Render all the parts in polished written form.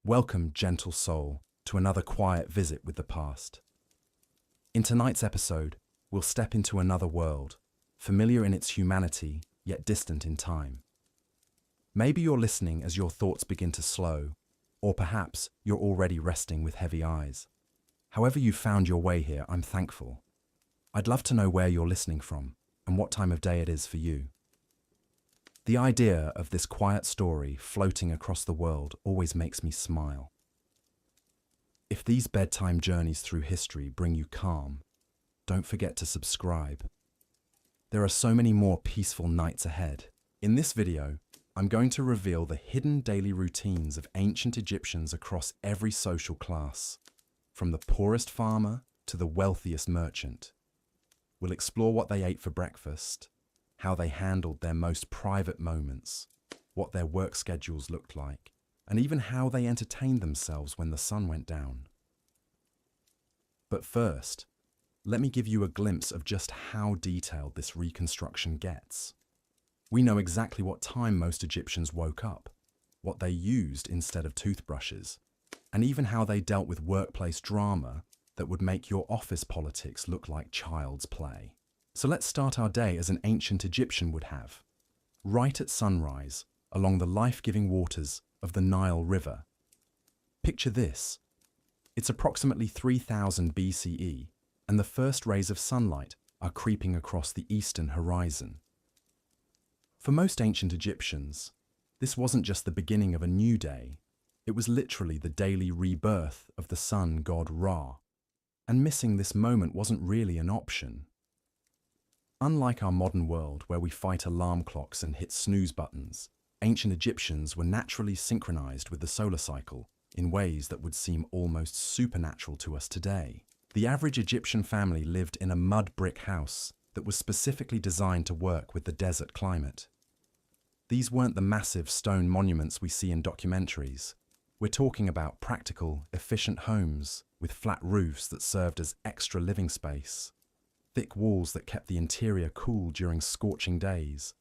Welcome, gentle soul, to another quiet visit with the past. In tonight's episode, we'll step into another world, familiar in its humanity, yet distant in time. Maybe you're listening as your thoughts begin to slow, or perhaps you're already resting with heavy eyes. However you found your way here, I'm thankful. I'd love to know where you're listening from and what time of day it is for you. The idea of this quiet story floating across the world always makes me smile. If these bedtime journeys through history bring you calm, don't forget to subscribe. There are so many more peaceful nights ahead. In this video, I'm going to reveal the hidden daily routines of ancient Egyptians across every social class, from the poorest farmer to the wealthiest merchant. We'll explore what they ate for breakfast, how they handled their most private moments, what their work schedules looked like, and even how they entertained themselves when the sun went down. But first, let me give you a glimpse of just how detailed this reconstruction gets. We know exactly what time most Egyptians woke up, what they used instead of toothbrushes, and even how they dealt with workplace drama that would make your office politics look like child's play. So let's start our day as an ancient Egyptian would have, right at sunrise, along the life-giving waters of the Nile River. Picture this. It's approximately 3000 BCE, and the first rays of sunlight are creeping across the eastern horizon. For most ancient Egyptians, this wasn't just the beginning of a new day, it was literally the daily rebirth of the sun god Ra, and missing this moment wasn't really an option. Unlike our modern world where we fight alarm clocks and hit snooze buttons, ancient Egyptians were naturally synchronized with the solar cycle in ways that would seem almost supernatural to us today. The average Egyptian family lived in a mud brick house that was specifically designed to work with the desert climate. These weren't the massive stone monuments we see in documentaries. We're talking about practical, efficient homes with flat roofs that served as extra living space, thick walls that kept the interior cool during scorching days,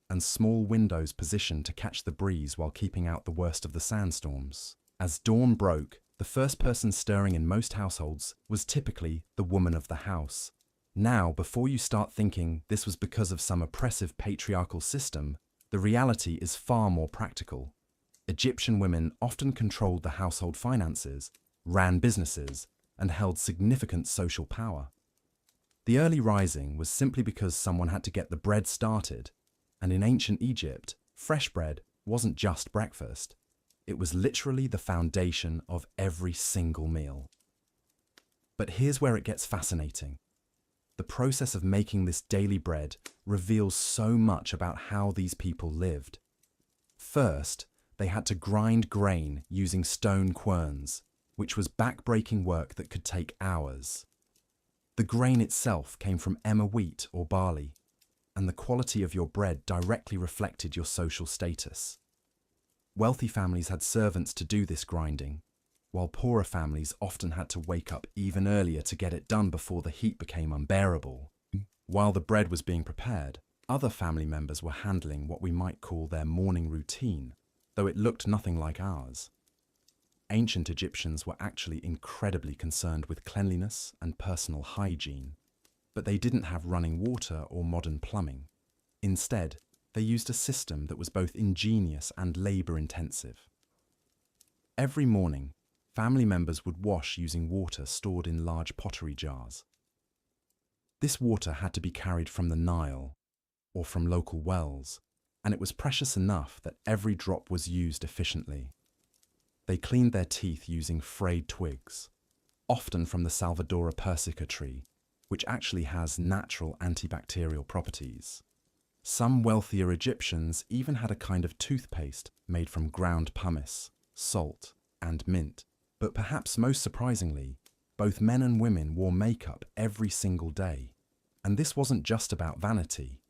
and small windows positioned to catch the breeze while keeping out the worst of the sandstorms. As dawn broke, the first person stirring in most households was typically the woman of the house. Now, before you start thinking this was because of some oppressive patriarchal system, the reality is far more practical. Egyptian women often controlled the household finances, ran businesses, and held significant social power. The early rising was simply because someone had to get the bread started, and in ancient Egypt, fresh bread wasn't just breakfast. It was literally the foundation of every single meal. But here's where it gets fascinating. The process of making this daily bread reveals so much about how these people lived. First, they had to grind grain using stone querns, which was back-breaking work that could take hours. The grain itself came from emmer wheat or barley, and the quality of your bread directly reflected your social status. Wealthy families had servants to do this grinding, while poorer families often had to wake up even earlier to get it done before the heat became unbearable. While the bread was being prepared, other family members were handling what we might call their morning routine, though it looked nothing like ours. Ancient Egyptians were actually incredibly concerned with cleanliness and personal hygiene, but they didn't have running water or modern plumbing. Instead, they used a system that was both ingenious and labor-intensive. Every morning, family members would wash using water stored in large pottery jars. This water had to be carried from the Nile or from local wells, and it was precious enough that every drop was used efficiently. They cleaned their teeth using frayed twigs, often from the Salvadora persica tree, which actually has natural antibacterial properties. Some wealthier Egyptians even had a kind of toothpaste made from ground pumice, salt, and mint. But perhaps most surprisingly, both men and women wore makeup every single day. And this wasn't just about vanity.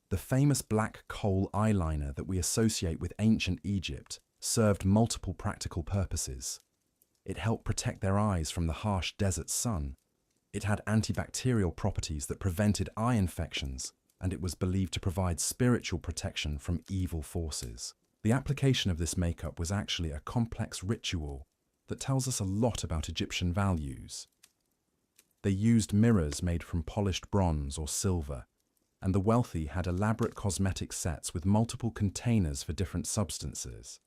The famous black coal eyeliner that we associate with ancient Egypt served multiple practical purposes. It helped protect their eyes from the harsh desert sun. It had antibacterial properties that prevented eye infections, and it was believed to provide spiritual protection from evil forces. The application of this makeup was actually a complex ritual that tells us a lot about Egyptian values. They used mirrors made from polished bronze or silver, and the wealthy had elaborate cosmetic sets with multiple containers for different substances.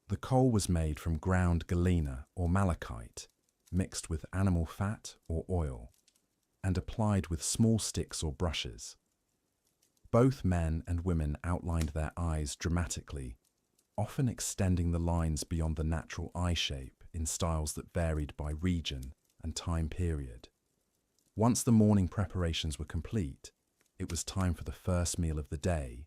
The kohl was made from ground galena or malachite, mixed with animal fat or oil, and applied with small sticks or brushes. Both men and women outlined their eyes dramatically, often extending the lines beyond the natural eye shape in styles that varied by region and time period. Once the morning preparations were complete, it was time for the first meal of the day,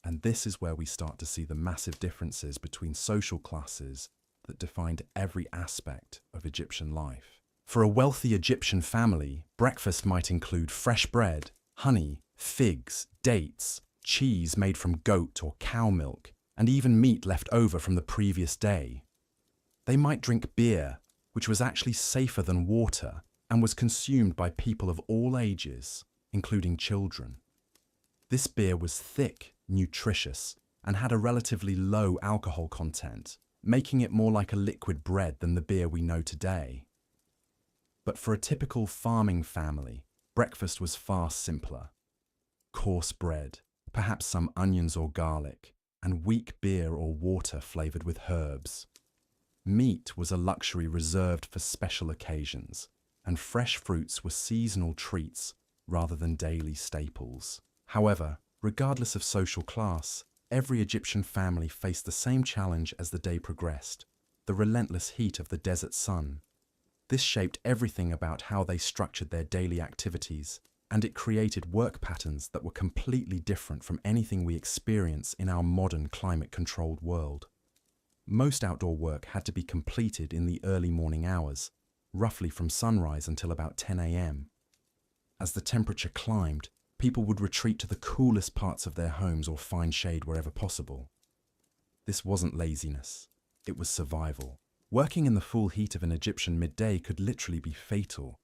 and this is where we start to see the massive differences between social classes that defined every aspect of Egyptian life. For a wealthy Egyptian family, breakfast might include fresh bread, honey, figs, dates, cheese made from goat or cow milk, and even meat left over from the previous day. They might drink beer, which was actually safer than water and was consumed by people of all ages, including children. This beer was thick, nutritious, and had a relatively low alcohol content, making it more like a liquid bread than the beer we know today. But for a typical farming family, breakfast was far simpler. Coarse bread, perhaps some onions or garlic, and weak beer or water flavored with herbs. Meat was a luxury reserved for special occasions, and fresh fruits were seasonal treats rather than daily staples. However, regardless of social class, every Egyptian family faced the same challenge as the day progressed: the relentless heat of the desert sun. This shaped everything about how they structured their daily activities, and it created work patterns that were completely different from anything we experience in our modern climate-controlled world. Most outdoor work had to be completed in the early morning hours, roughly from sunrise until about 10 a.m. As the temperature climbed, people would retreat to the coolest parts of their homes or find shade wherever possible. This wasn't laziness, it was survival. Working in the full heat of an Egyptian midday could literally be fatal,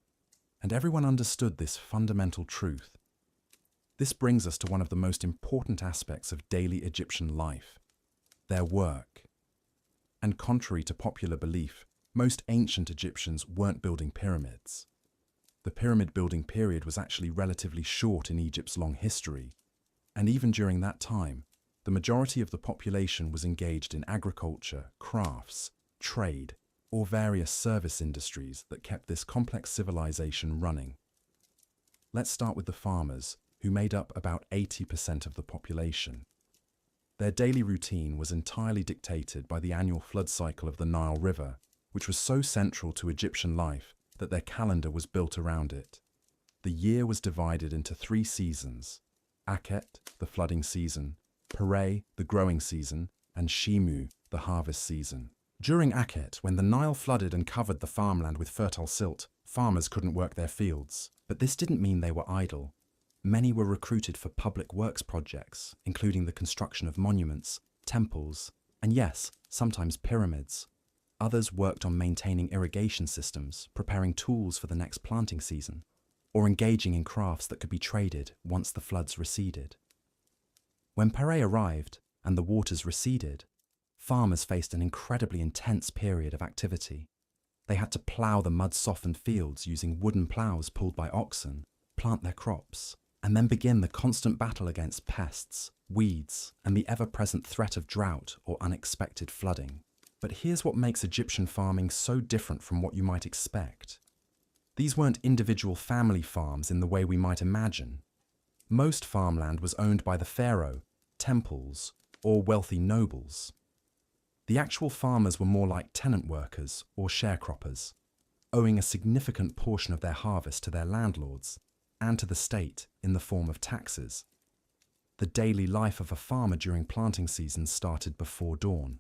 and everyone understood this fundamental truth. This brings us to one of the most important aspects of daily Egyptian life: their work. And contrary to popular belief, most ancient Egyptians weren't building pyramids. The pyramid building period was actually relatively short in Egypt's long history, and even during that time, the majority of the population was engaged in agriculture, crafts, trade, or various service industries that kept this complex civilization running. Let's start with the farmers, who made up about 80% of the population. Their daily routine was entirely dictated by the annual flood cycle of the Nile River, which was so central to Egyptian life that their calendar was built around it. The year was divided into 3 seasons: Akhet, the flooding season; Pere, the growing season; and Shimu, the harvest season. During Akhet, when the Nile flooded and covered the farmland with fertile silt, farmers couldn't work their fields. But this didn't mean they were idle. Many were recruited for public works projects, including the construction of monuments, temples, and yes, sometimes pyramids. Others worked on maintaining irrigation systems, preparing tools for the next planting season, or engaging in crafts that could be traded once the floods receded. When Pere arrived and the waters receded, farmers faced an incredibly intense period of activity. They had to plough the mud-softened fields using wooden ploughs pulled by oxen, plant their crops, and then begin the constant battle against pests, weeds, and the ever-present threat of drought or unexpected flooding. But here's what makes Egyptian farming so different from what you might expect. These weren't individual family farms in the way we might imagine. Most farmland was owned by the pharaoh, temples, or wealthy nobles. The actual farmers were more like tenant workers or sharecroppers, owing a significant portion of their harvest to their landlords and to the state in the form of taxes. The daily life of a farmer during planting season started before dawn.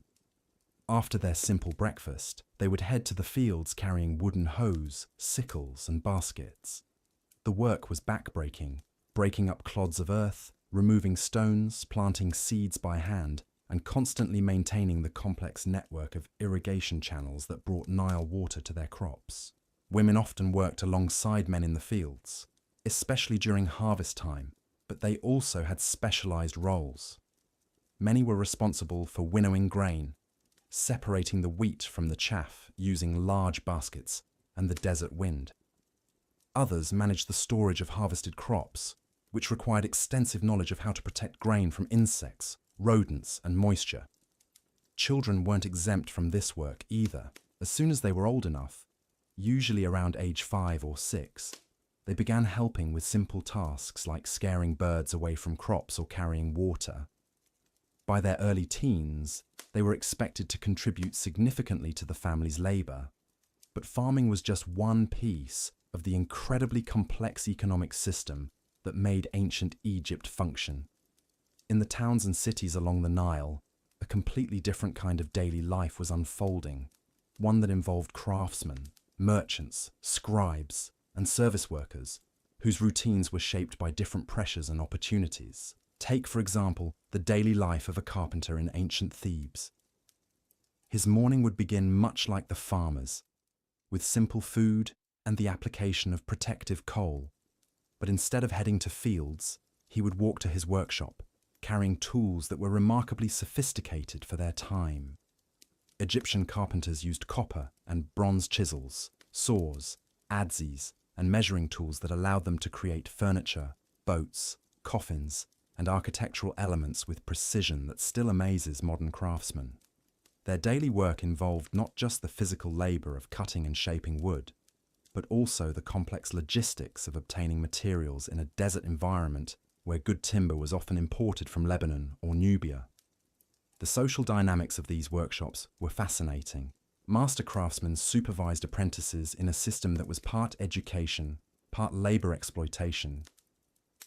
After their simple breakfast, they would head to the fields carrying wooden hoes, sickles, and baskets. The work was backbreaking, breaking up clods of earth, removing stones, planting seeds by hand, and constantly maintaining the complex network of irrigation channels that brought Nile water to their crops. Women often worked alongside men in the fields, especially during harvest time, but they also had specialized roles. Many were responsible for winnowing grain, separating the wheat from the chaff using large baskets and the desert wind. Others managed the storage of harvested crops, which required extensive knowledge of how to protect grain from insects, rodents, and moisture. Children weren't exempt from this work either. As soon as they were old enough, usually around age 5 or 6, they began helping with simple tasks like scaring birds away from crops or carrying water. By their early teens, they were expected to contribute significantly to the family's labor. But farming was just one piece of the incredibly complex economic system that made ancient Egypt function. In the towns and cities along the Nile, a completely different kind of daily life was unfolding, one that involved craftsmen, merchants, scribes, and service workers, whose routines were shaped by different pressures and opportunities. Take, for example, the daily life of a carpenter in ancient Thebes. His morning would begin much like the farmer's, with simple food and the application of protective coal. But instead of heading to fields, he would walk to his workshop, carrying tools that were remarkably sophisticated for their time. Egyptian carpenters used copper and bronze chisels, saws, adzes, and measuring tools that allowed them to create furniture, boats, coffins, and architectural elements with precision that still amazes modern craftsmen. Their daily work involved not just the physical labor of cutting and shaping wood, but also the complex logistics of obtaining materials in a desert environment where good timber was often imported from Lebanon or Nubia. The social dynamics of these workshops were fascinating. Master craftsmen supervised apprentices in a system that was part education, part labor exploitation.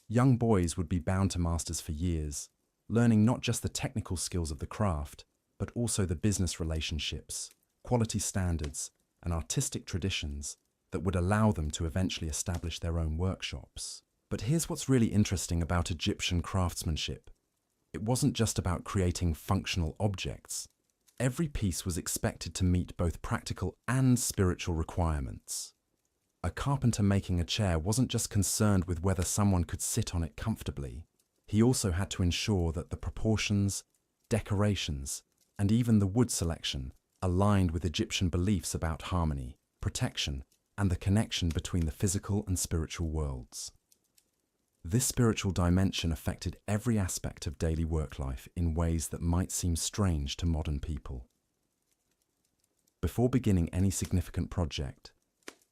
Young boys would be bound to masters for years, learning not just the technical skills of the craft, but also the business relationships, quality standards, and artistic traditions that would allow them to eventually establish their own workshops. But here's what's really interesting about Egyptian craftsmanship. It wasn't just about creating functional objects. Every piece was expected to meet both practical and spiritual requirements. A carpenter making a chair wasn't just concerned with whether someone could sit on it comfortably. He also had to ensure that the proportions, decorations, and even the wood selection aligned with Egyptian beliefs about harmony, protection, and the connection between the physical and spiritual worlds. This spiritual dimension affected every aspect of daily work life in ways that might seem strange to modern people. Before beginning any significant project,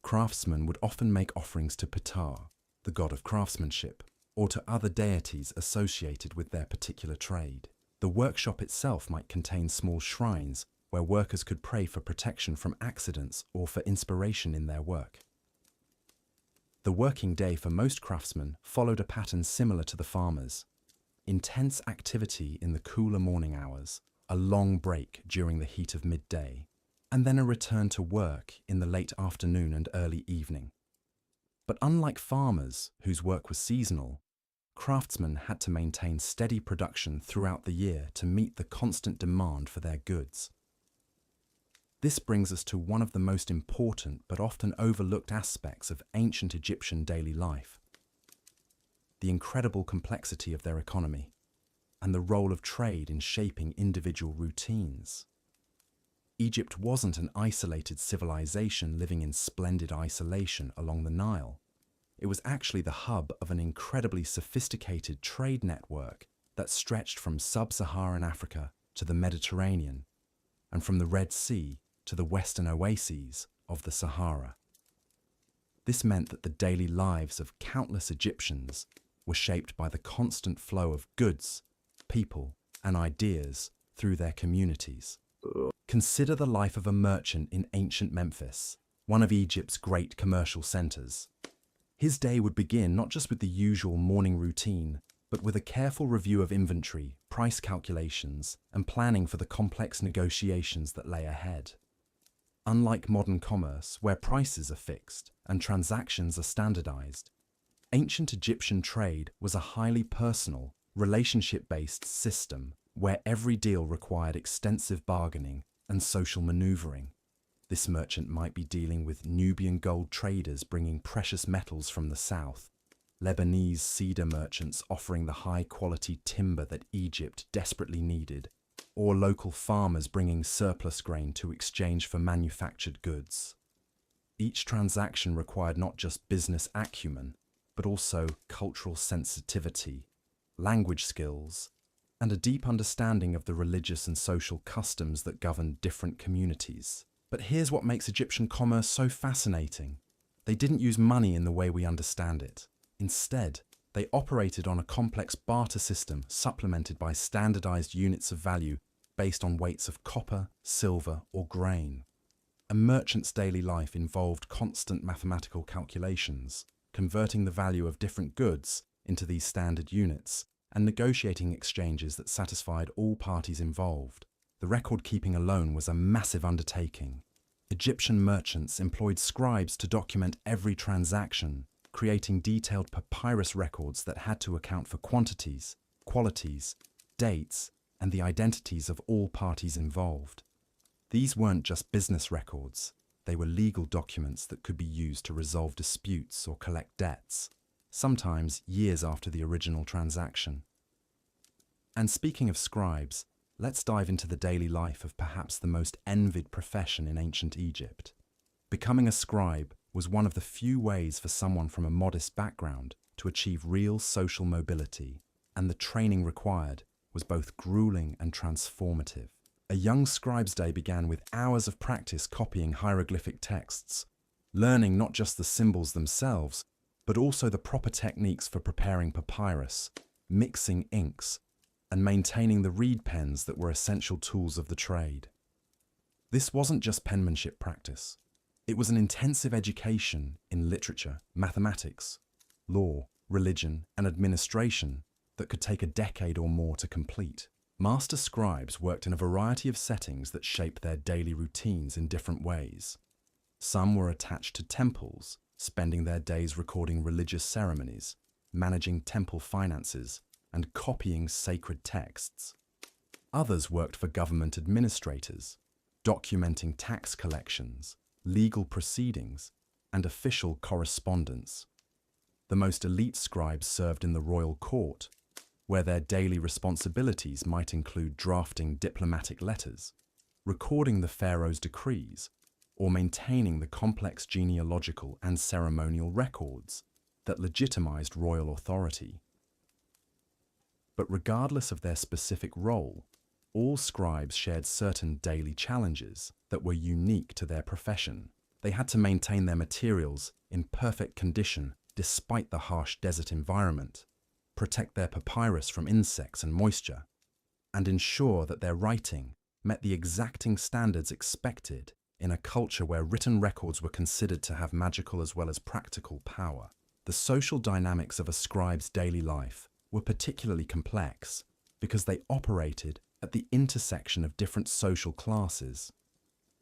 craftsmen would often make offerings to Ptah, the god of craftsmanship, or to other deities associated with their particular trade. The workshop itself might contain small shrines where workers could pray for protection from accidents or for inspiration in their work. The working day for most craftsmen followed a pattern similar to the farmers. Intense activity in the cooler morning hours, a long break during the heat of midday, and then a return to work in the late afternoon and early evening. But unlike farmers, whose work was seasonal, craftsmen had to maintain steady production throughout the year to meet the constant demand for their goods. This brings us to one of the most important but often overlooked aspects of ancient Egyptian daily life: the incredible complexity of their economy and the role of trade in shaping individual routines. Egypt wasn't an isolated civilization living in splendid isolation along the Nile. It was actually the hub of an incredibly sophisticated trade network that stretched from sub-Saharan Africa to the Mediterranean, and from the Red Sea to the western oases of the Sahara. This meant that the daily lives of countless Egyptians were shaped by the constant flow of goods, people, and ideas through their communities. Consider the life of a merchant in ancient Memphis, one of Egypt's great commercial centers. His day would begin not just with the usual morning routine, but with a careful review of inventory, price calculations, and planning for the complex negotiations that lay ahead. Unlike modern commerce, where prices are fixed and transactions are standardized, ancient Egyptian trade was a highly personal, relationship-based system where every deal required extensive bargaining and social maneuvering. This merchant might be dealing with Nubian gold traders bringing precious metals from the south, Lebanese cedar merchants offering the high-quality timber that Egypt desperately needed, or local farmers bringing surplus grain to exchange for manufactured goods. Each transaction required not just business acumen, but also cultural sensitivity, language skills, and a deep understanding of the religious and social customs that governed different communities. But here's what makes Egyptian commerce so fascinating. They didn't use money in the way we understand it. Instead, they operated on a complex barter system supplemented by standardized units of value based on weights of copper, silver, or grain. A merchant's daily life involved constant mathematical calculations, converting the value of different goods into these standard units, and negotiating exchanges that satisfied all parties involved. The record-keeping alone was a massive undertaking. Egyptian merchants employed scribes to document every transaction, creating detailed papyrus records that had to account for quantities, qualities, dates, and the identities of all parties involved. These weren't just business records, they were legal documents that could be used to resolve disputes or collect debts, sometimes years after the original transaction. And speaking of scribes, let's dive into the daily life of perhaps the most envied profession in ancient Egypt. Becoming a scribe was one of the few ways for someone from a modest background to achieve real social mobility, and the training required was both grueling and transformative. A young scribe's day began with hours of practice copying hieroglyphic texts, learning not just the symbols themselves, but also the proper techniques for preparing papyrus, mixing inks, and maintaining the reed pens that were essential tools of the trade. This wasn't just penmanship practice. It was an intensive education in literature, mathematics, law, religion, and administration that could take a decade or more to complete. Master scribes worked in a variety of settings that shaped their daily routines in different ways. Some were attached to temples, spending their days recording religious ceremonies, managing temple finances, and copying sacred texts. Others worked for government administrators, documenting tax collections, legal proceedings, and official correspondence. The most elite scribes served in the royal court, where their daily responsibilities might include drafting diplomatic letters, recording the pharaoh's decrees, or maintaining the complex genealogical and ceremonial records that legitimized royal authority. But regardless of their specific role, all scribes shared certain daily challenges that were unique to their profession. They had to maintain their materials in perfect condition despite the harsh desert environment, protect their papyrus from insects and moisture, and ensure that their writing met the exacting standards expected in a culture where written records were considered to have magical as well as practical power. The social dynamics of a scribe's daily life were particularly complex because they operated at the intersection of different social classes.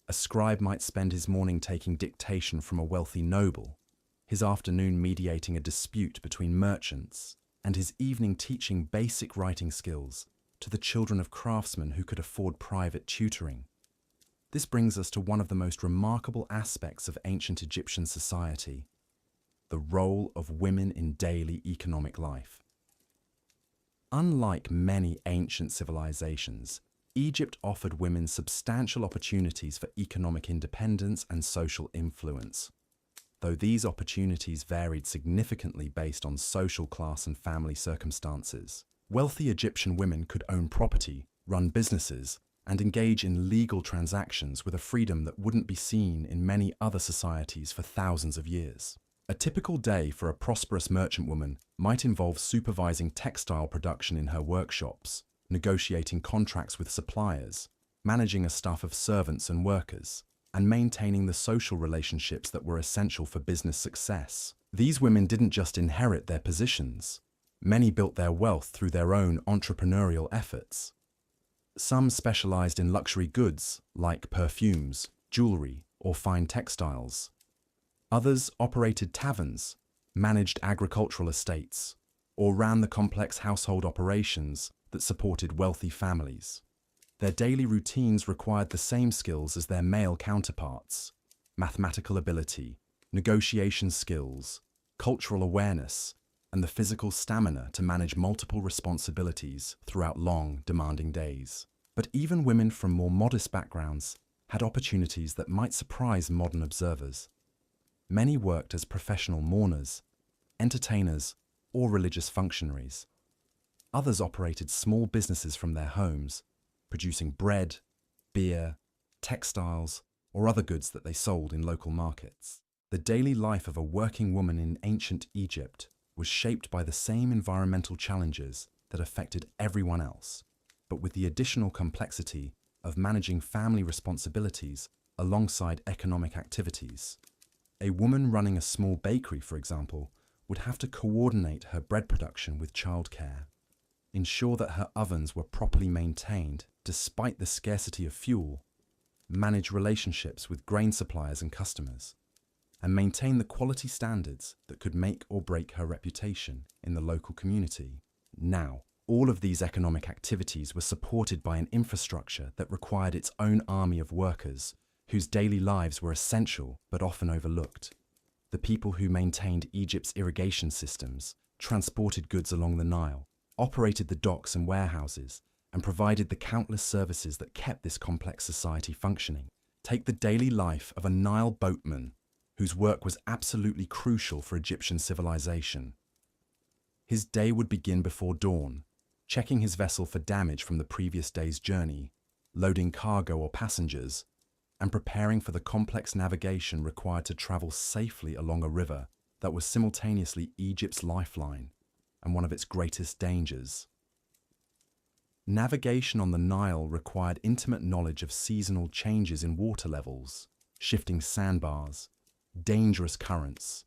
A scribe might spend his morning taking dictation from a wealthy noble, his afternoon mediating a dispute between merchants, and his evening teaching basic writing skills to the children of craftsmen who could afford private tutoring. This brings us to one of the most remarkable aspects of ancient Egyptian society: the role of women in daily economic life. Unlike many ancient civilizations, Egypt offered women substantial opportunities for economic independence and social influence. Though these opportunities varied significantly based on social class and family circumstances. Wealthy Egyptian women could own property, run businesses, and engage in legal transactions with a freedom that wouldn't be seen in many other societies for thousands of years. A typical day for a prosperous merchant woman might involve supervising textile production in her workshops, negotiating contracts with suppliers, managing a staff of servants and workers, and maintaining the social relationships that were essential for business success. These women didn't just inherit their positions. Many built their wealth through their own entrepreneurial efforts. Some specialized in luxury goods like perfumes, jewelry, or fine textiles. Others operated taverns, managed agricultural estates, or ran the complex household operations that supported wealthy families. Their daily routines required the same skills as their male counterparts: mathematical ability, negotiation skills, cultural awareness, and the physical stamina to manage multiple responsibilities throughout long, demanding days. But even women from more modest backgrounds had opportunities that might surprise modern observers. Many worked as professional mourners, entertainers, or religious functionaries. Others operated small businesses from their homes, producing bread, beer, textiles, or other goods that they sold in local markets. The daily life of a working woman in ancient Egypt was shaped by the same environmental challenges that affected everyone else, but with the additional complexity of managing family responsibilities alongside economic activities. A woman running a small bakery, for example, would have to coordinate her bread production with childcare, ensure that her ovens were properly maintained despite the scarcity of fuel, manage relationships with grain suppliers and customers, and maintain the quality standards that could make or break her reputation in the local community. Now, all of these economic activities were supported by an infrastructure that required its own army of workers whose daily lives were essential but often overlooked. The people who maintained Egypt's irrigation systems, transported goods along the Nile, operated the docks and warehouses, and provided the countless services that kept this complex society functioning. Take the daily life of a Nile boatman whose work was absolutely crucial for Egyptian civilization. His day would begin before dawn, checking his vessel for damage from the previous day's journey, loading cargo or passengers, and preparing for the complex navigation required to travel safely along a river that was simultaneously Egypt's lifeline and one of its greatest dangers. Navigation on the Nile required intimate knowledge of seasonal changes in water levels, shifting sandbars, dangerous currents,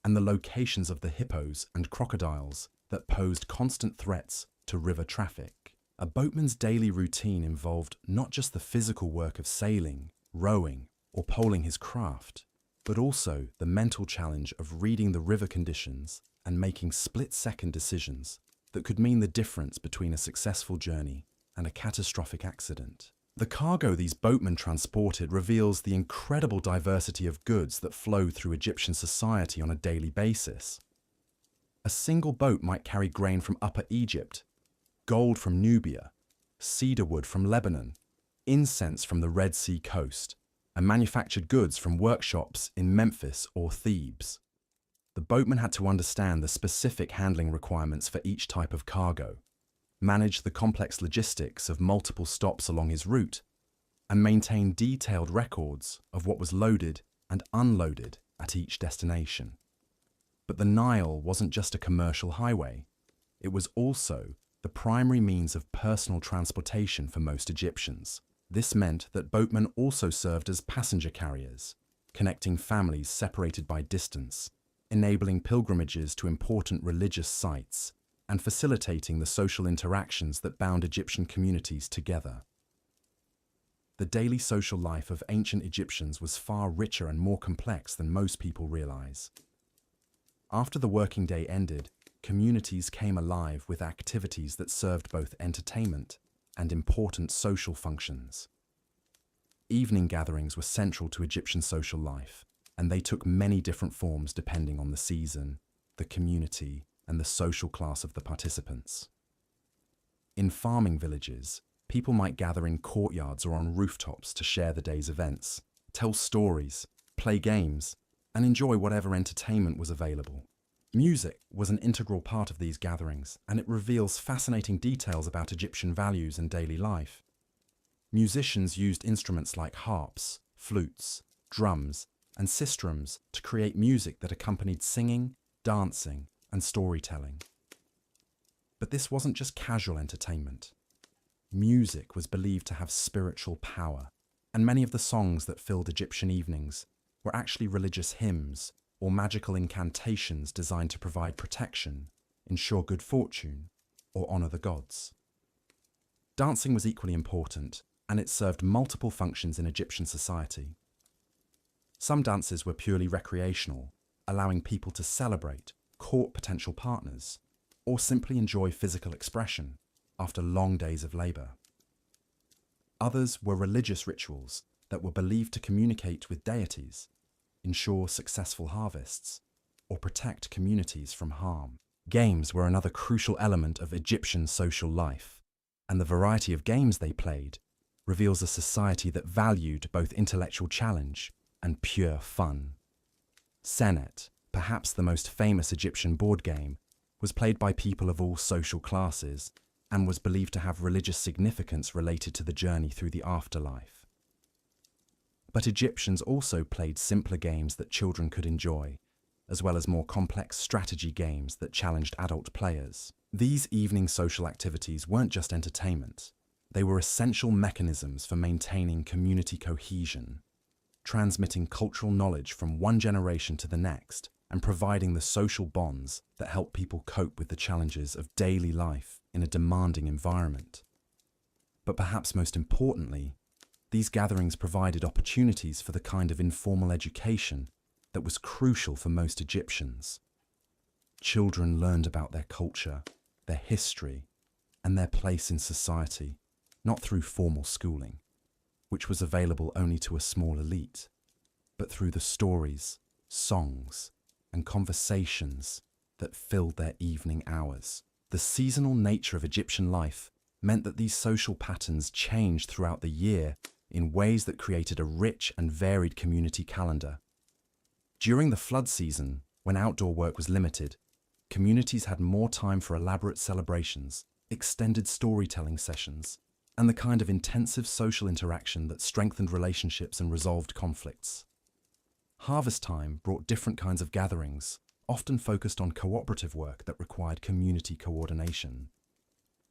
and the locations of the hippos and crocodiles that posed constant threats to river traffic. A boatman's daily routine involved not just the physical work of sailing, rowing, or poling his craft, but also the mental challenge of reading the river conditions and making split-second decisions that could mean the difference between a successful journey and a catastrophic accident. The cargo these boatmen transported reveals the incredible diversity of goods that flow through Egyptian society on a daily basis. A single boat might carry grain from Upper Egypt, gold from Nubia, cedar wood from Lebanon, incense from the Red Sea coast, and manufactured goods from workshops in Memphis or Thebes. The boatman had to understand the specific handling requirements for each type of cargo, manage the complex logistics of multiple stops along his route, and maintain detailed records of what was loaded and unloaded at each destination. But the Nile wasn't just a commercial highway. It was also the primary means of personal transportation for most Egyptians. This meant that boatmen also served as passenger carriers, connecting families separated by distance, enabling pilgrimages to important religious sites, and facilitating the social interactions that bound Egyptian communities together. The daily social life of ancient Egyptians was far richer and more complex than most people realize. After the working day ended, communities came alive with activities that served both entertainment and important social functions. Evening gatherings were central to Egyptian social life, and they took many different forms depending on the season, the community, and the social class of the participants. In farming villages, people might gather in courtyards or on rooftops to share the day's events, tell stories, play games, and enjoy whatever entertainment was available. Music was an integral part of these gatherings, and it reveals fascinating details about Egyptian values and daily life. Musicians used instruments like harps, flutes, drums, and sistrums to create music that accompanied singing, dancing, and storytelling. But this wasn't just casual entertainment. Music was believed to have spiritual power, and many of the songs that filled Egyptian evenings were actually religious hymns or magical incantations designed to provide protection, ensure good fortune, or honor the gods. Dancing was equally important, and it served multiple functions in Egyptian society. Some dances were purely recreational, allowing people to celebrate, court potential partners, or simply enjoy physical expression after long days of labor. Others were religious rituals that were believed to communicate with deities, ensure successful harvests, or protect communities from harm. Games were another crucial element of Egyptian social life, and the variety of games they played reveals a society that valued both intellectual challenge and pure fun. Senet, perhaps the most famous Egyptian board game, was played by people of all social classes and was believed to have religious significance related to the journey through the afterlife. But Egyptians also played simpler games that children could enjoy, as well as more complex strategy games that challenged adult players. These evening social activities weren't just entertainment. They were essential mechanisms for maintaining community cohesion, transmitting cultural knowledge from one generation to the next, and providing the social bonds that help people cope with the challenges of daily life in a demanding environment. But perhaps most importantly, these gatherings provided opportunities for the kind of informal education that was crucial for most Egyptians. Children learned about their culture, their history, and their place in society, not through formal schooling, which was available only to a small elite, but through the stories, songs, and conversations that filled their evening hours. The seasonal nature of Egyptian life meant that these social patterns changed throughout the year in ways that created a rich and varied community calendar. During the flood season, when outdoor work was limited, communities had more time for elaborate celebrations, extended storytelling sessions, and the kind of intensive social interaction that strengthened relationships and resolved conflicts. Harvest time brought different kinds of gatherings, often focused on cooperative work that required community coordination.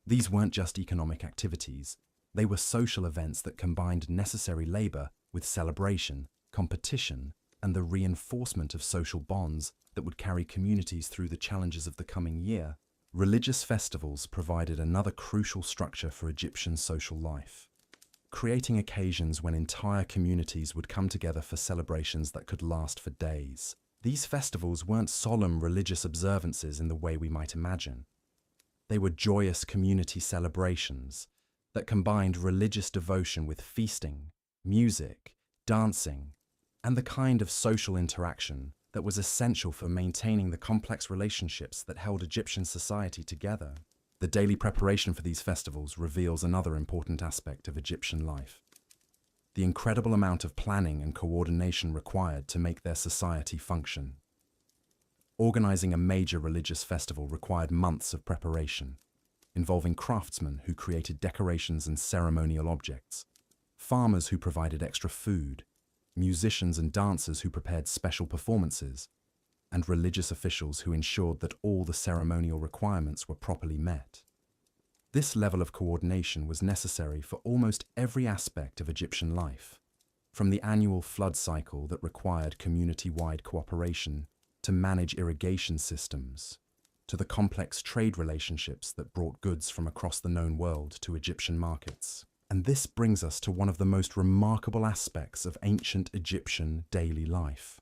These weren't just economic activities, they were social events that combined necessary labor with celebration, competition, and the reinforcement of social bonds that would carry communities through the challenges of the coming year. Religious festivals provided another crucial structure for Egyptian social life, creating occasions when entire communities would come together for celebrations that could last for days. These festivals weren't solemn religious observances in the way we might imagine. They were joyous community celebrations that combined religious devotion with feasting, music, dancing, and the kind of social interaction that was essential for maintaining the complex relationships that held Egyptian society together. The daily preparation for these festivals reveals another important aspect of Egyptian life: the incredible amount of planning and coordination required to make their society function. Organizing a major religious festival required months of preparation, involving craftsmen who created decorations and ceremonial objects, farmers who provided extra food, musicians and dancers who prepared special performances, and religious officials who ensured that all the ceremonial requirements were properly met. This level of coordination was necessary for almost every aspect of Egyptian life, from the annual flood cycle that required community-wide cooperation to manage irrigation systems, to the complex trade relationships that brought goods from across the known world to Egyptian markets. And this brings us to one of the most remarkable aspects of ancient Egyptian daily life: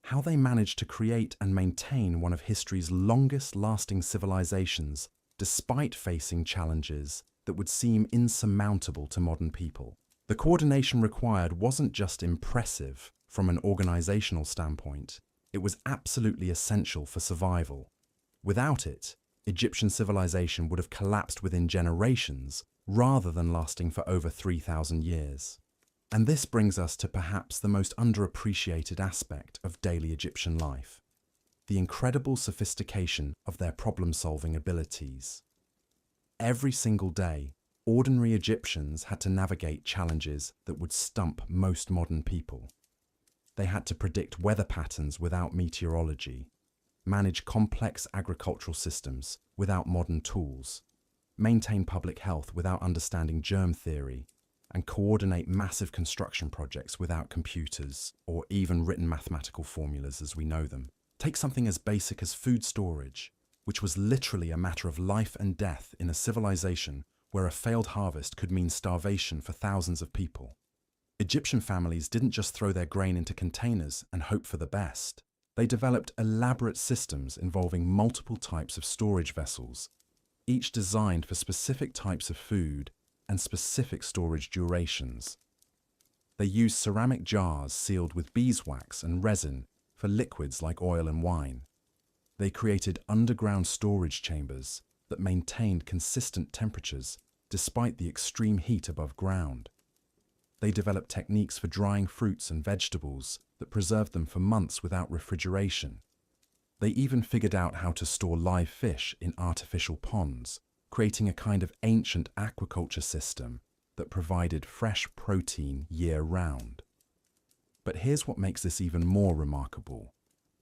how they managed to create and maintain one of history's longest-lasting civilizations despite facing challenges that would seem insurmountable to modern people. The coordination required wasn't just impressive from an organizational standpoint, it was absolutely essential for survival. Without it, Egyptian civilization would have collapsed within generations rather than lasting for over 3,000 years. And this brings us to perhaps the most underappreciated aspect of daily Egyptian life: the incredible sophistication of their problem-solving abilities. Every single day, ordinary Egyptians had to navigate challenges that would stump most modern people. They had to predict weather patterns without meteorology, manage complex agricultural systems without modern tools, maintain public health without understanding germ theory, and coordinate massive construction projects without computers or even written mathematical formulas as we know them. Take something as basic as food storage, which was literally a matter of life and death in a civilization where a failed harvest could mean starvation for thousands of people. Egyptian families didn't just throw their grain into containers and hope for the best. They developed elaborate systems involving multiple types of storage vessels, each designed for specific types of food and specific storage durations. They used ceramic jars sealed with beeswax and resin for liquids like oil and wine, They created underground storage chambers that maintained consistent temperatures despite the extreme heat above ground. They developed techniques for drying fruits and vegetables that preserved them for months without refrigeration. They even figured out how to store live fish in artificial ponds, creating a kind of ancient aquaculture system that provided fresh protein year-round. But here's what makes this even more remarkable.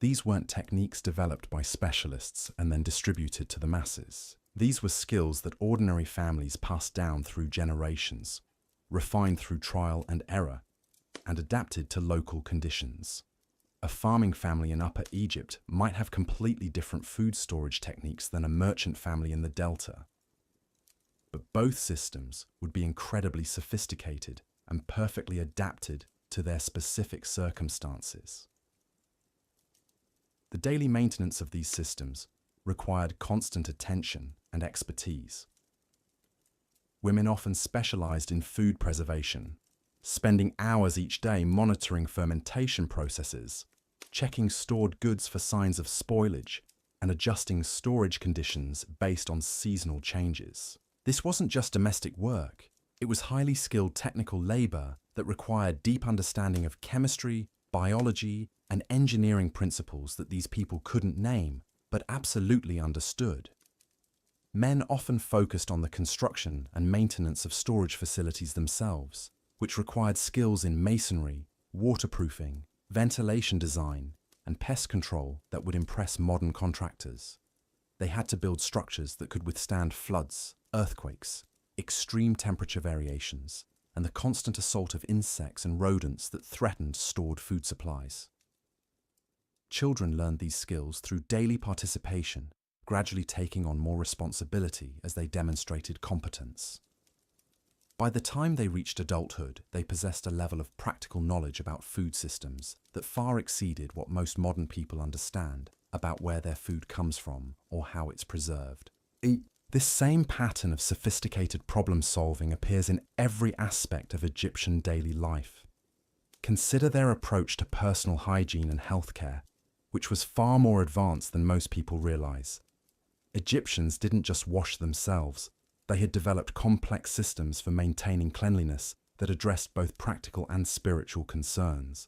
These weren't techniques developed by specialists and then distributed to the masses. These were skills that ordinary families passed down through generations, refined through trial and error, and adapted to local conditions. A farming family in Upper Egypt might have completely different food storage techniques than a merchant family in the Delta. But both systems would be incredibly sophisticated and perfectly adapted to their specific circumstances. The daily maintenance of these systems required constant attention and expertise. Women often specialized in food preservation, spending hours each day monitoring fermentation processes, checking stored goods for signs of spoilage, and adjusting storage conditions based on seasonal changes. This wasn't just domestic work. It was highly skilled technical labor that required deep understanding of chemistry, biology, and engineering principles that these people couldn't name, but absolutely understood. Men often focused on the construction and maintenance of storage facilities themselves, which required skills in masonry, waterproofing, ventilation design, and pest control that would impress modern contractors. They had to build structures that could withstand floods, earthquakes, extreme temperature variations, and the constant assault of insects and rodents that threatened stored food supplies. Children learned these skills through daily participation, gradually taking on more responsibility as they demonstrated competence. By the time they reached adulthood, they possessed a level of practical knowledge about food systems that far exceeded what most modern people understand about where their food comes from or how it's preserved. This same pattern of sophisticated problem-solving appears in every aspect of Egyptian daily life. Consider their approach to personal hygiene and healthcare, which was far more advanced than most people realize. Egyptians didn't just wash themselves. They had developed complex systems for maintaining cleanliness that addressed both practical and spiritual concerns.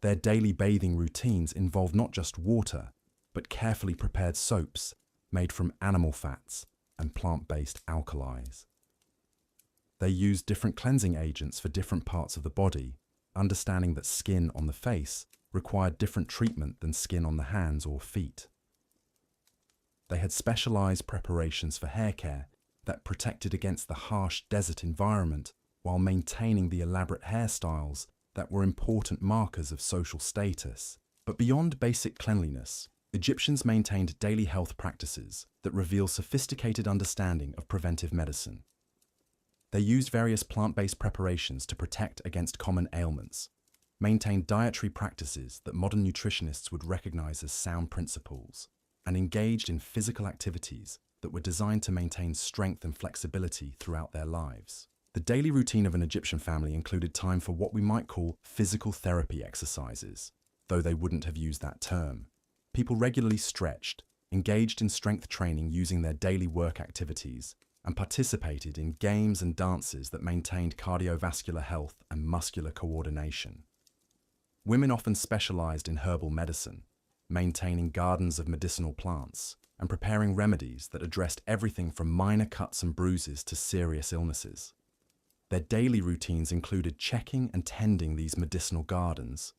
Their daily bathing routines involved not just water, but carefully prepared soaps made from animal fats and plant-based alkalis. They used different cleansing agents for different parts of the body, understanding that skin on the face required different treatment than skin on the hands or feet. They had specialized preparations for hair care that protected against the harsh desert environment while maintaining the elaborate hairstyles that were important markers of social status. But beyond basic cleanliness, Egyptians maintained daily health practices that reveal sophisticated understanding of preventive medicine. They used various plant-based preparations to protect against common ailments, maintained dietary practices that modern nutritionists would recognize as sound principles, and engaged in physical activities that were designed to maintain strength and flexibility throughout their lives. The daily routine of an Egyptian family included time for what we might call physical therapy exercises, though they wouldn't have used that term. People regularly stretched, engaged in strength training using their daily work activities, and participated in games and dances that maintained cardiovascular health and muscular coordination. Women often specialized in herbal medicine, maintaining gardens of medicinal plants, and preparing remedies that addressed everything from minor cuts and bruises to serious illnesses. Their daily routines included checking and tending these medicinal gardens,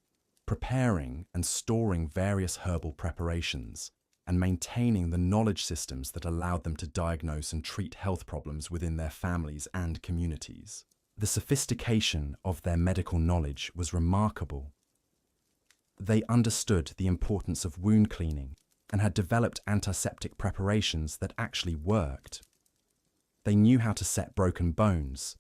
preparing and storing various herbal preparations, and maintaining the knowledge systems that allowed them to diagnose and treat health problems within their families and communities. The sophistication of their medical knowledge was remarkable. They understood the importance of wound cleaning and had developed antiseptic preparations that actually worked. They knew how to set broken bones,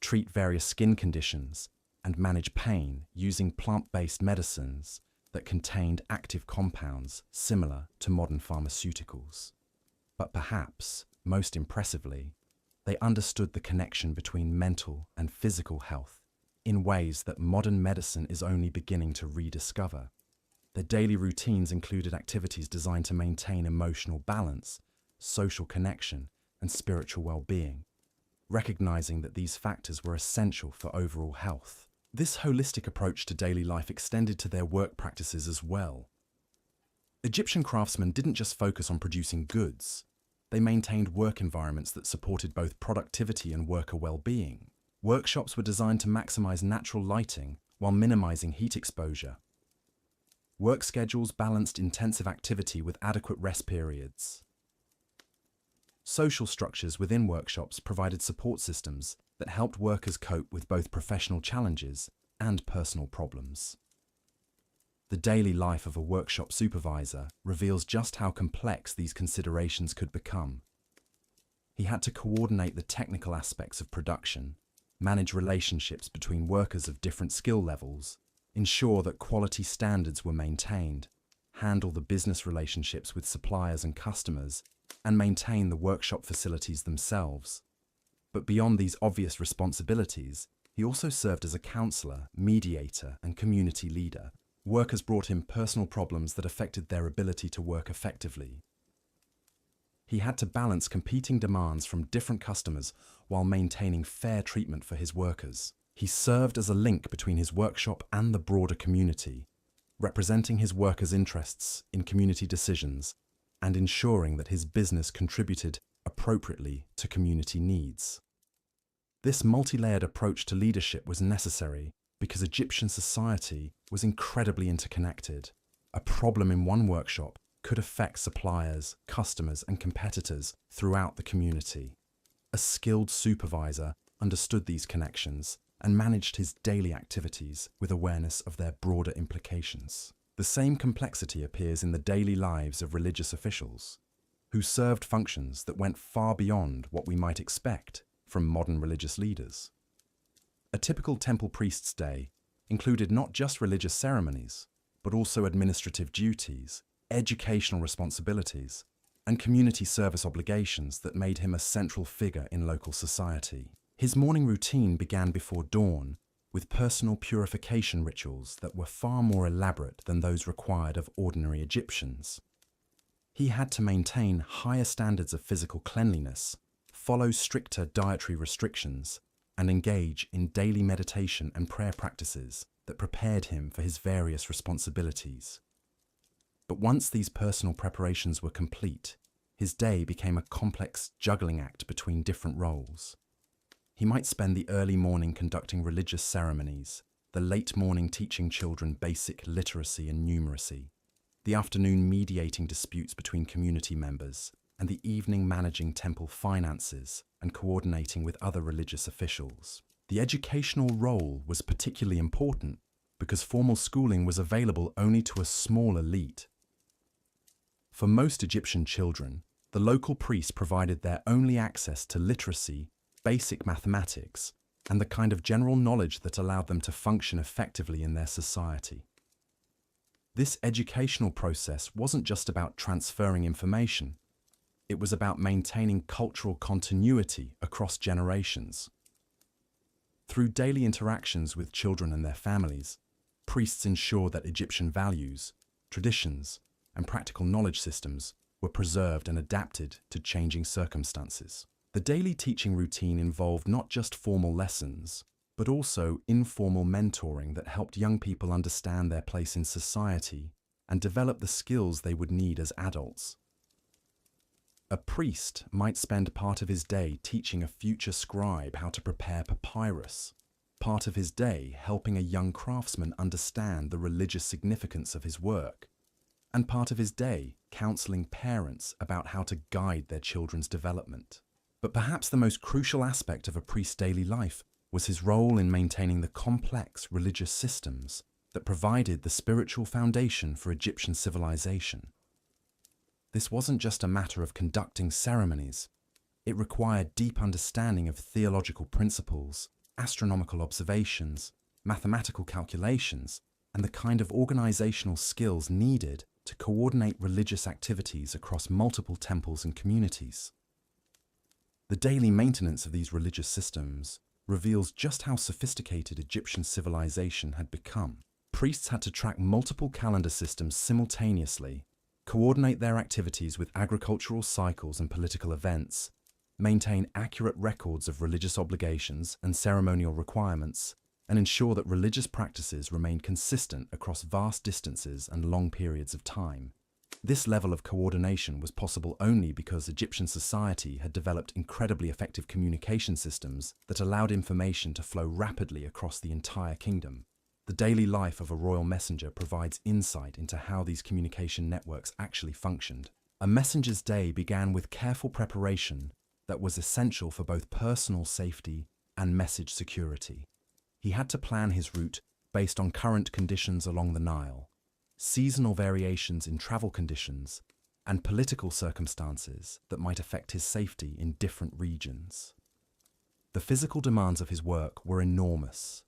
treat various skin conditions, and manage pain using plant-based medicines that contained active compounds similar to modern pharmaceuticals. But perhaps, most impressively, they understood the connection between mental and physical health in ways that modern medicine is only beginning to rediscover. Their daily routines included activities designed to maintain emotional balance, social connection, and spiritual well-being, recognizing that these factors were essential for overall health. This holistic approach to daily life extended to their work practices as well. Egyptian craftsmen didn't just focus on producing goods. They maintained work environments that supported both productivity and worker well-being. Workshops were designed to maximize natural lighting while minimizing heat exposure. Work schedules balanced intensive activity with adequate rest periods. Social structures within workshops provided support systems that helped workers cope with both professional challenges and personal problems. The daily life of a workshop supervisor reveals just how complex these considerations could become. He had to coordinate the technical aspects of production, manage relationships between workers of different skill levels, ensure that quality standards were maintained, handle the business relationships with suppliers and customers, and maintain the workshop facilities themselves. But beyond these obvious responsibilities, he also served as a counselor, mediator, and community leader. Workers brought him personal problems that affected their ability to work effectively. He had to balance competing demands from different customers while maintaining fair treatment for his workers. He served as a link between his workshop and the broader community, representing his workers' interests in community decisions and ensuring that his business contributed appropriately to community needs. This multi-layered approach to leadership was necessary because Egyptian society was incredibly interconnected. A problem in one workshop could affect suppliers, customers, and competitors throughout the community. A skilled supervisor understood these connections and managed his daily activities with awareness of their broader implications. The same complexity appears in the daily lives of religious officials, who served functions that went far beyond what we might expect from modern religious leaders. A typical temple priest's day included not just religious ceremonies, but also administrative duties, educational responsibilities, and community service obligations that made him a central figure in local society. His morning routine began before dawn with personal purification rituals that were far more elaborate than those required of ordinary Egyptians. He had to maintain higher standards of physical cleanliness, follow stricter dietary restrictions, and engage in daily meditation and prayer practices that prepared him for his various responsibilities. But once these personal preparations were complete, his day became a complex juggling act between different roles. He might spend the early morning conducting religious ceremonies, the late morning teaching children basic literacy and numeracy, the afternoon mediating disputes between community members, and the evening managing temple finances and coordinating with other religious officials. The educational role was particularly important because formal schooling was available only to a small elite. For most Egyptian children, the local priest provided their only access to literacy, basic mathematics, and the kind of general knowledge that allowed them to function effectively in their society. This educational process wasn't just about transferring information. It was about maintaining cultural continuity across generations. Through daily interactions with children and their families, priests ensured that Egyptian values, traditions, and practical knowledge systems were preserved and adapted to changing circumstances. The daily teaching routine involved not just formal lessons, but also informal mentoring that helped young people understand their place in society and develop the skills they would need as adults. A priest might spend part of his day teaching a future scribe how to prepare papyrus, part of his day helping a young craftsman understand the religious significance of his work, and part of his day counseling parents about how to guide their children's development. But perhaps the most crucial aspect of a priest's daily life was his role in maintaining the complex religious systems that provided the spiritual foundation for Egyptian civilization. This wasn't just a matter of conducting ceremonies. It required deep understanding of theological principles, astronomical observations, mathematical calculations, and the kind of organizational skills needed to coordinate religious activities across multiple temples and communities. The daily maintenance of these religious systems reveals just how sophisticated Egyptian civilization had become. Priests had to track multiple calendar systems simultaneously, coordinate their activities with agricultural cycles and political events, maintain accurate records of religious obligations and ceremonial requirements, and ensure that religious practices remained consistent across vast distances and long periods of time. This level of coordination was possible only because Egyptian society had developed incredibly effective communication systems that allowed information to flow rapidly across the entire kingdom. The daily life of a royal messenger provides insight into how these communication networks actually functioned. A messenger's day began with careful preparation that was essential for both personal safety and message security. He had to plan his route based on current conditions along the Nile, seasonal variations in travel conditions, and political circumstances that might affect his safety in different regions. The physical demands of his work were enormous.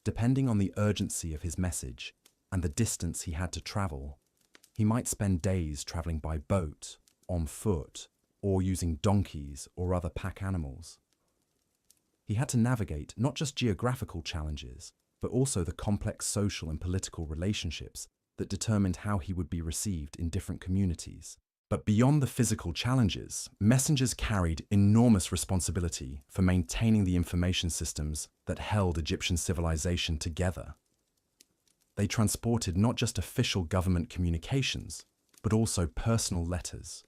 Depending on the urgency of his message and the distance he had to travel, he might spend days traveling by boat, on foot, or using donkeys or other pack animals. He had to navigate not just geographical challenges, but also the complex social and political relationships that determined how he would be received in different communities. But beyond the physical challenges, messengers carried enormous responsibility for maintaining the information systems that held Egyptian civilization together. They transported not just official government communications, but also personal letters,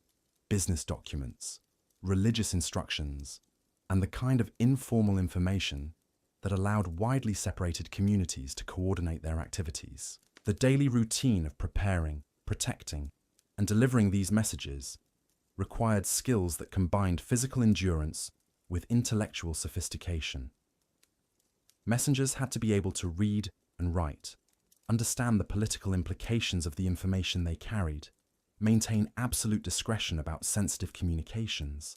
business documents, religious instructions, and the kind of informal information that allowed widely separated communities to coordinate their activities. The daily routine of preparing, protecting, and delivering these messages required skills that combined physical endurance with intellectual sophistication. Messengers had to be able to read and write, understand the political implications of the information they carried, maintain absolute discretion about sensitive communications,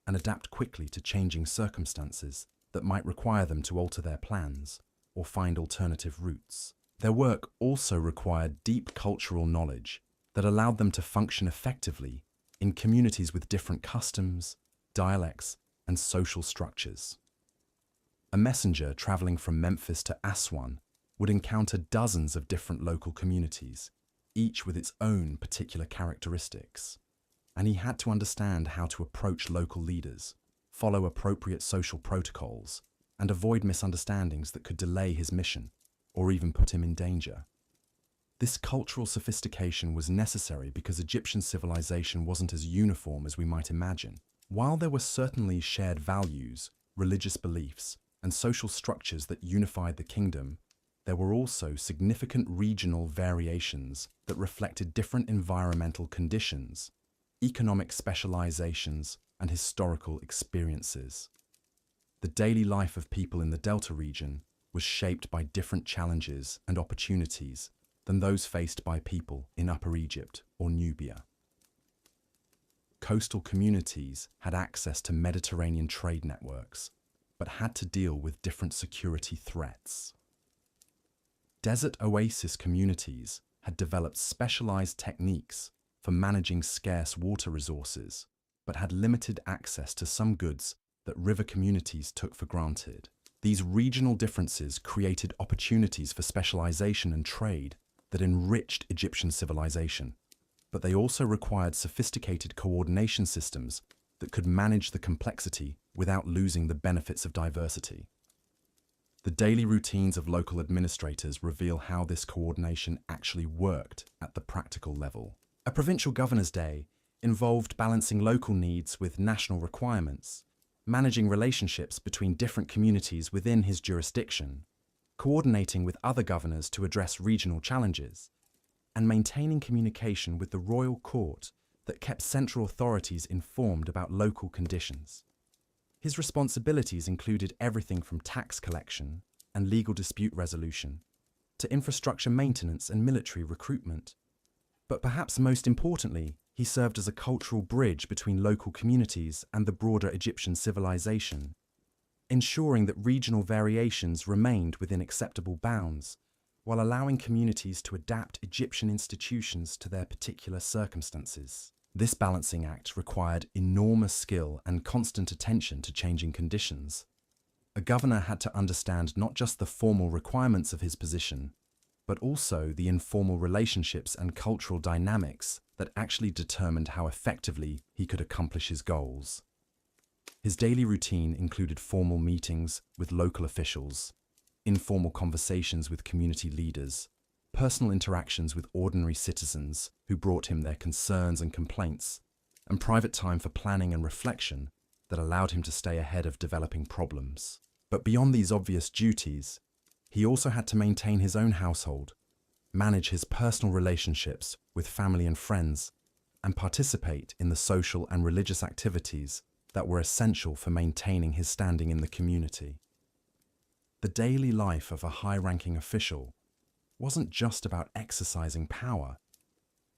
and adapt quickly to changing circumstances that might require them to alter their plans or find alternative routes. Their work also required deep cultural knowledge that allowed them to function effectively in communities with different customs, dialects, and social structures. A messenger traveling from Memphis to Aswan would encounter dozens of different local communities, each with its own particular characteristics. And he had to understand how to approach local leaders, follow appropriate social protocols, and avoid misunderstandings that could delay his mission or even put him in danger. This cultural sophistication was necessary because Egyptian civilization wasn't as uniform as we might imagine. While there were certainly shared values, religious beliefs, and social structures that unified the kingdom, there were also significant regional variations that reflected different environmental conditions, economic specializations, and historical experiences. The daily life of people in the Delta region was shaped by different challenges and opportunities than those faced by people in Upper Egypt or Nubia. Coastal communities had access to Mediterranean trade networks, but had to deal with different security threats. Desert oasis communities had developed specialized techniques for managing scarce water resources, but had limited access to some goods that river communities took for granted. These regional differences created opportunities for specialization and trade that enriched Egyptian civilization, but they also required sophisticated coordination systems that could manage the complexity without losing the benefits of diversity. The daily routines of local administrators reveal how this coordination actually worked at the practical level. A provincial governor's day involved balancing local needs with national requirements, managing relationships between different communities within his jurisdiction, coordinating with other governors to address regional challenges, and maintaining communication with the royal court that kept central authorities informed about local conditions. His responsibilities included everything from tax collection and legal dispute resolution to infrastructure maintenance and military recruitment. But perhaps most importantly, he served as a cultural bridge between local communities and the broader Egyptian civilization, ensuring that regional variations remained within acceptable bounds, while allowing communities to adapt Egyptian institutions to their particular circumstances. This balancing act required enormous skill and constant attention to changing conditions. A governor had to understand not just the formal requirements of his position, but also the informal relationships and cultural dynamics that actually determined how effectively he could accomplish his goals. His daily routine included formal meetings with local officials, informal conversations with community leaders, personal interactions with ordinary citizens who brought him their concerns and complaints, and private time for planning and reflection that allowed him to stay ahead of developing problems. But beyond these obvious duties, he also had to maintain his own household, manage his personal relationships with family and friends, and participate in the social and religious activities that were essential for maintaining his standing in the community. The daily life of a high-ranking official wasn't just about exercising power.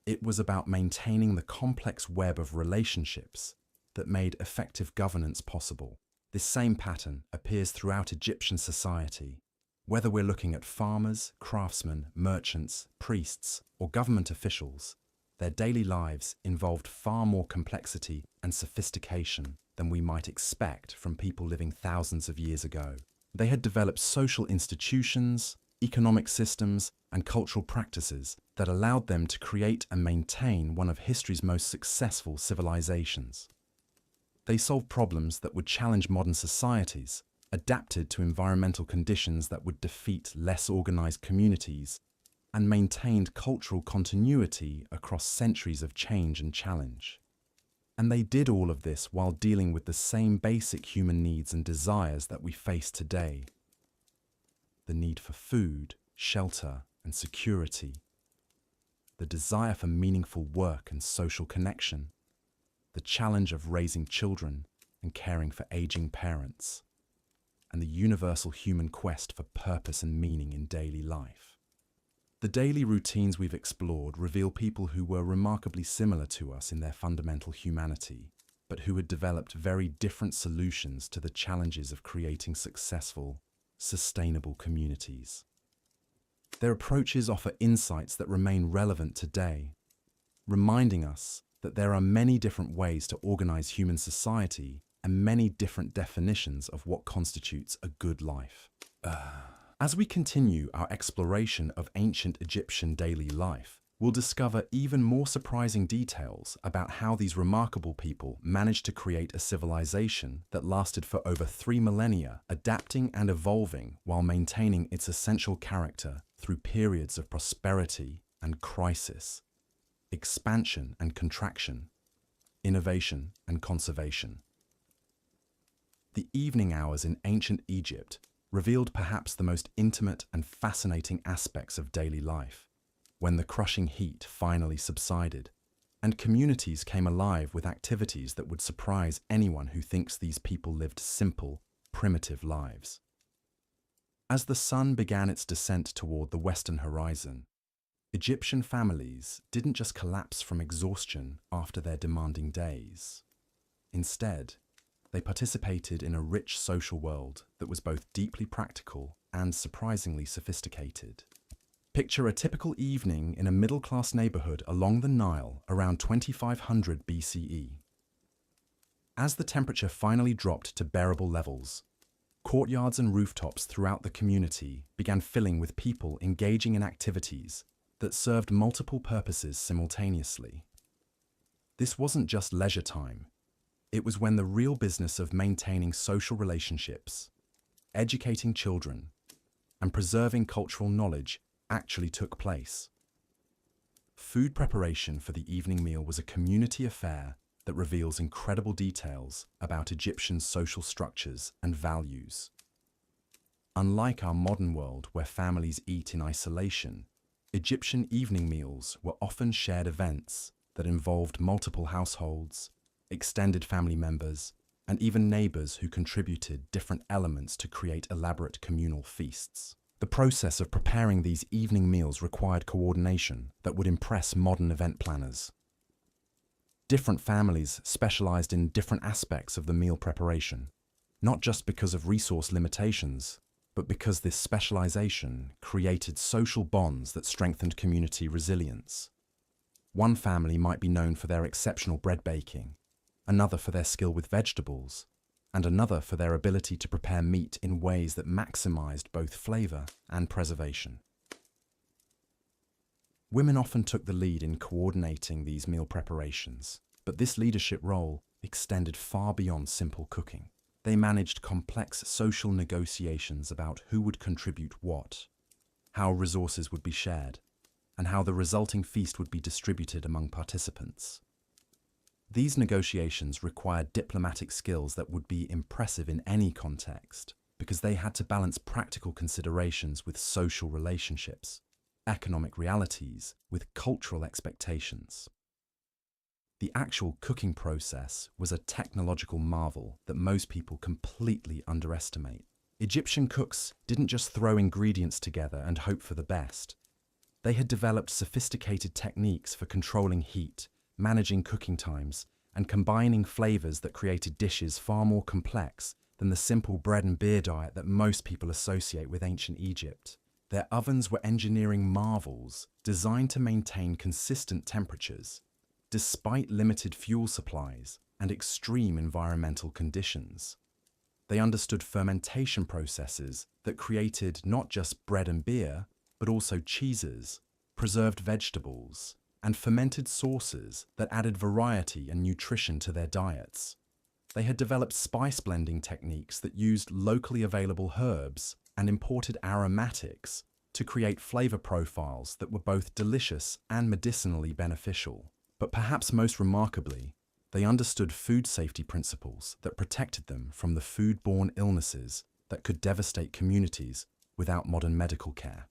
It was about maintaining the complex web of relationships that made effective governance possible. This same pattern appears throughout Egyptian society. Whether we're looking at farmers, craftsmen, merchants, priests, or government officials, their daily lives involved far more complexity and sophistication than we might expect from people living thousands of years ago. They had developed social institutions, economic systems, and cultural practices that allowed them to create and maintain one of history's most successful civilizations. They solved problems that would challenge modern societies, adapted to environmental conditions that would defeat less organized communities, and maintained cultural continuity across centuries of change and challenge. And they did all of this while dealing with the same basic human needs and desires that we face today. The need for food, shelter, and security. The desire for meaningful work and social connection. The challenge of raising children and caring for aging parents. And the universal human quest for purpose and meaning in daily life. The daily routines we've explored reveal people who were remarkably similar to us in their fundamental humanity, but who had developed very different solutions to the challenges of creating successful, sustainable communities. Their approaches offer insights that remain relevant today, reminding us that there are many different ways to organize human society and many different definitions of what constitutes a good life. As we continue our exploration of ancient Egyptian daily life, we'll discover even more surprising details about how these remarkable people managed to create a civilization that lasted for over 3 millennia, adapting and evolving while maintaining its essential character through periods of prosperity and crisis, expansion and contraction, innovation and conservation. The evening hours in ancient Egypt revealed perhaps the most intimate and fascinating aspects of daily life, when the crushing heat finally subsided, and communities came alive with activities that would surprise anyone who thinks these people lived simple, primitive lives. As the sun began its descent toward the western horizon, Egyptian families didn't just collapse from exhaustion after their demanding days. Instead, they participated in a rich social world that was both deeply practical and surprisingly sophisticated. Picture a typical evening in a middle-class neighborhood along the Nile around 2500 BCE. As the temperature finally dropped to bearable levels, courtyards and rooftops throughout the community began filling with people engaging in activities that served multiple purposes simultaneously. This wasn't just leisure time. It was when the real business of maintaining social relationships, educating children, and preserving cultural knowledge actually took place. Food preparation for the evening meal was a community affair that reveals incredible details about Egyptian social structures and values. Unlike our modern world where families eat in isolation, Egyptian evening meals were often shared events that involved multiple households, extended family members, and even neighbors who contributed different elements to create elaborate communal feasts. The process of preparing these evening meals required coordination that would impress modern event planners. Different families specialized in different aspects of the meal preparation, not just because of resource limitations, but because this specialization created social bonds that strengthened community resilience. One family might be known for their exceptional bread baking, another for their skill with vegetables, and another for their ability to prepare meat in ways that maximized both flavor and preservation. Women often took the lead in coordinating these meal preparations, but this leadership role extended far beyond simple cooking. They managed complex social negotiations about who would contribute what, how resources would be shared, and how the resulting feast would be distributed among participants. These negotiations required diplomatic skills that would be impressive in any context, because they had to balance practical considerations with social relationships, economic realities with cultural expectations. The actual cooking process was a technological marvel that most people completely underestimate. Egyptian cooks didn't just throw ingredients together and hope for the best. They had developed sophisticated techniques for controlling heat, managing cooking times, and combining flavors that created dishes far more complex than the simple bread and beer diet that most people associate with ancient Egypt. Their ovens were engineering marvels designed to maintain consistent temperatures, despite limited fuel supplies and extreme environmental conditions. They understood fermentation processes that created not just bread and beer, but also cheeses, preserved vegetables, and fermented sauces that added variety and nutrition to their diets. They had developed spice blending techniques that used locally available herbs and imported aromatics to create flavor profiles that were both delicious and medicinally beneficial. But perhaps most remarkably, they understood food safety principles that protected them from the food-borne illnesses that could devastate communities without modern medical care.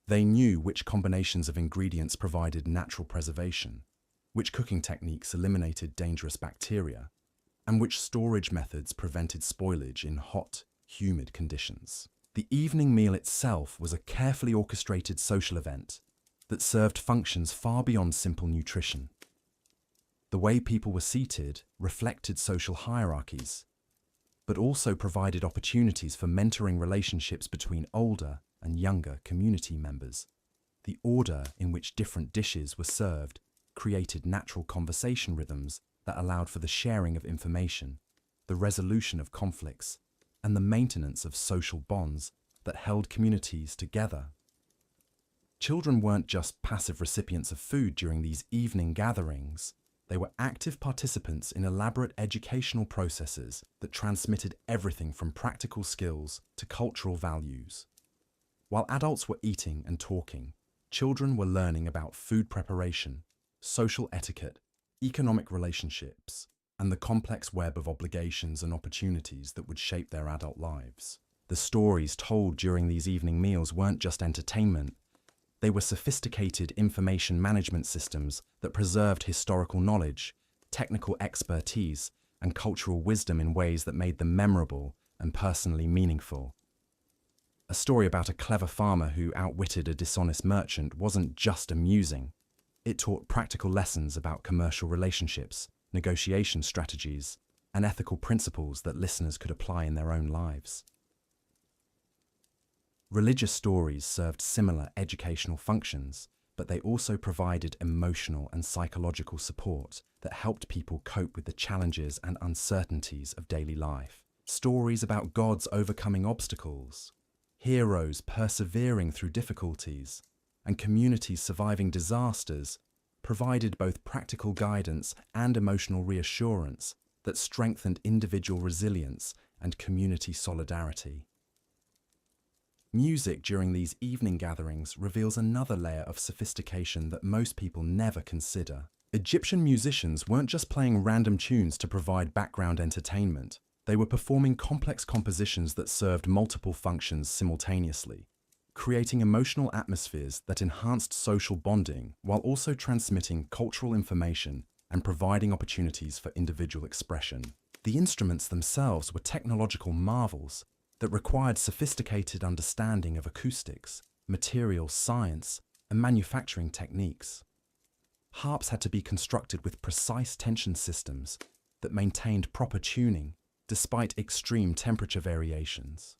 They knew which combinations of ingredients provided natural preservation, which cooking techniques eliminated dangerous bacteria, and which storage methods prevented spoilage in hot, humid conditions. The evening meal itself was a carefully orchestrated social event that served functions far beyond simple nutrition. The way people were seated reflected social hierarchies, but also provided opportunities for mentoring relationships between older and younger community members. The order in which different dishes were served created natural conversation rhythms that allowed for the sharing of information, the resolution of conflicts, and the maintenance of social bonds that held communities together. Children weren't just passive recipients of food during these evening gatherings. They were active participants in elaborate educational processes that transmitted everything from practical skills to cultural values. While adults were eating and talking, children were learning about food preparation, social etiquette, economic relationships, and the complex web of obligations and opportunities that would shape their adult lives. The stories told during these evening meals weren't just entertainment. They were sophisticated information management systems that preserved historical knowledge, technical expertise, and cultural wisdom in ways that made them memorable and personally meaningful. A story about a clever farmer who outwitted a dishonest merchant wasn't just amusing. It taught practical lessons about commercial relationships, negotiation strategies, and ethical principles that listeners could apply in their own lives. Religious stories served similar educational functions, but they also provided emotional and psychological support that helped people cope with the challenges and uncertainties of daily life. Stories about gods overcoming obstacles, heroes persevering through difficulties, and communities surviving disasters provided both practical guidance and emotional reassurance that strengthened individual resilience and community solidarity. Music during these evening gatherings reveals another layer of sophistication that most people never consider. Egyptian musicians weren't just playing random tunes to provide background entertainment. They were performing complex compositions that served multiple functions simultaneously, creating emotional atmospheres that enhanced social bonding while also transmitting cultural information and providing opportunities for individual expression. The instruments themselves were technological marvels that required sophisticated understanding of acoustics, material science, and manufacturing techniques. Harps had to be constructed with precise tension systems that maintained proper tuning despite extreme temperature variations.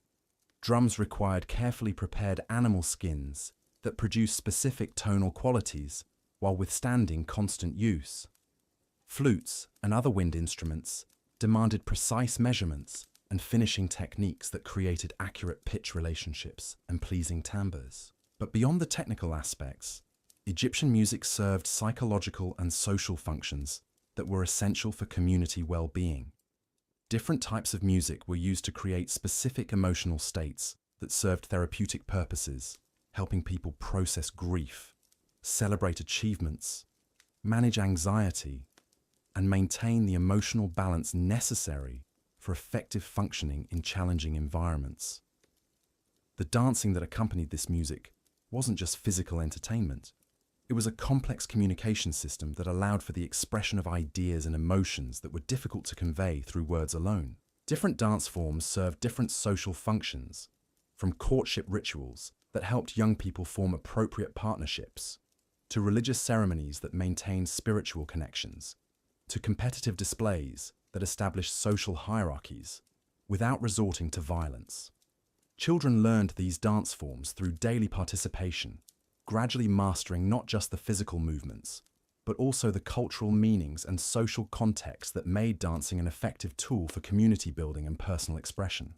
Drums required carefully prepared animal skins that produced specific tonal qualities while withstanding constant use. Flutes and other wind instruments demanded precise measurements and finishing techniques that created accurate pitch relationships and pleasing timbres. But beyond the technical aspects, Egyptian music served psychological and social functions that were essential for community well-being. Different types of music were used to create specific emotional states that served therapeutic purposes, helping people process grief, celebrate achievements, manage anxiety, and maintain the emotional balance necessary for effective functioning in challenging environments. The dancing that accompanied this music wasn't just physical entertainment. It was a complex communication system that allowed for the expression of ideas and emotions that were difficult to convey through words alone. Different dance forms served different social functions, from courtship rituals that helped young people form appropriate partnerships, to religious ceremonies that maintained spiritual connections, to competitive displays that established social hierarchies without resorting to violence. Children learned these dance forms through daily participation, gradually mastering not just the physical movements, but also the cultural meanings and social context that made dancing an effective tool for community building and personal expression.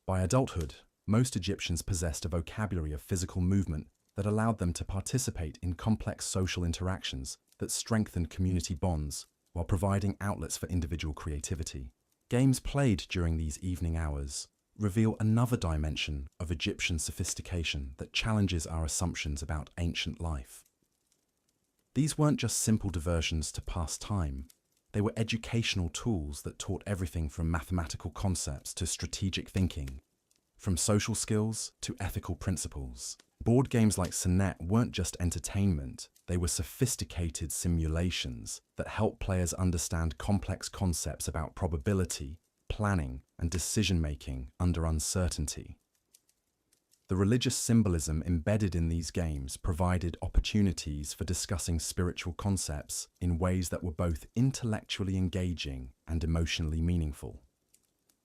By adulthood, most Egyptians possessed a vocabulary of physical movement that allowed them to participate in complex social interactions that strengthened community bonds while providing outlets for individual creativity. Games played during these evening hours reveal another dimension of Egyptian sophistication that challenges our assumptions about ancient life. These weren't just simple diversions to pass time. They were educational tools that taught everything from mathematical concepts to strategic thinking, from social skills to ethical principles. Board games like Senet weren't just entertainment, they were sophisticated simulations that helped players understand complex concepts about probability, planning, and decision-making under uncertainty. The religious symbolism embedded in these games provided opportunities for discussing spiritual concepts in ways that were both intellectually engaging and emotionally meaningful.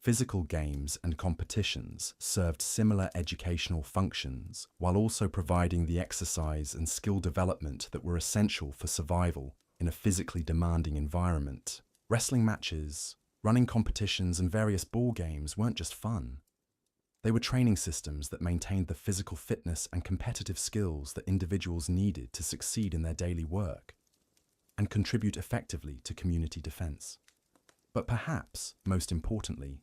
Physical games and competitions served similar educational functions while also providing the exercise and skill development that were essential for survival in a physically demanding environment. Wrestling matches, running competitions, and various ball games weren't just fun. They were training systems that maintained the physical fitness and competitive skills that individuals needed to succeed in their daily work and contribute effectively to community defense. But perhaps, most importantly,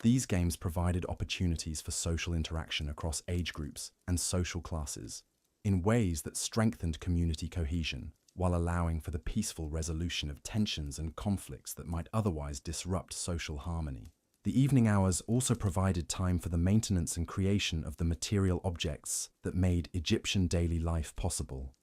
these games provided opportunities for social interaction across age groups and social classes in ways that strengthened community cohesion while allowing for the peaceful resolution of tensions and conflicts that might otherwise disrupt social harmony. The evening hours also provided time for the maintenance and creation of the material objects that made Egyptian daily life possible.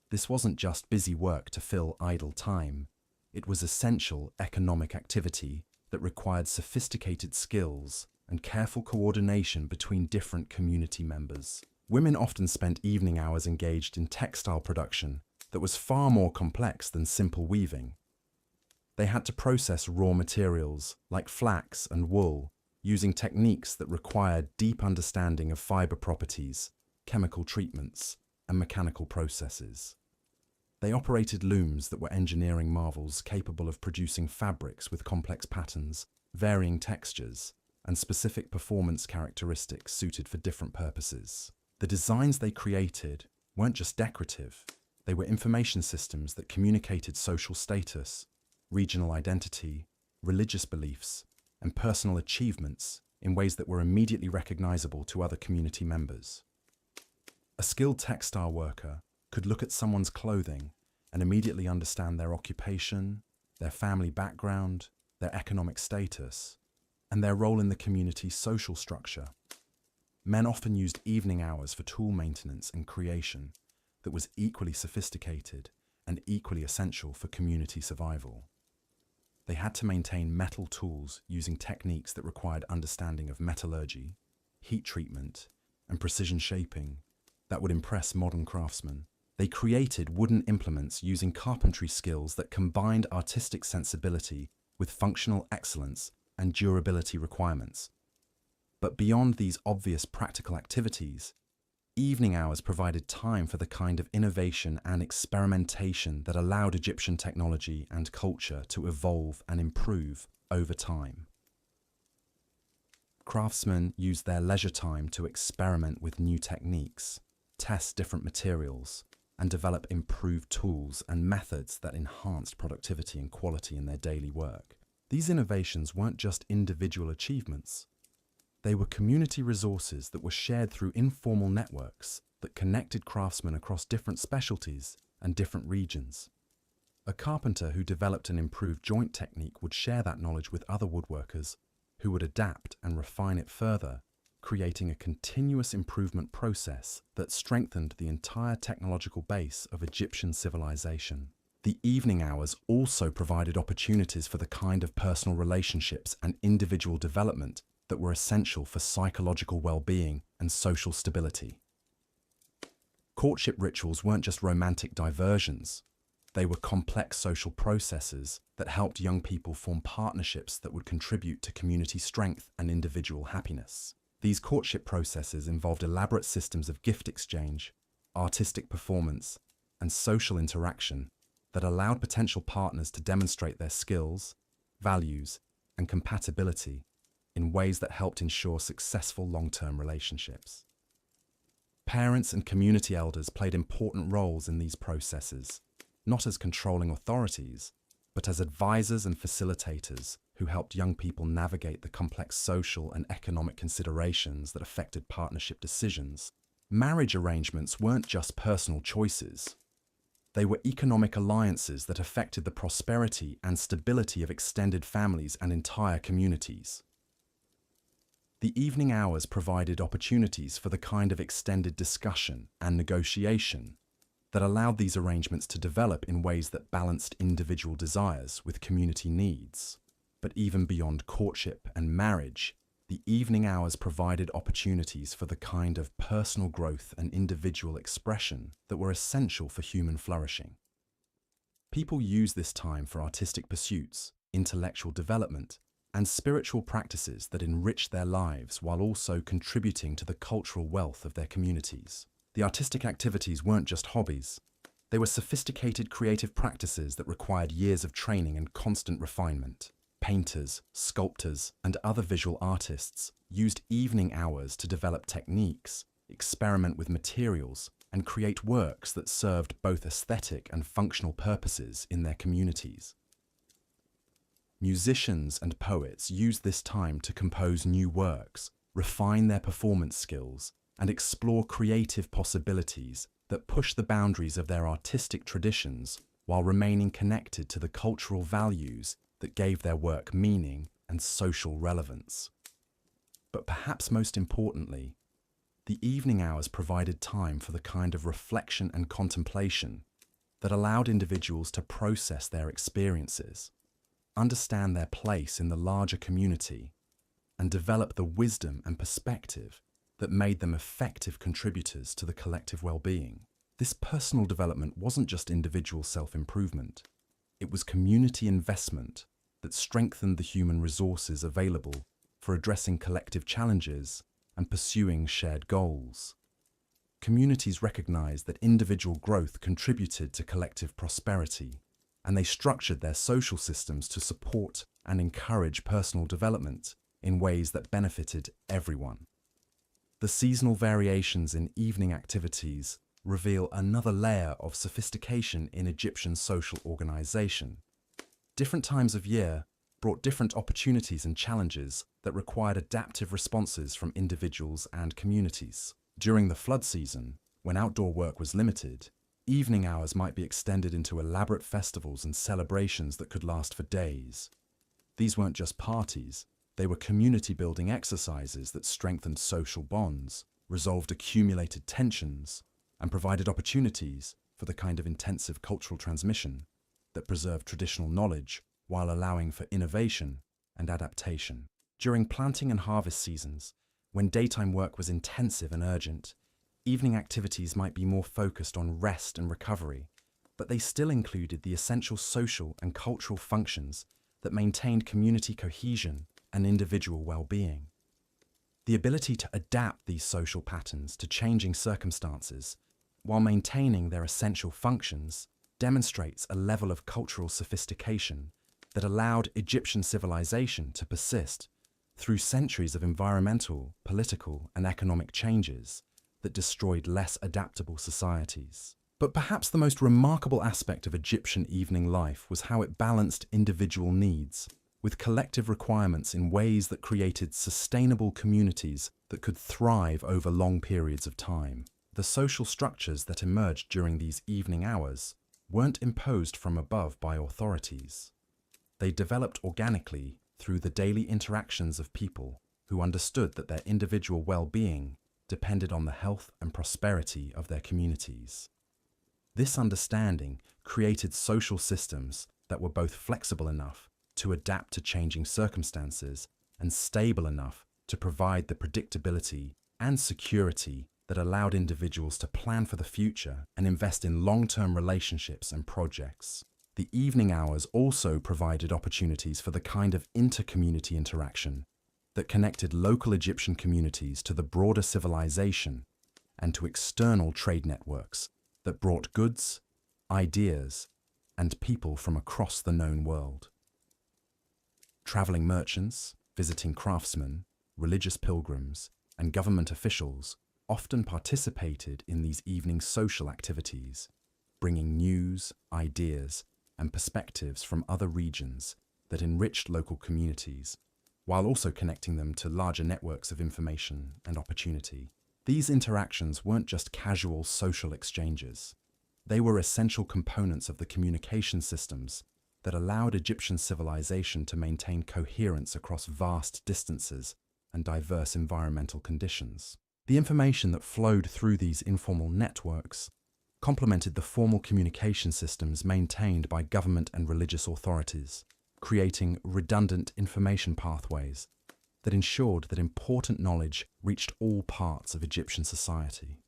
This wasn't just busy work to fill idle time. It was essential economic activity that required sophisticated skills and careful coordination between different community members. Women often spent evening hours engaged in textile production that was far more complex than simple weaving. They had to process raw materials like flax and wool using techniques that required deep understanding of fiber properties, chemical treatments, and mechanical processes. They operated looms that were engineering marvels capable of producing fabrics with complex patterns, varying textures, and specific performance characteristics suited for different purposes. The designs they created weren't just decorative. They were information systems that communicated social status, regional identity, religious beliefs, and personal achievements in ways that were immediately recognizable to other community members. A skilled textile worker could look at someone's clothing and immediately understand their occupation, their family background, their economic status, and their role in the community's social structure. Men often used evening hours for tool maintenance and creation that was equally sophisticated and equally essential for community survival. They had to maintain metal tools using techniques that required understanding of metallurgy, heat treatment, and precision shaping that would impress modern craftsmen. They created wooden implements using carpentry skills that combined artistic sensibility with functional excellence and durability requirements. But beyond these obvious practical activities, evening hours provided time for the kind of innovation and experimentation that allowed Egyptian technology and culture to evolve and improve over time. Craftsmen used their leisure time to experiment with new techniques, test different materials, and develop improved tools and methods that enhanced productivity and quality in their daily work. These innovations weren't just individual achievements. They were community resources that were shared through informal networks that connected craftsmen across different specialties and different regions. A carpenter who developed an improved joint technique would share that knowledge with other woodworkers who would adapt and refine it further, creating a continuous improvement process that strengthened the entire technological base of Egyptian civilization. The evening hours also provided opportunities for the kind of personal relationships and individual development that were essential for psychological well-being and social stability. Courtship rituals weren't just romantic diversions. They were complex social processes that helped young people form partnerships that would contribute to community strength and individual happiness. These courtship processes involved elaborate systems of gift exchange, artistic performance, and social interaction that allowed potential partners to demonstrate their skills, values, and compatibility in ways that helped ensure successful long-term relationships. Parents and community elders played important roles in these processes, not as controlling authorities, but as advisors and facilitators who helped young people navigate the complex social and economic considerations that affected partnership decisions. Marriage arrangements weren't just personal choices. They were economic alliances that affected the prosperity and stability of extended families and entire communities. The evening hours provided opportunities for the kind of extended discussion and negotiation that allowed these arrangements to develop in ways that balanced individual desires with community needs. But even beyond courtship and marriage, the evening hours provided opportunities for the kind of personal growth and individual expression that were essential for human flourishing. People used this time for artistic pursuits, intellectual development, and spiritual practices that enriched their lives while also contributing to the cultural wealth of their communities. The artistic activities weren't just hobbies. They were sophisticated creative practices that required years of training and constant refinement. Painters, sculptors, and other visual artists used evening hours to develop techniques, experiment with materials, and create works that served both aesthetic and functional purposes in their communities. Musicians and poets used this time to compose new works, refine their performance skills, and explore creative possibilities that push the boundaries of their artistic traditions while remaining connected to the cultural values that gave their work meaning and social relevance. But perhaps most importantly, the evening hours provided time for the kind of reflection and contemplation that allowed individuals to process their experiences, understand their place in the larger community, and develop the wisdom and perspective that made them effective contributors to the collective well-being. This personal development wasn't just individual self-improvement. It was community investment that strengthened the human resources available for addressing collective challenges and pursuing shared goals. Communities recognized that individual growth contributed to collective prosperity, and they structured their social systems to support and encourage personal development in ways that benefited everyone. The seasonal variations in evening activities reveal another layer of sophistication in Egyptian social organization. Different times of year brought different opportunities and challenges that required adaptive responses from individuals and communities. During the flood season, when outdoor work was limited, evening hours might be extended into elaborate festivals and celebrations that could last for days. These weren't just parties. They were community-building exercises that strengthened social bonds, resolved accumulated tensions, and provided opportunities for the kind of intensive cultural transmission that preserved traditional knowledge while allowing for innovation and adaptation. During planting and harvest seasons, when daytime work was intensive and urgent, evening activities might be more focused on rest and recovery, but they still included the essential social and cultural functions that maintained community cohesion and individual well-being. The ability to adapt these social patterns to changing circumstances while maintaining their essential functions demonstrates a level of cultural sophistication that allowed Egyptian civilization to persist through centuries of environmental, political, and economic changes that destroyed less adaptable societies. But perhaps the most remarkable aspect of Egyptian evening life was how it balanced individual needs with collective requirements in ways that created sustainable communities that could thrive over long periods of time. The social structures that emerged during these evening hours weren't imposed from above by authorities. They developed organically through the daily interactions of people who understood that their individual well-being depended on the health and prosperity of their communities. This understanding created social systems that were both flexible enough to adapt to changing circumstances and stable enough to provide the predictability and security that allowed individuals to plan for the future and invest in long-term relationships and projects. The evening hours also provided opportunities for the kind of inter-community interaction that connected local Egyptian communities to the broader civilization and to external trade networks that brought goods, ideas, and people from across the known world. Traveling merchants, visiting craftsmen, religious pilgrims, and government officials often participated in these evening social activities, bringing news, ideas, and perspectives from other regions that enriched local communities, while also connecting them to larger networks of information and opportunity. These interactions weren't just casual social exchanges. They were essential components of the communication systems that allowed Egyptian civilization to maintain coherence across vast distances and diverse environmental conditions. The information that flowed through these informal networks complemented the formal communication systems maintained by government and religious authorities, creating redundant information pathways that ensured that important knowledge reached all parts of Egyptian society.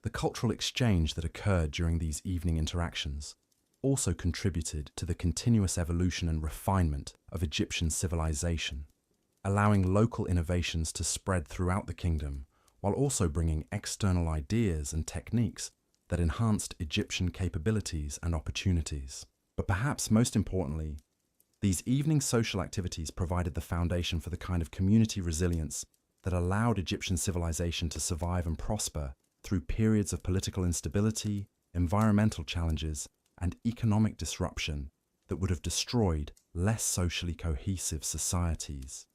The cultural exchange that occurred during these evening interactions also contributed to the continuous evolution and refinement of Egyptian civilization, allowing local innovations to spread throughout the kingdom, while also bringing external ideas and techniques that enhanced Egyptian capabilities and opportunities. But perhaps most importantly, these evening social activities provided the foundation for the kind of community resilience that allowed Egyptian civilization to survive and prosper through periods of political instability, environmental challenges, and economic disruption that would have destroyed less socially cohesive societies.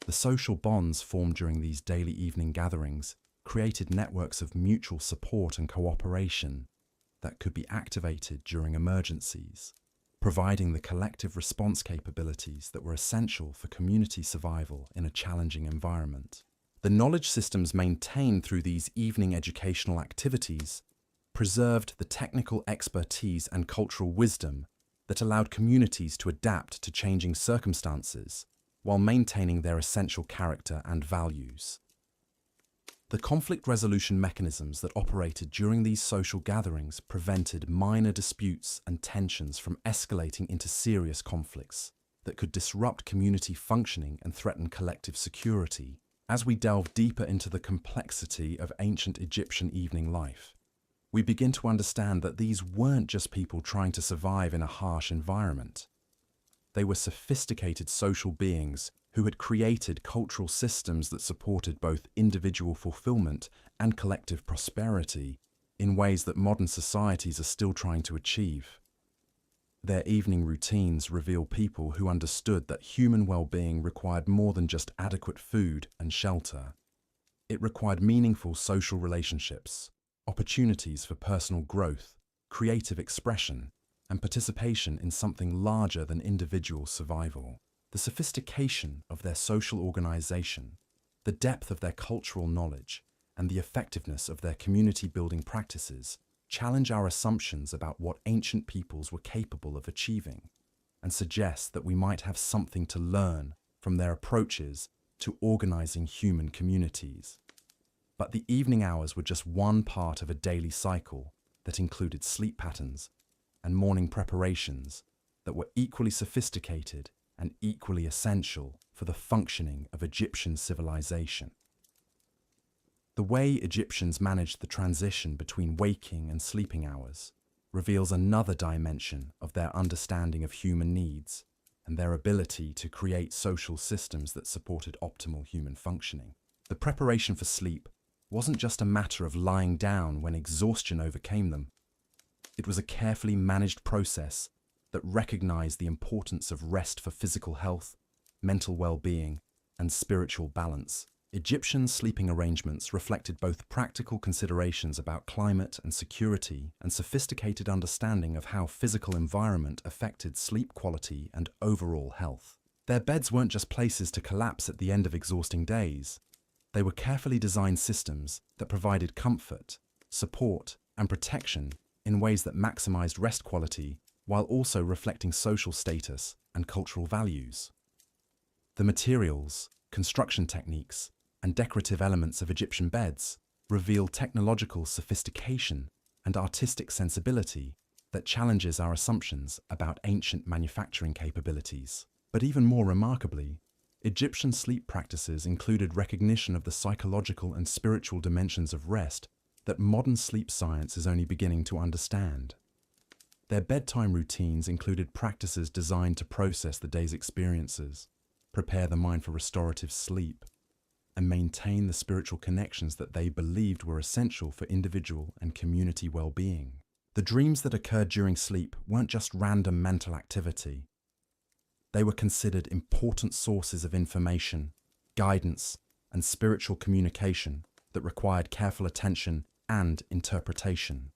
The social bonds formed during these daily evening gatherings created networks of mutual support and cooperation that could be activated during emergencies, providing the collective response capabilities that were essential for community survival in a challenging environment. The knowledge systems maintained through these evening educational activities preserved the technical expertise and cultural wisdom that allowed communities to adapt to changing circumstances while maintaining their essential character and values. The conflict resolution mechanisms that operated during these social gatherings prevented minor disputes and tensions from escalating into serious conflicts that could disrupt community functioning and threaten collective security. As we delve deeper into the complexity of ancient Egyptian evening life, we begin to understand that these weren't just people trying to survive in a harsh environment. They were sophisticated social beings who had created cultural systems that supported both individual fulfillment and collective prosperity in ways that modern societies are still trying to achieve. Their evening routines reveal people who understood that human well-being required more than just adequate food and shelter. It required meaningful social relationships, opportunities for personal growth, creative expression, and participation in something larger than individual survival. The sophistication of their social organization, the depth of their cultural knowledge, and the effectiveness of their community-building practices challenge our assumptions about what ancient peoples were capable of achieving, and suggest that we might have something to learn from their approaches to organizing human communities. But the evening hours were just one part of a daily cycle that included sleep patterns and morning preparations that were equally sophisticated and equally essential for the functioning of Egyptian civilization. The way Egyptians managed the transition between waking and sleeping hours reveals another dimension of their understanding of human needs and their ability to create social systems that supported optimal human functioning. The preparation for sleep wasn't just a matter of lying down when exhaustion overcame them. It was a carefully managed process that recognized the importance of rest for physical health, mental well-being, and spiritual balance. Egyptian sleeping arrangements reflected both practical considerations about climate and security and sophisticated understanding of how physical environment affected sleep quality and overall health. Their beds weren't just places to collapse at the end of exhausting days. They were carefully designed systems that provided comfort, support, and protection in ways that maximized rest quality while also reflecting social status and cultural values. The materials, construction techniques, and decorative elements of Egyptian beds reveal technological sophistication and artistic sensibility that challenges our assumptions about ancient manufacturing capabilities. But even more remarkably, Egyptian sleep practices included recognition of the psychological and spiritual dimensions of rest that modern sleep science is only beginning to understand. Their bedtime routines included practices designed to process the day's experiences, prepare the mind for restorative sleep, and maintain the spiritual connections that they believed were essential for individual and community well-being. The dreams that occurred during sleep weren't just random mental activity. They were considered important sources of information, guidance, and spiritual communication that required careful attention and interpretation.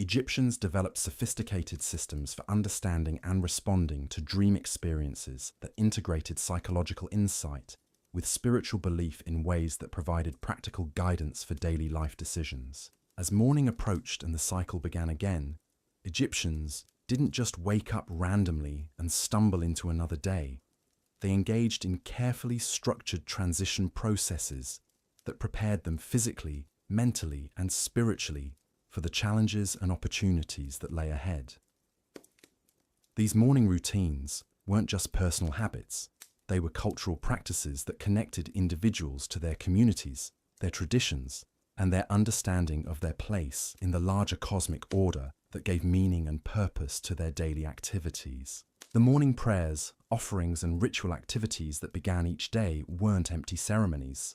Egyptians developed sophisticated systems for understanding and responding to dream experiences that integrated psychological insight with spiritual belief in ways that provided practical guidance for daily life decisions. As morning approached and the cycle began again, Egyptians didn't just wake up randomly and stumble into another day. They engaged in carefully structured transition processes that prepared them physically, mentally, and spiritually for the challenges and opportunities that lay ahead. These morning routines weren't just personal habits. They were cultural practices that connected individuals to their communities, their traditions, and their understanding of their place in the larger cosmic order that gave meaning and purpose to their daily activities. The morning prayers, offerings, and ritual activities that began each day weren't empty ceremonies.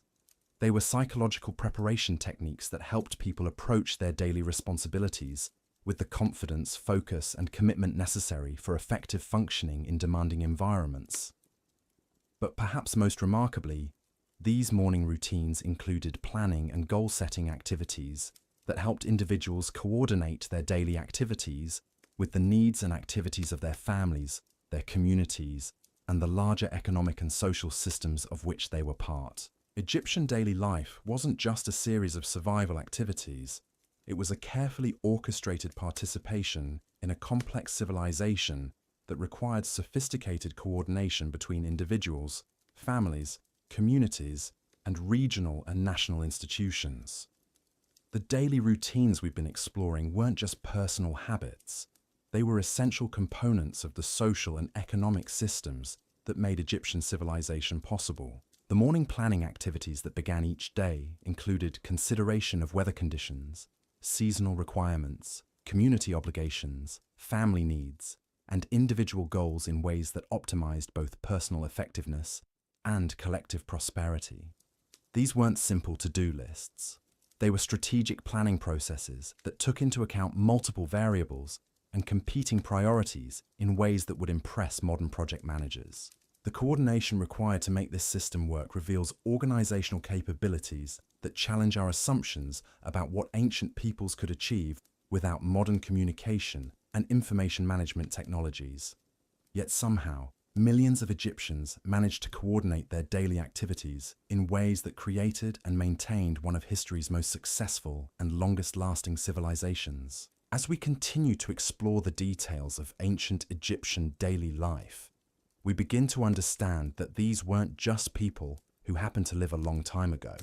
They were psychological preparation techniques that helped people approach their daily responsibilities with the confidence, focus, and commitment necessary for effective functioning in demanding environments. But perhaps most remarkably, these morning routines included planning and goal-setting activities that helped individuals coordinate their daily activities with the needs and activities of their families, their communities, and the larger economic and social systems of which they were part. Egyptian daily life wasn't just a series of survival activities. It was a carefully orchestrated participation in a complex civilization that required sophisticated coordination between individuals, families, communities, and regional and national institutions. The daily routines we've been exploring weren't just personal habits. They were essential components of the social and economic systems that made Egyptian civilization possible. The morning planning activities that began each day included consideration of weather conditions, seasonal requirements, community obligations, family needs, and individual goals in ways that optimized both personal effectiveness and collective prosperity. These weren't simple to-do lists. They were strategic planning processes that took into account multiple variables and competing priorities in ways that would impress modern project managers. The coordination required to make this system work reveals organizational capabilities that challenge our assumptions about what ancient peoples could achieve without modern communication and information management technologies. Yet somehow, millions of Egyptians managed to coordinate their daily activities in ways that created and maintained one of history's most successful and longest-lasting civilizations. As we continue to explore the details of ancient Egyptian daily life, we begin to understand that these weren't just people who happened to live a long time ago.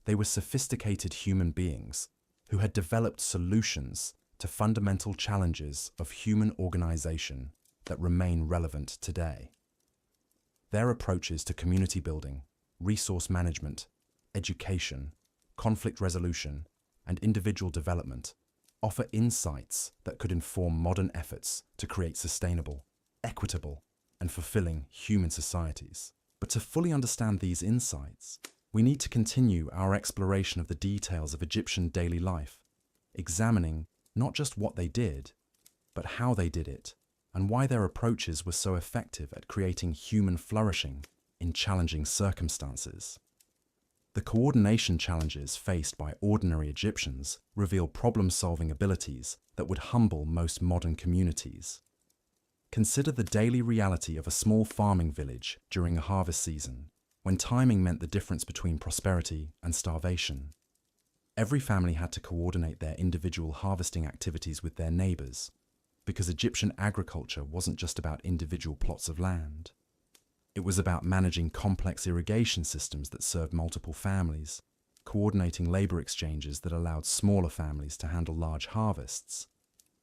They were sophisticated human beings who had developed solutions to fundamental challenges of human organization that remain relevant today. Their approaches to community building, resource management, education, conflict resolution, and individual development offer insights that could inform modern efforts to create sustainable, equitable, and fulfilling human societies. But to fully understand these insights, we need to continue our exploration of the details of Egyptian daily life, examining not just what they did, but how they did it, and why their approaches were so effective at creating human flourishing in challenging circumstances. The coordination challenges faced by ordinary Egyptians reveal problem-solving abilities that would humble most modern communities. Consider the daily reality of a small farming village during a harvest season, when timing meant the difference between prosperity and starvation. Every family had to coordinate their individual harvesting activities with their neighbors, because Egyptian agriculture wasn't just about individual plots of land. It was about managing complex irrigation systems that served multiple families, coordinating labor exchanges that allowed smaller families to handle large harvests,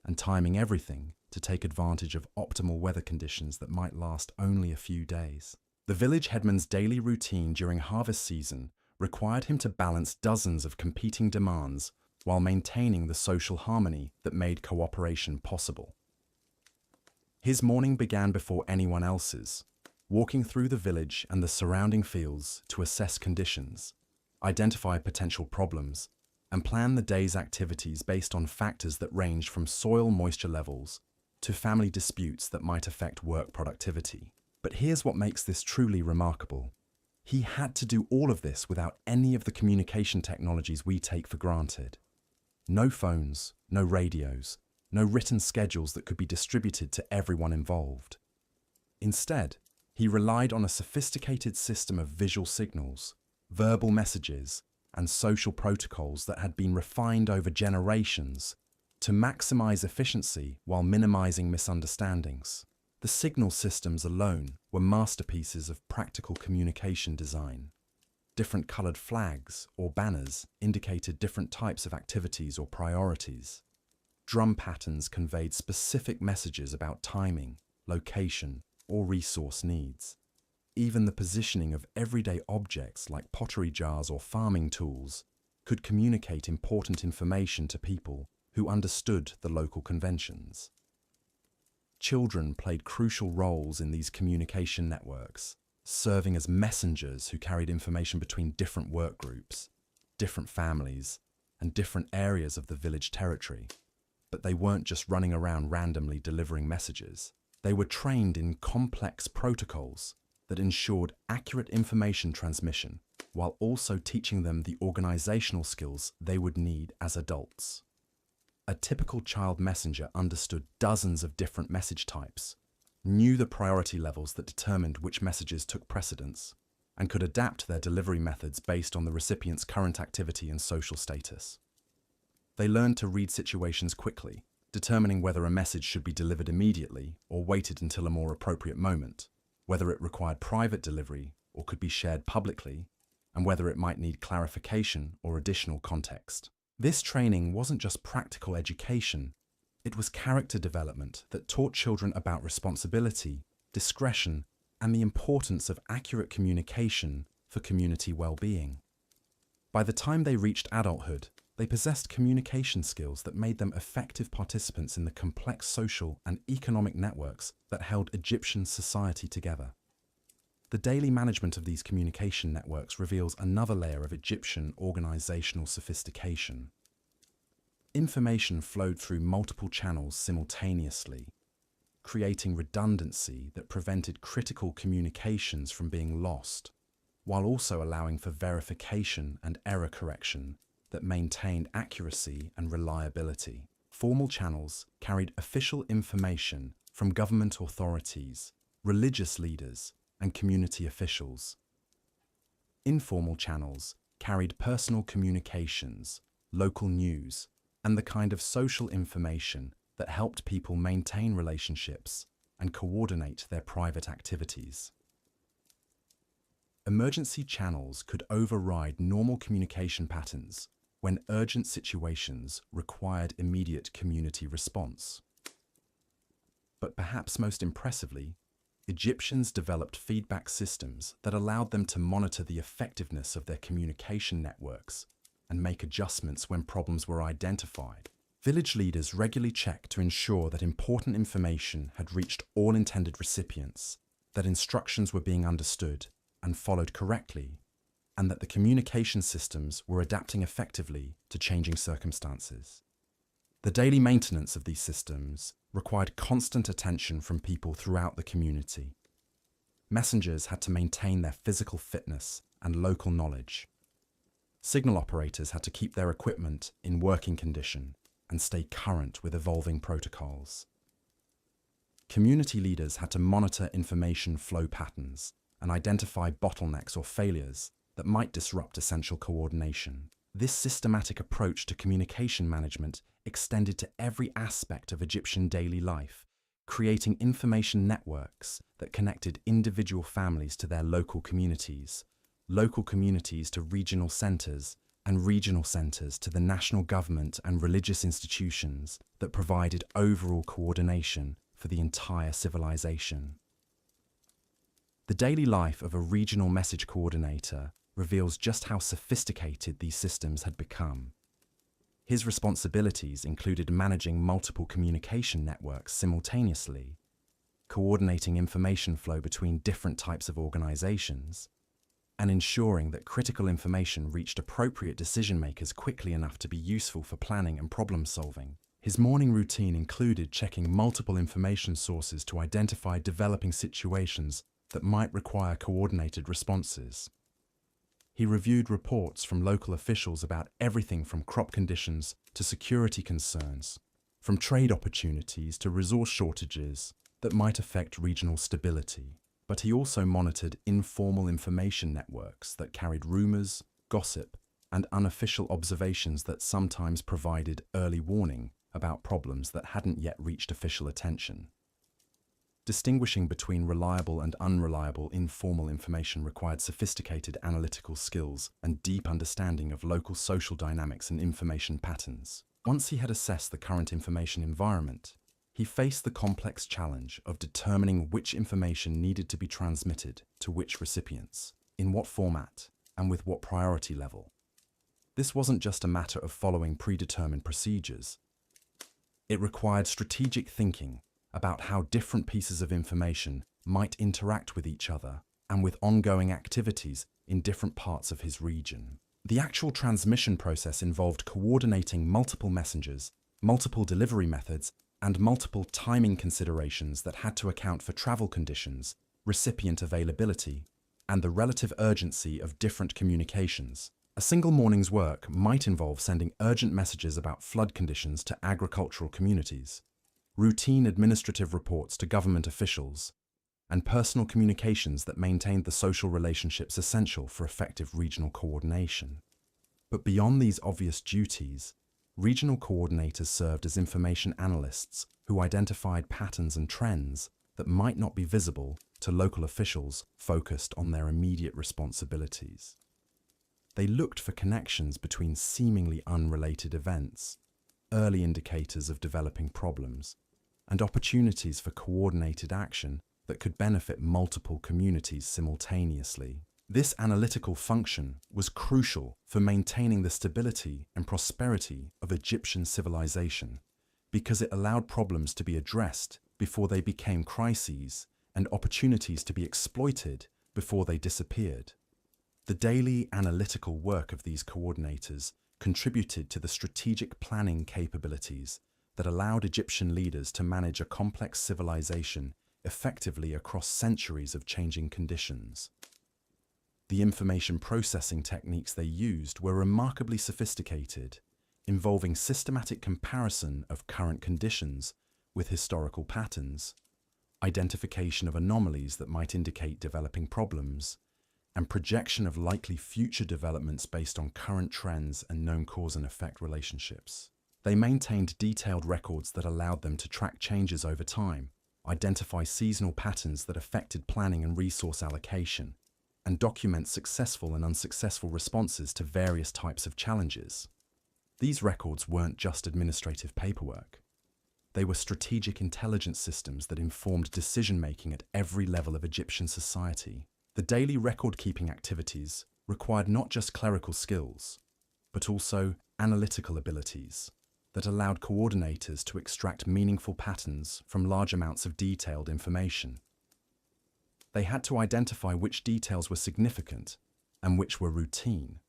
and timing everything to take advantage of optimal weather conditions that might last only a few days. The village headman's daily routine during harvest season required him to balance dozens of competing demands while maintaining the social harmony that made cooperation possible. His morning began before anyone else's, walking through the village and the surrounding fields to assess conditions, identify potential problems, and plan the day's activities based on factors that ranged from soil moisture levels to family disputes that might affect work productivity. But here's what makes this truly remarkable. He had to do all of this without any of the communication technologies we take for granted. No phones, no radios, no written schedules that could be distributed to everyone involved. Instead, he relied on a sophisticated system of visual signals, verbal messages, and social protocols that had been refined over generations to maximize efficiency while minimizing misunderstandings. The signal systems alone were masterpieces of practical communication design. Different colored flags or banners indicated different types of activities or priorities. Drum patterns conveyed specific messages about timing, location, or resource needs. Even the positioning of everyday objects like pottery jars or farming tools could communicate important information to people who understood the local conventions. Children played crucial roles in these communication networks, serving as messengers who carried information between different work groups, different families, and different areas of the village territory. But they weren't just running around randomly delivering messages. They were trained in complex protocols that ensured accurate information transmission while also teaching them the organizational skills they would need as adults. A typical child messenger understood dozens of different message types, knew the priority levels that determined which messages took precedence, and could adapt their delivery methods based on the recipient's current activity and social status. They learned to read situations quickly, determining whether a message should be delivered immediately or waited until a more appropriate moment, whether it required private delivery or could be shared publicly, and whether it might need clarification or additional context. This training wasn't just practical education, it was character development that taught children about responsibility, discretion, and the importance of accurate communication for community well-being. By the time they reached adulthood, they possessed communication skills that made them effective participants in the complex social and economic networks that held Egyptian society together. The daily management of these communication networks reveals another layer of Egyptian organizational sophistication. Information flowed through multiple channels simultaneously, creating redundancy that prevented critical communications from being lost, while also allowing for verification and error correction that maintained accuracy and reliability. Formal channels carried official information from government authorities, religious leaders, and community officials. Informal channels carried personal communications, local news, and the kind of social information that helped people maintain relationships and coordinate their private activities. Emergency channels could override normal communication patterns when urgent situations required immediate community response. But perhaps most impressively, Egyptians developed feedback systems that allowed them to monitor the effectiveness of their communication networks and make adjustments when problems were identified. Village leaders regularly checked to ensure that important information had reached all intended recipients that instructions were being understood and followed correctly, and that the communication systems were adapting effectively to changing circumstances. The daily maintenance of these systems required constant attention from people throughout the community. Messengers had to maintain their physical fitness and local knowledge. Signal operators had to keep their equipment in working condition and stay current with evolving protocols. Community leaders had to monitor information flow patterns and identify bottlenecks or failures that might disrupt essential coordination. This systematic approach to communication management extended to every aspect of Egyptian daily life, creating information networks that connected individual families to their local communities to regional centers, and regional centers to the national government and religious institutions that provided overall coordination for the entire civilization. The daily life of a regional message coordinator reveals just how sophisticated these systems had become. His responsibilities included managing multiple communication networks simultaneously, coordinating information flow between different types of organizations, and ensuring that critical information reached appropriate decision-makers quickly enough to be useful for planning and problem-solving. His morning routine included checking multiple information sources to identify developing situations that might require coordinated responses. He reviewed reports from local officials about everything from crop conditions to security concerns, from trade opportunities to resource shortages that might affect regional stability. But he also monitored informal information networks that carried rumors, gossip, and unofficial observations that sometimes provided early warning about problems that hadn't yet reached official attention. Distinguishing between reliable and unreliable informal information required sophisticated analytical skills and deep understanding of local social dynamics and information patterns. Once he had assessed the current information environment, he faced the complex challenge of determining which information needed to be transmitted to which recipients, in what format, and with what priority level. This wasn't just a matter of following predetermined procedures. It required strategic thinking about how different pieces of information might interact with each other and with ongoing activities in different parts of his region. The actual transmission process involved coordinating multiple messengers, multiple delivery methods, and multiple timing considerations that had to account for travel conditions, recipient availability, and the relative urgency of different communications. A single morning's work might involve sending urgent messages about flood conditions to agricultural communities, routine administrative reports to government officials, and personal communications that maintained the social relationships essential for effective regional coordination. But beyond these obvious duties, regional coordinators served as information analysts who identified patterns and trends that might not be visible to local officials focused on their immediate responsibilities. They looked for connections between seemingly unrelated events, early indicators of developing problems, and opportunities for coordinated action that could benefit multiple communities simultaneously. This analytical function was crucial for maintaining the stability and prosperity of Egyptian civilization because it allowed problems to be addressed before they became crises and opportunities to be exploited before they disappeared. The daily analytical work of these coordinators contributed to the strategic planning capabilities that allowed Egyptian leaders to manage a complex civilization effectively across centuries of changing conditions. The information processing techniques they used were remarkably sophisticated, involving systematic comparison of current conditions with historical patterns, identification of anomalies that might indicate developing problems, and projection of likely future developments based on current trends and known cause and effect relationships. They maintained detailed records that allowed them to track changes over time, identify seasonal patterns that affected planning and resource allocation, and document successful and unsuccessful responses to various types of challenges. These records weren't just administrative paperwork. They were strategic intelligence systems that informed decision-making at every level of Egyptian society. The daily record-keeping activities required not just clerical skills, but also analytical abilities that allowed coordinators to extract meaningful patterns from large amounts of detailed information. They had to identify which details were significant and which were routine,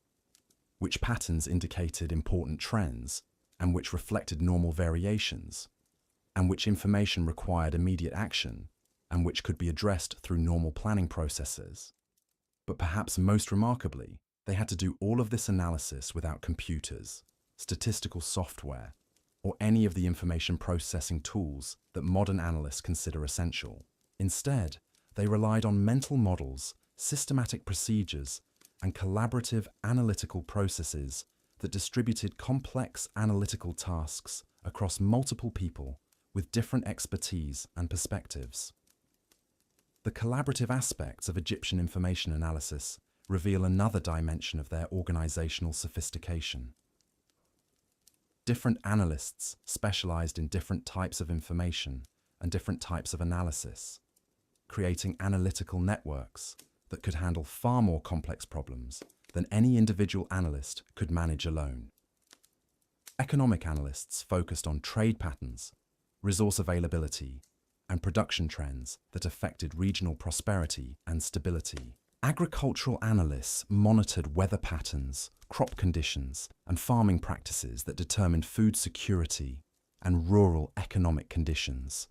which patterns indicated important trends and which reflected normal variations, and which information required immediate action and which could be addressed through normal planning processes. But perhaps most remarkably, they had to do all of this analysis without computers, statistical software, or any of the information processing tools that modern analysts consider essential. Instead, they relied on mental models, systematic procedures, and collaborative analytical processes that distributed complex analytical tasks across multiple people with different expertise and perspectives. The collaborative aspects of Egyptian information analysis reveal another dimension of their organizational sophistication. Different analysts specialized in different types of information and different types of analysis, creating analytical networks that could handle far more complex problems than any individual analyst could manage alone. Economic analysts focused on trade patterns, resource availability, and production trends that affected regional prosperity and stability. Agricultural analysts monitored weather patterns, crop conditions, and farming practices that determined food security and rural economic conditions.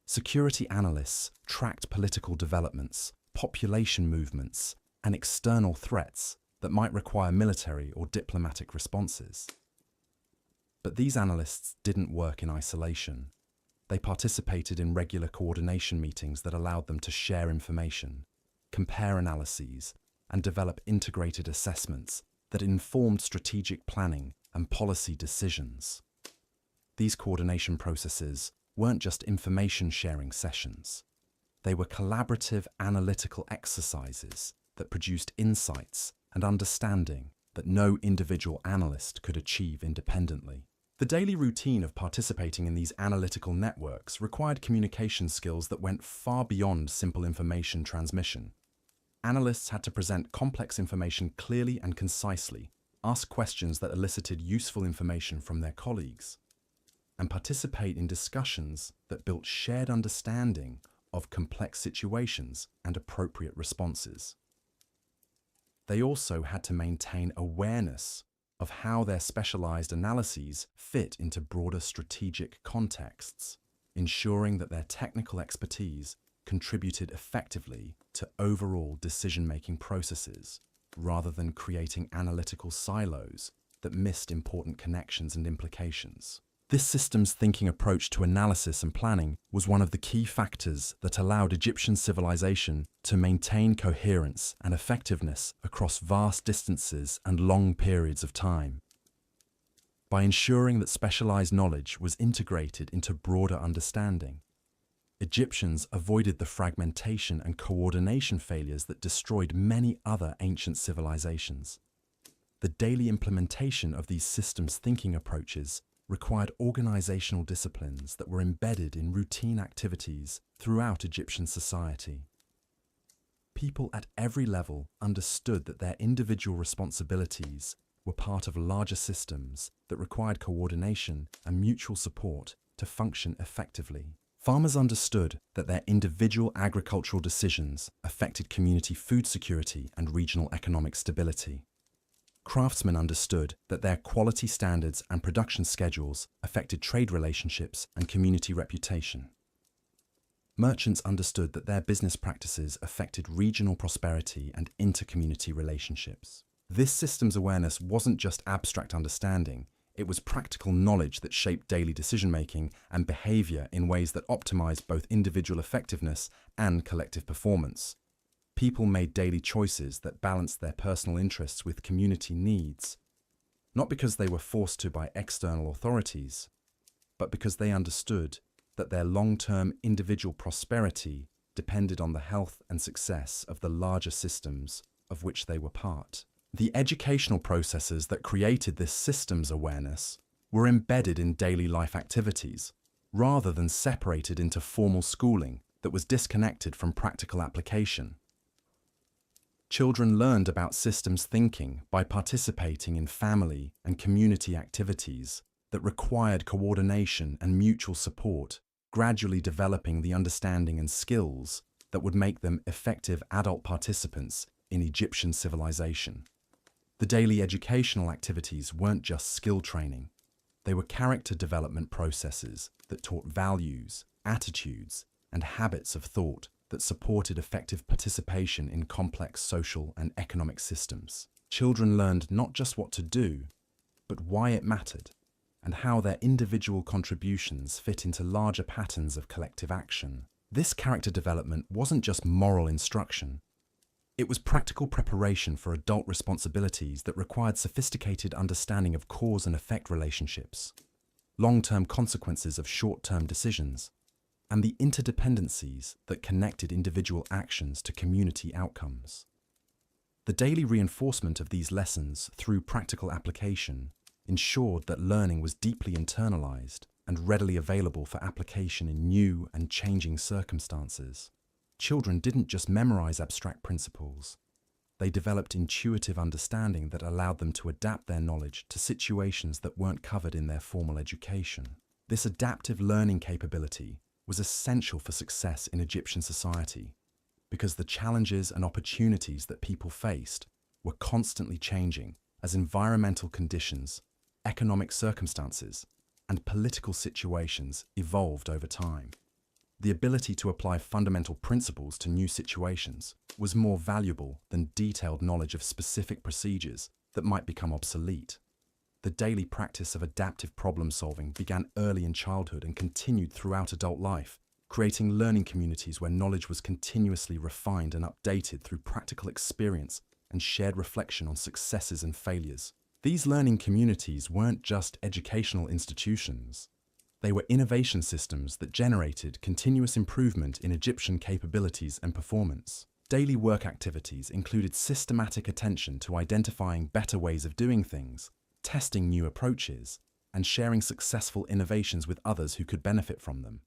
Security analysts tracked political developments, population movements, and external threats that might require military or diplomatic responses. But these analysts didn't work in isolation. They participated in regular coordination meetings that allowed them to share information, compare analyses, and develop integrated assessments that informed strategic planning and policy decisions. These coordination processes weren't just information-sharing sessions. They were collaborative analytical exercises that produced insights and understanding that no individual analyst could achieve independently. The daily routine of participating in these analytical networks required communication skills that went far beyond simple information transmission. Analysts had to present complex information clearly and concisely, ask questions that elicited useful information from their colleagues, and participate in discussions that built shared understanding of complex situations and appropriate responses. They also had to maintain awareness of how their specialized analyses fit into broader strategic contexts, ensuring that their technical expertise contributed effectively to overall decision-making processes, rather than creating analytical silos that missed important connections and implications. This systems thinking approach to analysis and planning was one of the key factors that allowed Egyptian civilization to maintain coherence and effectiveness across vast distances and long periods of time. By ensuring that specialized knowledge was integrated into broader understanding, Egyptians avoided the fragmentation and coordination failures that destroyed many other ancient civilizations. The daily implementation of these systems thinking approaches required organizational disciplines that were embedded in routine activities throughout Egyptian society. People at every level understood that their individual responsibilities were part of larger systems that required coordination and mutual support to function effectively. Farmers understood that their individual agricultural decisions affected community food security and regional economic stability. Craftsmen understood that their quality standards and production schedules affected trade relationships and community reputation. Merchants understood that their business practices affected regional prosperity and inter-community relationships. This systems awareness wasn't just abstract understanding, it was practical knowledge that shaped daily decision-making and behavior in ways that optimized both individual effectiveness and collective performance. People made daily choices that balanced their personal interests with community needs, not because they were forced to by external authorities, but because they understood that their long-term individual prosperity depended on the health and success of the larger systems of which they were part. The educational processes that created this systems awareness were embedded in daily life activities, rather than separated into formal schooling that was disconnected from practical application. Children learned about systems thinking by participating in family and community activities that required coordination and mutual support, gradually developing the understanding and skills that would make them effective adult participants in Egyptian civilization. The daily educational activities weren't just skill training. They were character development processes that taught values, attitudes, and habits of thought that supported effective participation in complex social and economic systems. Children learned not just what to do, but why it mattered, and how their individual contributions fit into larger patterns of collective action. This character development wasn't just moral instruction. It was practical preparation for adult responsibilities that required sophisticated understanding of cause and effect relationships, long-term consequences of short-term decisions, and the interdependencies that connected individual actions to community outcomes. The daily reinforcement of these lessons through practical application ensured that learning was deeply internalized and readily available for application in new and changing circumstances. Children didn't just memorize abstract principles. They developed intuitive understanding that allowed them to adapt their knowledge to situations that weren't covered in their formal education. This adaptive learning capability was essential for success in Egyptian society because the challenges and opportunities that people faced were constantly changing as environmental conditions, economic circumstances, and political situations evolved over time. The ability to apply fundamental principles to new situations was more valuable than detailed knowledge of specific procedures that might become obsolete. The daily practice of adaptive problem solving began early in childhood and continued throughout adult life, creating learning communities where knowledge was continuously refined and updated through practical experience and shared reflection on successes and failures. These learning communities weren't just educational institutions. They were innovation systems that generated continuous improvement in Egyptian capabilities and performance. Daily work activities included systematic attention to identifying better ways of doing things, testing new approaches, and sharing successful innovations with others who could benefit from them.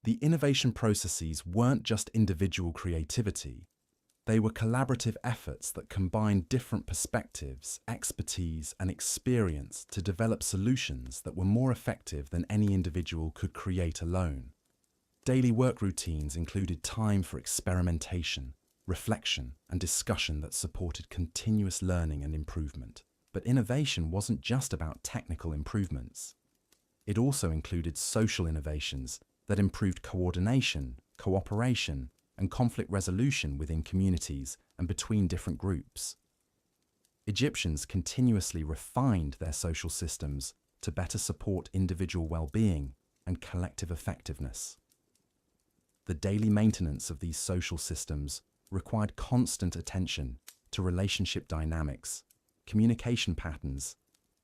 The innovation processes weren't just individual creativity. They were collaborative efforts that combined different perspectives, expertise, and experience to develop solutions that were more effective than any individual could create alone. Daily work routines included time for experimentation, reflection, and discussion that supported continuous learning and improvement. But innovation wasn't just about technical improvements. It also included social innovations that improved coordination, cooperation, and conflict resolution within communities and between different groups. Egyptians continuously refined their social systems to better support individual well-being and collective effectiveness. The daily maintenance of these social systems required constant attention to relationship dynamics, communication patterns,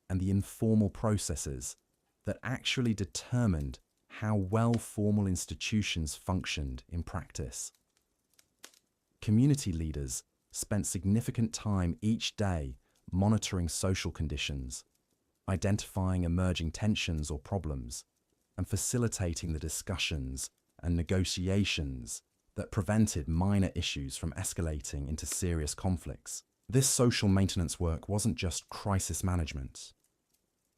and the informal processes that actually determined how well formal institutions functioned in practice. Community leaders spent significant time each day monitoring social conditions, identifying emerging tensions or problems, and facilitating the discussions and negotiations that prevented minor issues from escalating into serious conflicts. This social maintenance work wasn't just crisis management.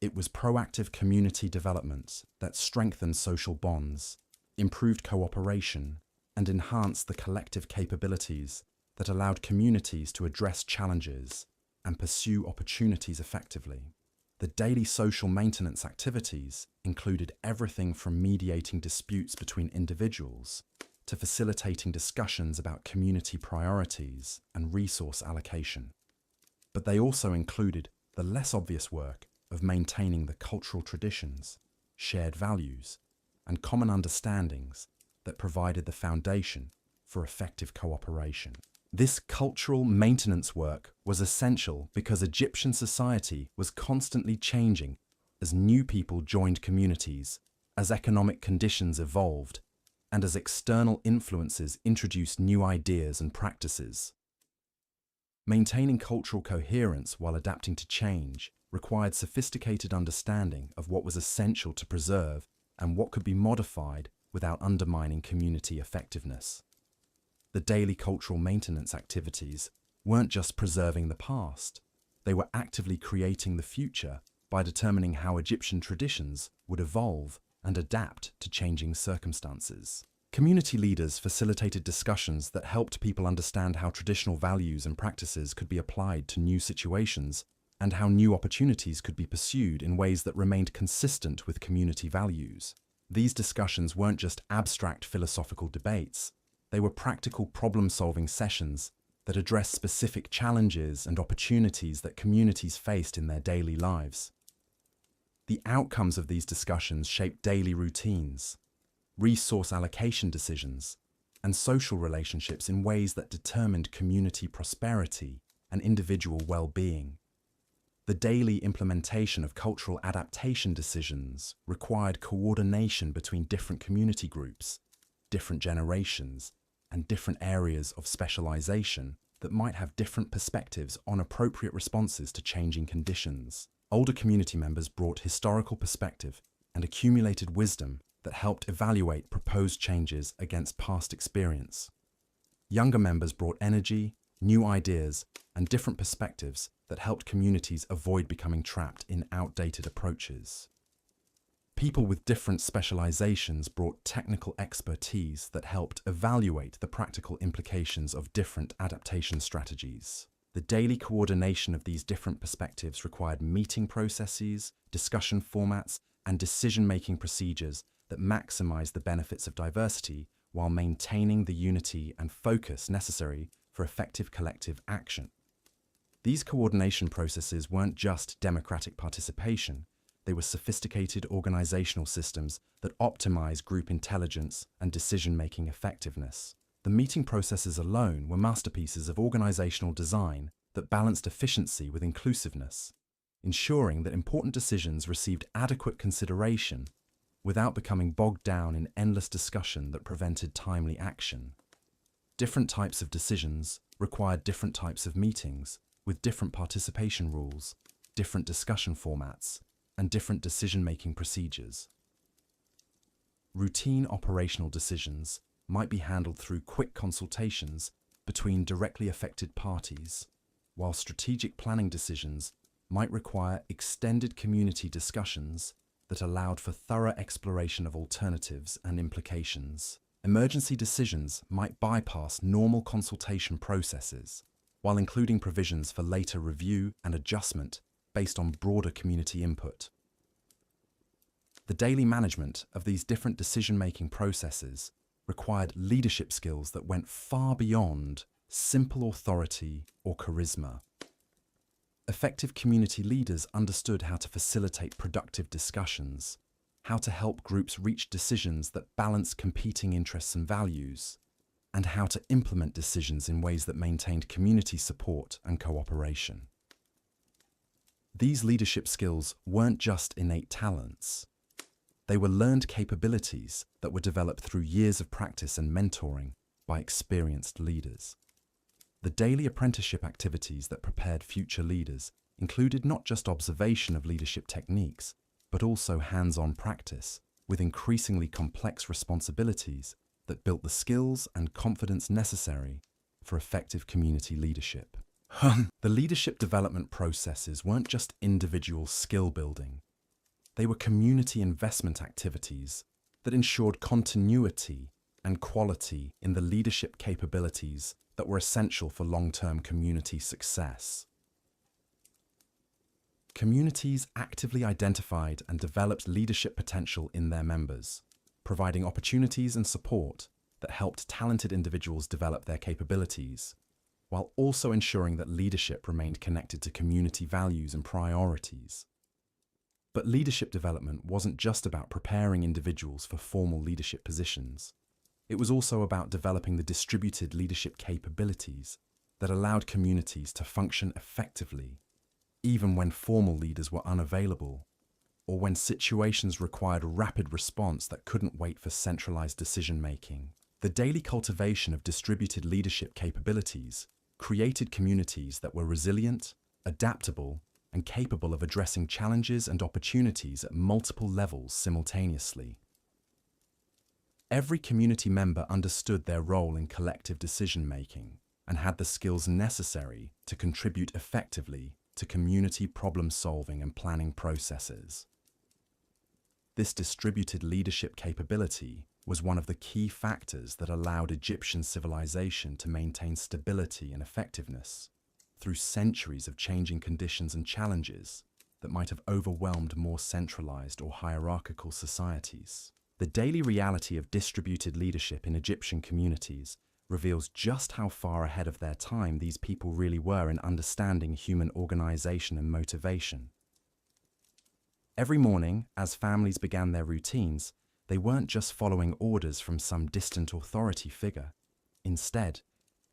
It was proactive community development that strengthened social bonds, improved cooperation, and enhanced the collective capabilities that allowed communities to address challenges and pursue opportunities effectively. The daily social maintenance activities included everything from mediating disputes between individuals to facilitating discussions about community priorities and resource allocation. But they also included the less obvious work of maintaining the cultural traditions, shared values, and common understandings that provided the foundation for effective cooperation. This cultural maintenance work was essential because Egyptian society was constantly changing as new people joined communities, as economic conditions evolved, and as external influences introduced new ideas and practices. Maintaining cultural coherence while adapting to change required sophisticated understanding of what was essential to preserve and what could be modified without undermining community effectiveness. The daily cultural maintenance activities weren't just preserving the past, they were actively creating the future by determining how Egyptian traditions would evolve and adapt to changing circumstances. Community leaders facilitated discussions that helped people understand how traditional values and practices could be applied to new situations and how new opportunities could be pursued in ways that remained consistent with community values. These discussions weren't just abstract philosophical debates, they were practical problem-solving sessions that addressed specific challenges and opportunities that communities faced in their daily lives. The outcomes of these discussions shaped daily routines, resource allocation decisions, and social relationships in ways that determined community prosperity and individual well-being. The daily implementation of cultural adaptation decisions required coordination between different community groups, different generations, and different areas of specialization that might have different perspectives on appropriate responses to changing conditions. Older community members brought historical perspective and accumulated wisdom that helped evaluate proposed changes against past experience. Younger members brought energy, new ideas, and different perspectives that helped communities avoid becoming trapped in outdated approaches. People with different specializations brought technical expertise that helped evaluate the practical implications of different adaptation strategies. The daily coordination of these different perspectives required meeting processes, discussion formats, and decision-making procedures that maximize the benefits of diversity while maintaining the unity and focus necessary for effective collective action. These coordination processes weren't just democratic participation, they were sophisticated organizational systems that optimize group intelligence and decision-making effectiveness. The meeting processes alone were masterpieces of organizational design that balanced efficiency with inclusiveness, ensuring that important decisions received adequate consideration without becoming bogged down in endless discussion that prevented timely action. Different types of decisions required different types of meetings, with different participation rules, different discussion formats, and different decision-making procedures. Routine operational decisions might be handled through quick consultations between directly affected parties, while strategic planning decisions might require extended community discussions that allowed for thorough exploration of alternatives and implications. Emergency decisions might bypass normal consultation processes, while including provisions for later review and adjustment based on broader community input. The daily management of these different decision-making processes required leadership skills that went far beyond simple authority or charisma. Effective community leaders understood how to facilitate productive discussions, how to help groups reach decisions that balance competing interests and values, and how to implement decisions in ways that maintained community support and cooperation. These leadership skills weren't just innate talents. They were learned capabilities that were developed through years of practice and mentoring by experienced leaders. The daily apprenticeship activities that prepared future leaders included not just observation of leadership techniques, but also hands-on practice with increasingly complex responsibilities that built the skills and confidence necessary for effective community leadership. The leadership development processes weren't just individual skill building. They were community investment activities that ensured continuity and quality in the leadership capabilities that were essential for long-term community success. Communities actively identified and developed leadership potential in their members, providing opportunities and support that helped talented individuals develop their capabilities, while also ensuring that leadership remained connected to community values and priorities. But leadership development wasn't just about preparing individuals for formal leadership positions. It was also about developing the distributed leadership capabilities that allowed communities to function effectively, even when formal leaders were unavailable, or when situations required rapid response that couldn't wait for centralized decision-making. The daily cultivation of distributed leadership capabilities created communities that were resilient, adaptable, and capable of addressing challenges and opportunities at multiple levels simultaneously. Every community member understood their role in collective decision-making and had the skills necessary to contribute effectively to community problem-solving and planning processes. This distributed leadership capability was one of the key factors that allowed Egyptian civilization to maintain stability and effectiveness through centuries of changing conditions and challenges that might have overwhelmed more centralized or hierarchical societies. The daily reality of distributed leadership in Egyptian communities reveals just how far ahead of their time these people really were in understanding human organization and motivation. Every morning, as families began their routines, they weren't just following orders from some distant authority figure. Instead,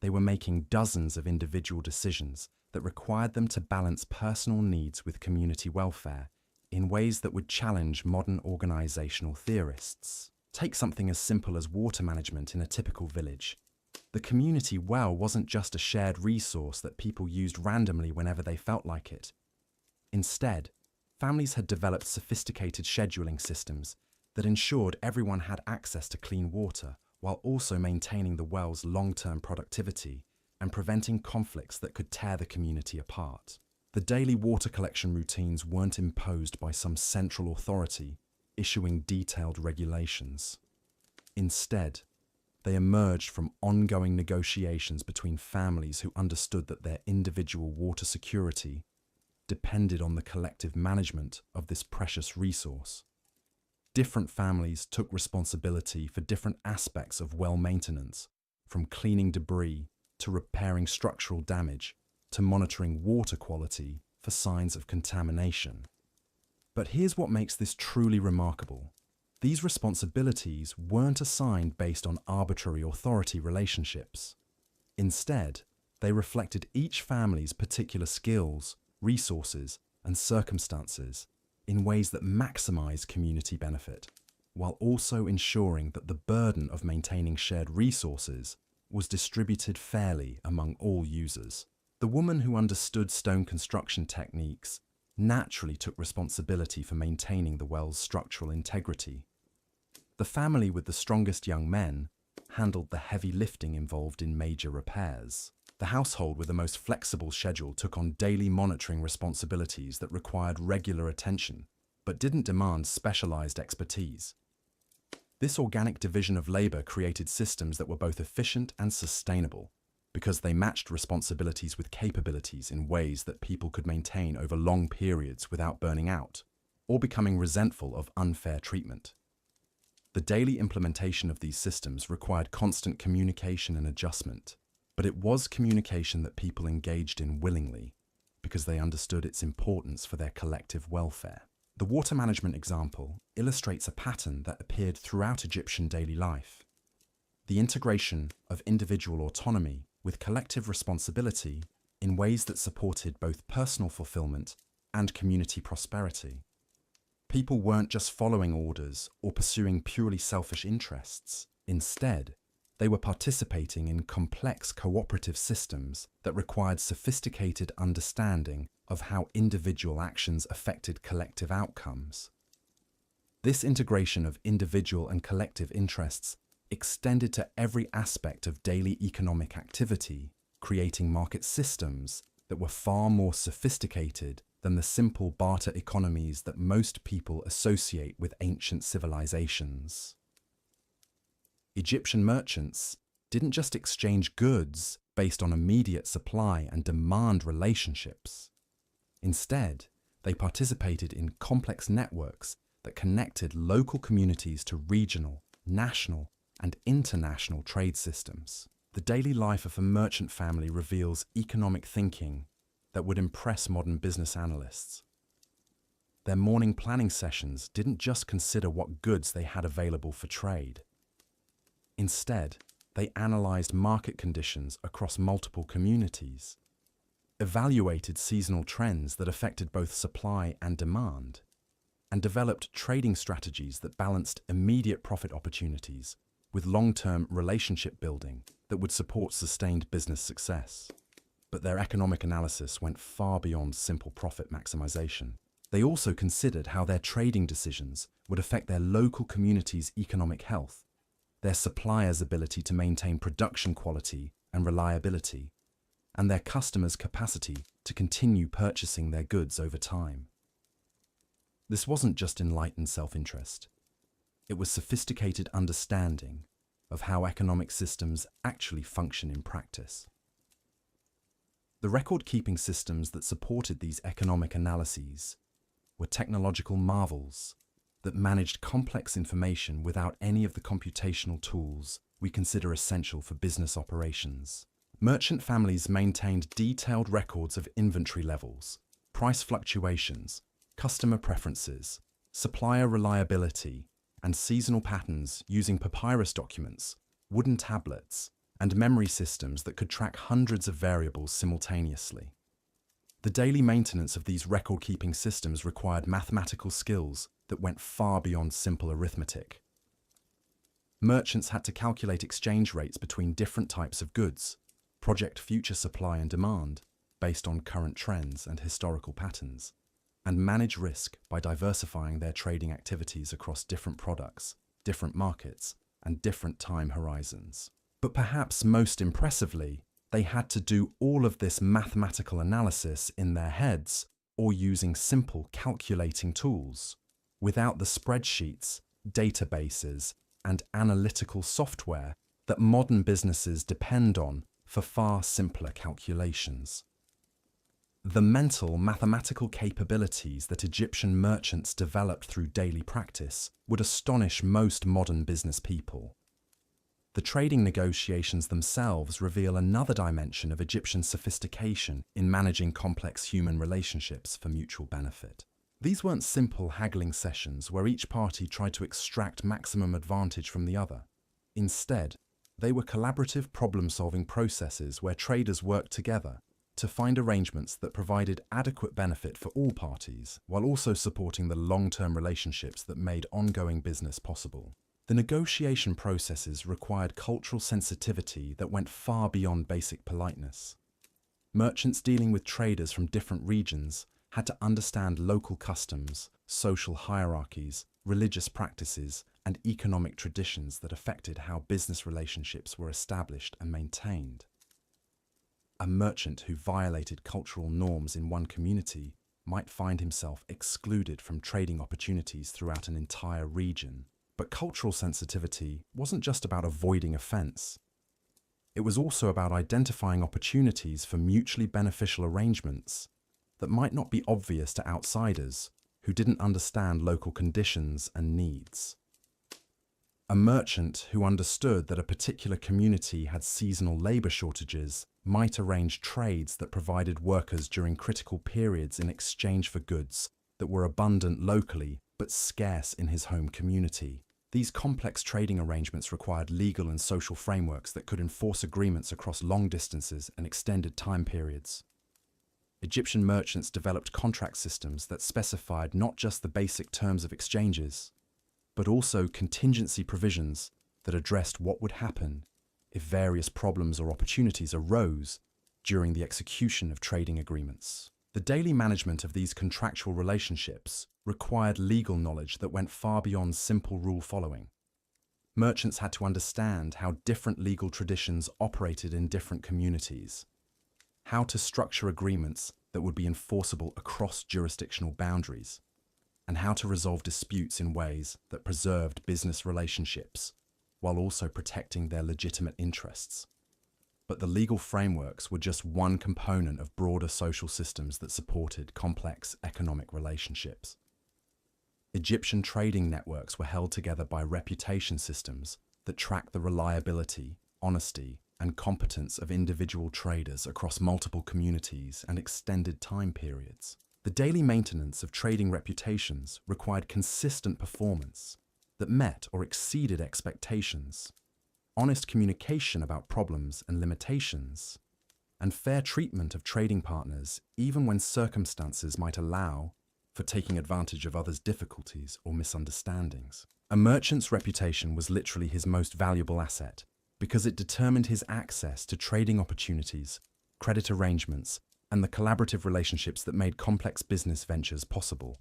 they were making dozens of individual decisions that required them to balance personal needs with community welfare in ways that would challenge modern organizational theorists. Take something as simple as water management in a typical village. The community well wasn't just a shared resource that people used randomly whenever they felt like it. Instead, families had developed sophisticated scheduling systems that ensured everyone had access to clean water while also maintaining the well's long-term productivity and preventing conflicts that could tear the community apart. The daily water collection routines weren't imposed by some central authority issuing detailed regulations. Instead, they emerged from ongoing negotiations between families who understood that their individual water security depended on the collective management of this precious resource. Different families took responsibility for different aspects of well maintenance, from cleaning debris to repairing structural damage to monitoring water quality for signs of contamination. But here's what makes this truly remarkable. These responsibilities weren't assigned based on arbitrary authority relationships. Instead, they reflected each family's particular skills, resources, and circumstances in ways that maximize community benefit, while also ensuring that the burden of maintaining shared resources was distributed fairly among all users. The woman who understood stone construction techniques naturally took responsibility for maintaining the well's structural integrity. The family with the strongest young men handled the heavy lifting involved in major repairs. The household with the most flexible schedule took on daily monitoring responsibilities that required regular attention, but didn't demand specialized expertise. This organic division of labor created systems that were both efficient and sustainable, because they matched responsibilities with capabilities in ways that people could maintain over long periods without burning out or becoming resentful of unfair treatment. The daily implementation of these systems required constant communication and adjustment, but it was communication that people engaged in willingly because they understood its importance for their collective welfare. The water management example illustrates a pattern that appeared throughout Egyptian daily life. The integration of individual autonomy with collective responsibility in ways that supported both personal fulfillment and community prosperity. People weren't just following orders or pursuing purely selfish interests. Instead, they were participating in complex cooperative systems that required sophisticated understanding of how individual actions affected collective outcomes. This integration of individual and collective interests extended to every aspect of daily economic activity, creating market systems that were far more sophisticated than the simple barter economies that most people associate with ancient civilizations. Egyptian merchants didn't just exchange goods based on immediate supply and demand relationships. Instead, they participated in complex networks that connected local communities to regional, national, and international trade systems. The daily life of a merchant family reveals economic thinking that would impress modern business analysts. Their morning planning sessions didn't just consider what goods they had available for trade. Instead, they analyzed market conditions across multiple communities, evaluated seasonal trends that affected both supply and demand, and developed trading strategies that balanced immediate profit opportunities with long-term relationship building that would support sustained business success. But their economic analysis went far beyond simple profit maximization. They also considered how their trading decisions would affect their local community's economic health, their suppliers' ability to maintain production quality and reliability, and their customers' capacity to continue purchasing their goods over time. This wasn't just enlightened self-interest. It was sophisticated understanding of how economic systems actually function in practice. The record-keeping systems that supported these economic analyses were technological marvels that managed complex information without any of the computational tools we consider essential for business operations. Merchant families maintained detailed records of inventory levels, price fluctuations, customer preferences, supplier reliability, and seasonal patterns using papyrus documents, wooden tablets, and memory systems that could track hundreds of variables simultaneously. The daily maintenance of these record-keeping systems required mathematical skills that went far beyond simple arithmetic. Merchants had to calculate exchange rates between different types of goods, project future supply and demand based on current trends and historical patterns, and manage risk by diversifying their trading activities across different products, different markets, and different time horizons. But perhaps most impressively, they had to do all of this mathematical analysis in their heads or using simple calculating tools, without the spreadsheets, databases, and analytical software that modern businesses depend on for far simpler calculations. The mental, mathematical capabilities that Egyptian merchants developed through daily practice would astonish most modern business people. The trading negotiations themselves reveal another dimension of Egyptian sophistication in managing complex human relationships for mutual benefit. These weren't simple haggling sessions where each party tried to extract maximum advantage from the other. Instead, they were collaborative problem-solving processes where traders worked together to find arrangements that provided adequate benefit for all parties, while also supporting the long-term relationships that made ongoing business possible. The negotiation processes required cultural sensitivity that went far beyond basic politeness. Merchants dealing with traders from different regions had to understand local customs, social hierarchies, religious practices, and economic traditions that affected how business relationships were established and maintained. A merchant who violated cultural norms in one community might find himself excluded from trading opportunities throughout an entire region. But cultural sensitivity wasn't just about avoiding offense. It was also about identifying opportunities for mutually beneficial arrangements that might not be obvious to outsiders who didn't understand local conditions and needs. A merchant who understood that a particular community had seasonal labor shortages might arrange trades that provided workers during critical periods in exchange for goods that were abundant locally but scarce in his home community. These complex trading arrangements required legal and social frameworks that could enforce agreements across long distances and extended time periods. Egyptian merchants developed contract systems that specified not just the basic terms of exchanges, but also contingency provisions that addressed what would happen if various problems or opportunities arose during the execution of trading agreements. The daily management of these contractual relationships required legal knowledge that went far beyond simple rule following. Merchants had to understand how different legal traditions operated in different communities, how to structure agreements that would be enforceable across jurisdictional boundaries, and how to resolve disputes in ways that preserved business relationships while also protecting their legitimate interests. But the legal frameworks were just one component of broader social systems that supported complex economic relationships. Egyptian trading networks were held together by reputation systems that tracked the reliability, honesty, and competence of individual traders across multiple communities and extended time periods. The daily maintenance of trading reputations required consistent performance that met or exceeded expectations, honest communication about problems and limitations, and fair treatment of trading partners even when circumstances might allow for taking advantage of others' difficulties or misunderstandings. A merchant's reputation was literally his most valuable asset because it determined his access to trading opportunities, credit arrangements, and the collaborative relationships that made complex business ventures possible.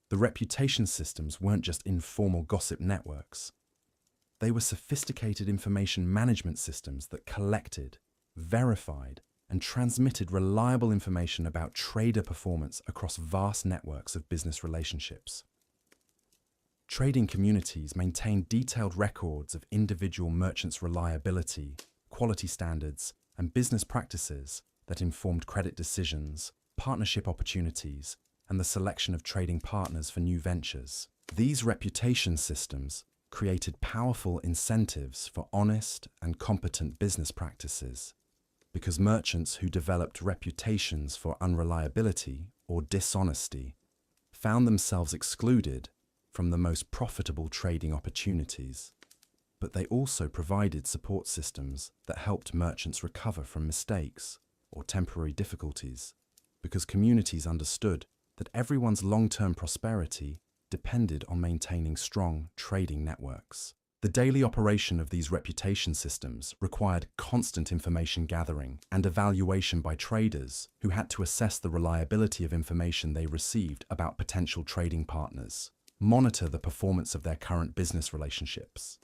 The reputation systems weren't just informal gossip networks. They were sophisticated information management systems that collected, verified, and transmitted reliable information about trader performance across vast networks of business relationships. Trading communities maintain detailed records of individual merchants' reliability, quality standards, and business practices that informed credit decisions, partnership opportunities, and the selection of trading partners for new ventures. These reputation systems created powerful incentives for honest and competent business practices, because merchants who developed reputations for unreliability or dishonesty found themselves excluded from the most profitable trading opportunities. But they also provided support systems that helped merchants recover from mistakes or temporary difficulties, because communities understood that everyone's long-term prosperity depended on maintaining strong trading networks. The daily operation of these reputation systems required constant information gathering and evaluation by traders who had to assess the reliability of information they received about potential trading partners, monitor the performance of their current business relationships,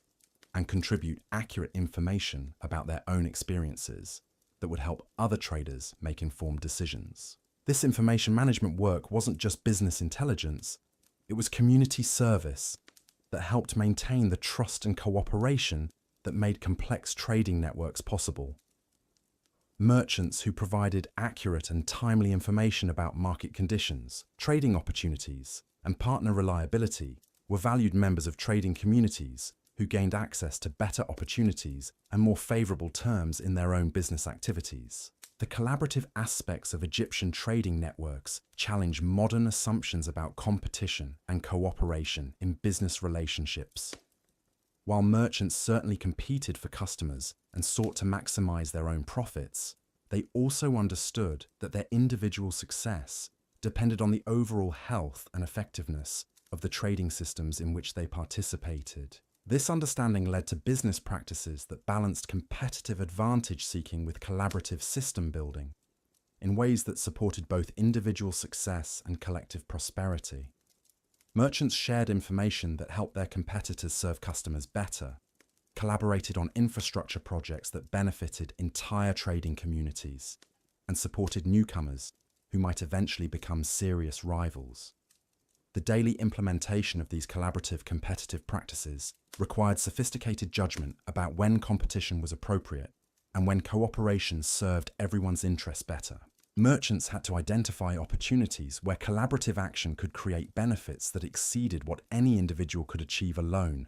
and contribute accurate information about their own experiences that would help other traders make informed decisions. This information management work wasn't just business intelligence, it was community service that helped maintain the trust and cooperation that made complex trading networks possible. Merchants who provided accurate and timely information about market conditions, trading opportunities, and partner reliability were valued members of trading communities who gained access to better opportunities and more favorable terms in their own business activities. The collaborative aspects of Egyptian trading networks challenge modern assumptions about competition and cooperation in business relationships. While merchants certainly competed for customers and sought to maximize their own profits, they also understood that their individual success depended on the overall health and effectiveness of the trading systems in which they participated. This understanding led to business practices that balanced competitive advantage seeking with collaborative system building in ways that supported both individual success and collective prosperity. Merchants shared information that helped their competitors serve customers better, collaborated on infrastructure projects that benefited entire trading communities, and supported newcomers who might eventually become serious rivals. The daily implementation of these collaborative competitive practices required sophisticated judgment about when competition was appropriate and when cooperation served everyone's interests better. Merchants had to identify opportunities where collaborative action could create benefits that exceeded what any individual could achieve alone,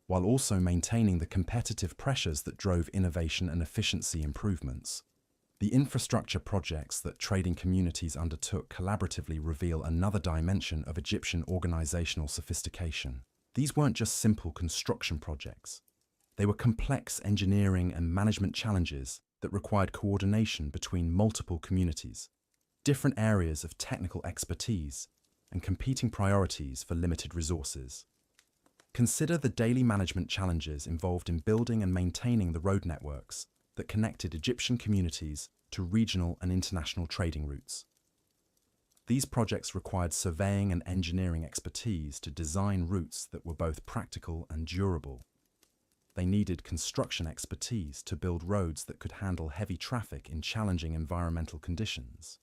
while also maintaining the competitive pressures that drove innovation and efficiency improvements. The infrastructure projects that trading communities undertook collaboratively reveal another dimension of Egyptian organizational sophistication. These weren't just simple construction projects. They were complex engineering and management challenges that required coordination between multiple communities, different areas of technical expertise, and competing priorities for limited resources. Consider the daily management challenges involved in building and maintaining the road networks that connected Egyptian communities to regional and international trading routes. These projects required surveying and engineering expertise to design routes that were both practical and durable. They needed construction expertise to build roads that could handle heavy traffic in challenging environmental conditions.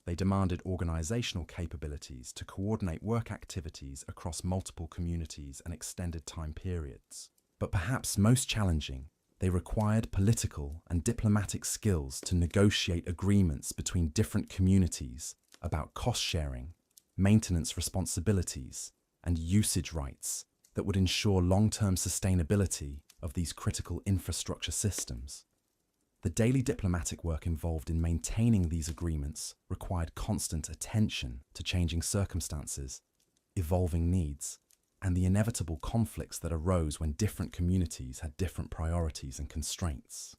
They demanded organizational capabilities to coordinate work activities across multiple communities and extended time periods. But perhaps most challenging, they required political and diplomatic skills to negotiate agreements between different communities about cost sharing, maintenance responsibilities, and usage rights that would ensure long-term sustainability of these critical infrastructure systems. The daily diplomatic work involved in maintaining these agreements required constant attention to changing circumstances, evolving needs, and the inevitable conflicts that arose when different communities had different priorities and constraints.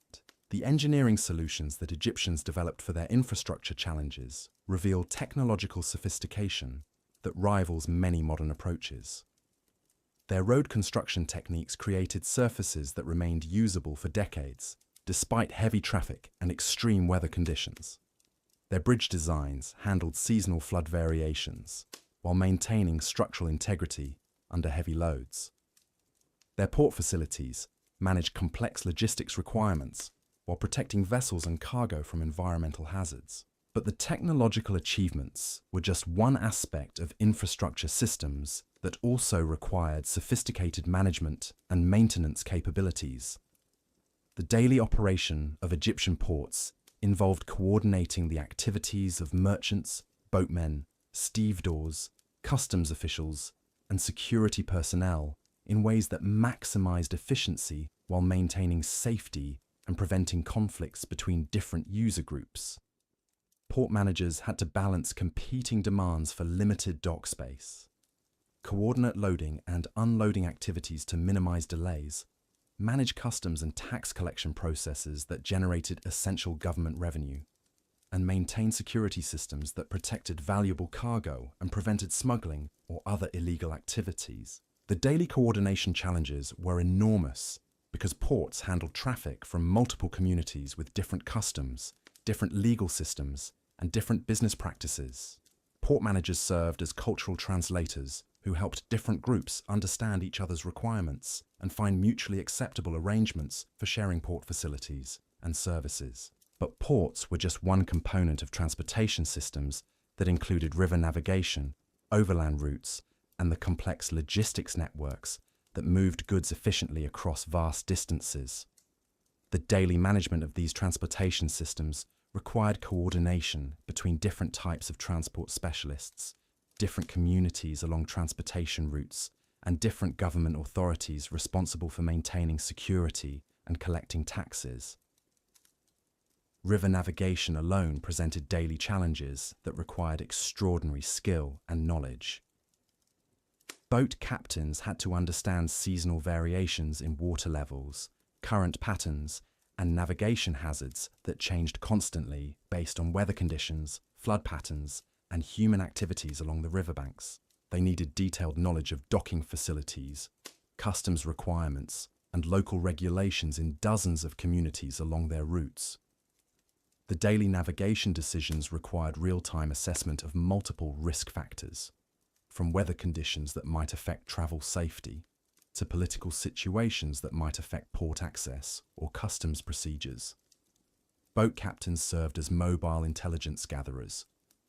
The engineering solutions that Egyptians developed for their infrastructure challenges reveal technological sophistication that rivals many modern approaches. Their road construction techniques created surfaces that remained usable for decades, despite heavy traffic and extreme weather conditions. Their bridge designs handled seasonal flood variations, while maintaining structural integrity under heavy loads. Their port facilities managed complex logistics requirements while protecting vessels and cargo from environmental hazards. But the technological achievements were just one aspect of infrastructure systems that also required sophisticated management and maintenance capabilities. The daily operation of Egyptian ports involved coordinating the activities of merchants, boatmen, stevedores, customs officials, and security personnel in ways that maximized efficiency while maintaining safety and preventing conflicts between different user groups. Port managers had to balance competing demands for limited dock space, coordinate loading and unloading activities to minimize delays, manage customs and tax collection processes that generated essential government revenue, and maintain security systems that protected valuable cargo and prevented smuggling or other illegal activities. The daily coordination challenges were enormous because ports handled traffic from multiple communities with different customs, different legal systems, and different business practices. Port managers served as cultural translators who helped different groups understand each other's requirements and find mutually acceptable arrangements for sharing port facilities and services. But ports were just one component of transportation systems that included river navigation, overland routes, and the complex logistics networks that moved goods efficiently across vast distances. The daily management of these transportation systems required coordination between different types of transport specialists, different communities along transportation routes, and different government authorities responsible for maintaining security and collecting taxes. River navigation alone presented daily challenges that required extraordinary skill and knowledge. Boat captains had to understand seasonal variations in water levels, current patterns, and navigation hazards that changed constantly based on weather conditions, flood patterns, and human activities along the riverbanks. They needed detailed knowledge of docking facilities, customs requirements, and local regulations in dozens of communities along their routes. The daily navigation decisions required real-time assessment of multiple risk factors, from weather conditions that might affect travel safety to political situations that might affect port access or customs procedures. Boat captains served as mobile intelligence gatherers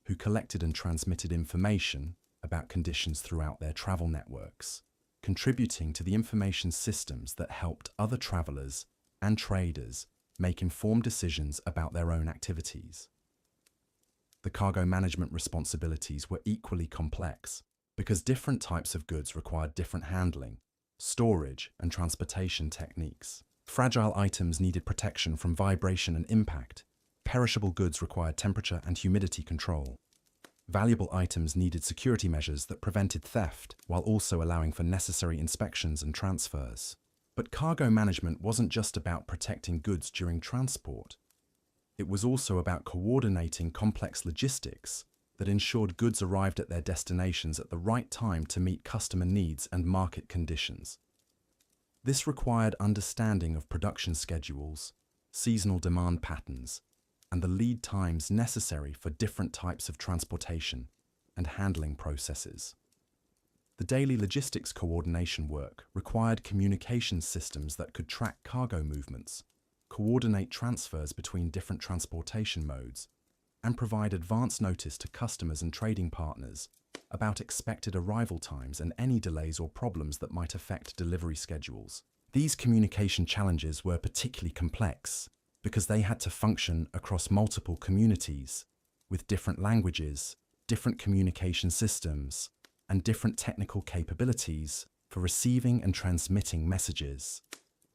who collected and transmitted information about conditions throughout their travel networks, contributing to the information systems that helped other travelers and traders make informed decisions about their own activities. The cargo management responsibilities were equally complex because different types of goods required different handling, storage, and transportation techniques. Fragile items needed protection from vibration and impact. Perishable goods required temperature and humidity control. Valuable items needed security measures that prevented theft while also allowing for necessary inspections and transfers. But cargo management wasn't just about protecting goods during transport. It was also about coordinating complex logistics that ensured goods arrived at their destinations at the right time to meet customer needs and market conditions. This required understanding of production schedules, seasonal demand patterns, and the lead times necessary for different types of transportation and handling processes. The daily logistics coordination work required communication systems that could track cargo movements, coordinate transfers between different transportation modes, and provide advance notice to customers and trading partners about expected arrival times and any delays or problems that might affect delivery schedules. These communication challenges were particularly complex because they had to function across multiple communities with different languages, different communication systems, and different technical capabilities for receiving and transmitting messages.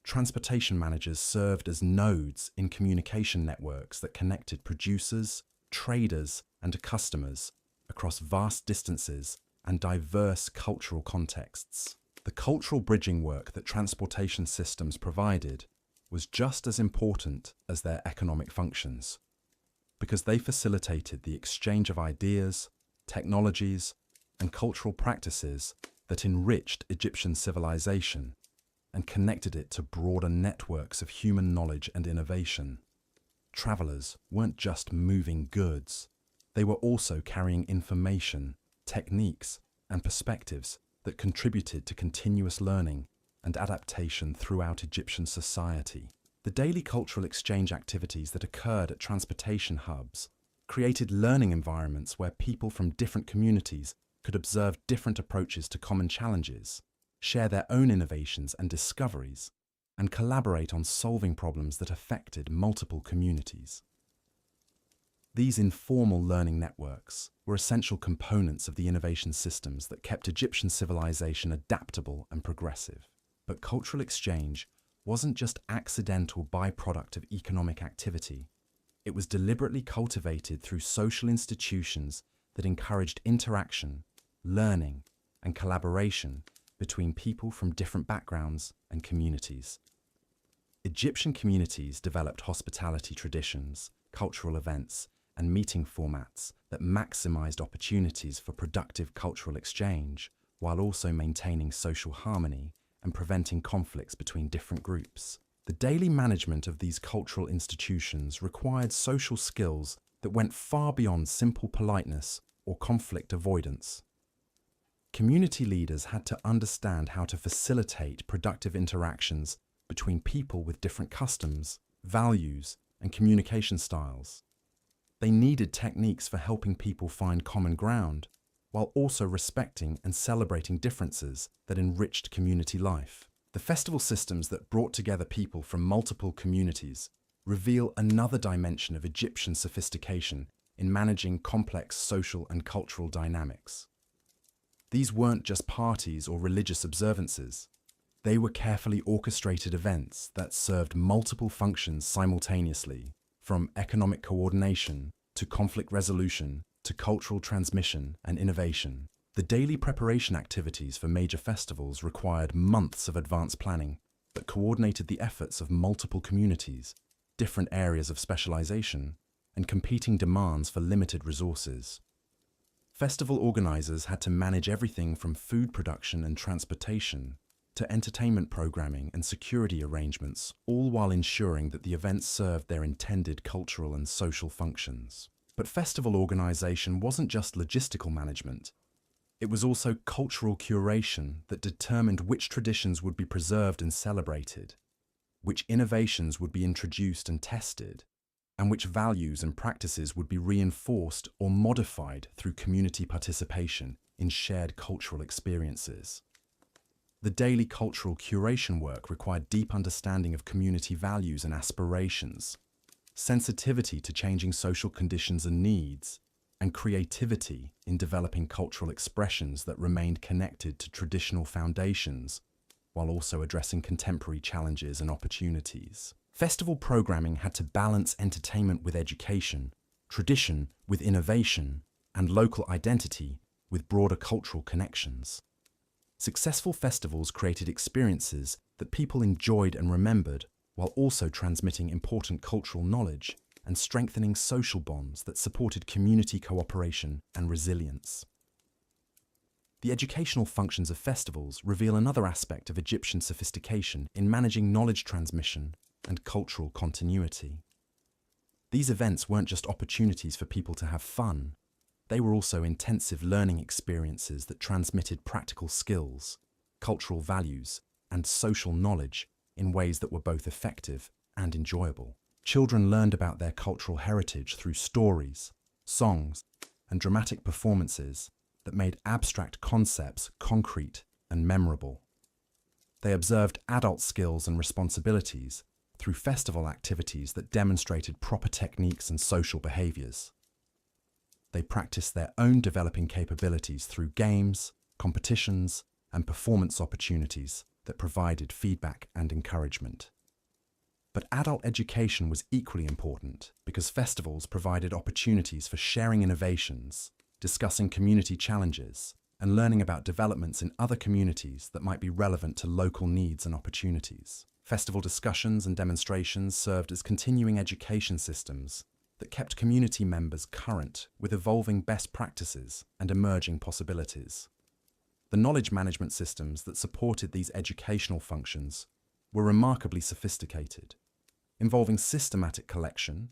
Transportation managers served as nodes in communication networks that connected producers, traders, and customers across vast distances and diverse cultural contexts. The cultural bridging work that transportation systems provided was just as important as their economic functions, because they facilitated the exchange of ideas, technologies, and cultural practices that enriched Egyptian civilization and connected it to broader networks of human knowledge and innovation. Travelers weren't just moving goods, they were also carrying information, techniques, and perspectives that contributed to continuous learning and adaptation throughout Egyptian society. The daily cultural exchange activities that occurred at transportation hubs created learning environments where people from different communities could observe different approaches to common challenges, share their own innovations and discoveries, and collaborate on solving problems that affected multiple communities. These informal learning networks were essential components of the innovation systems that kept Egyptian civilization adaptable and progressive. But cultural exchange wasn't just accidental byproduct of economic activity. It was deliberately cultivated through social institutions that encouraged interaction, learning, and collaboration between people from different backgrounds and communities. Egyptian communities developed hospitality traditions, cultural events, and meeting formats that maximized opportunities for productive cultural exchange while also maintaining social harmony and preventing conflicts between different groups. The daily management of these cultural institutions required social skills that went far beyond simple politeness or conflict avoidance. Community leaders had to understand how to facilitate productive interactions between people with different customs, values, and communication styles. They needed techniques for helping people find common ground, while also respecting and celebrating differences that enriched community life. The festival systems that brought together people from multiple communities reveal another dimension of Egyptian sophistication in managing complex social and cultural dynamics. These weren't just parties or religious observances. They were carefully orchestrated events that served multiple functions simultaneously, from economic coordination to conflict resolution to cultural transmission and innovation. The daily preparation activities for major festivals required months of advanced planning that coordinated the efforts of multiple communities, different areas of specialization, and competing demands for limited resources. Festival organizers had to manage everything from food production and transportation to entertainment programming and security arrangements, all while ensuring that the events served their intended cultural and social functions. But festival organization wasn't just logistical management. It was also cultural curation that determined which traditions would be preserved and celebrated, which innovations would be introduced and tested, and which values and practices would be reinforced or modified through community participation in shared cultural experiences. The daily cultural curation work required deep understanding of community values and aspirations, sensitivity to changing social conditions and needs, and creativity in developing cultural expressions that remained connected to traditional foundations, while also addressing contemporary challenges and opportunities. Festival programming had to balance entertainment with education, tradition with innovation, and local identity with broader cultural connections. Successful festivals created experiences that people enjoyed and remembered, while also transmitting important cultural knowledge and strengthening social bonds that supported community cooperation and resilience. The educational functions of festivals reveal another aspect of Egyptian sophistication in managing knowledge transmission and cultural continuity. These events weren't just opportunities for people to have fun. They were also intensive learning experiences that transmitted practical skills, cultural values, and social knowledge in ways that were both effective and enjoyable. Children learned about their cultural heritage through stories, songs, and dramatic performances that made abstract concepts concrete and memorable. They observed adult skills and responsibilities through festival activities that demonstrated proper techniques and social behaviors. They practiced their own developing capabilities through games, competitions, and performance opportunities that provided feedback and encouragement. But adult education was equally important because festivals provided opportunities for sharing innovations, discussing community challenges, and learning about developments in other communities that might be relevant to local needs and opportunities. Festival discussions and demonstrations served as continuing education systems that kept community members current with evolving best practices and emerging possibilities. The knowledge management systems that supported these educational functions were remarkably sophisticated, involving systematic collection,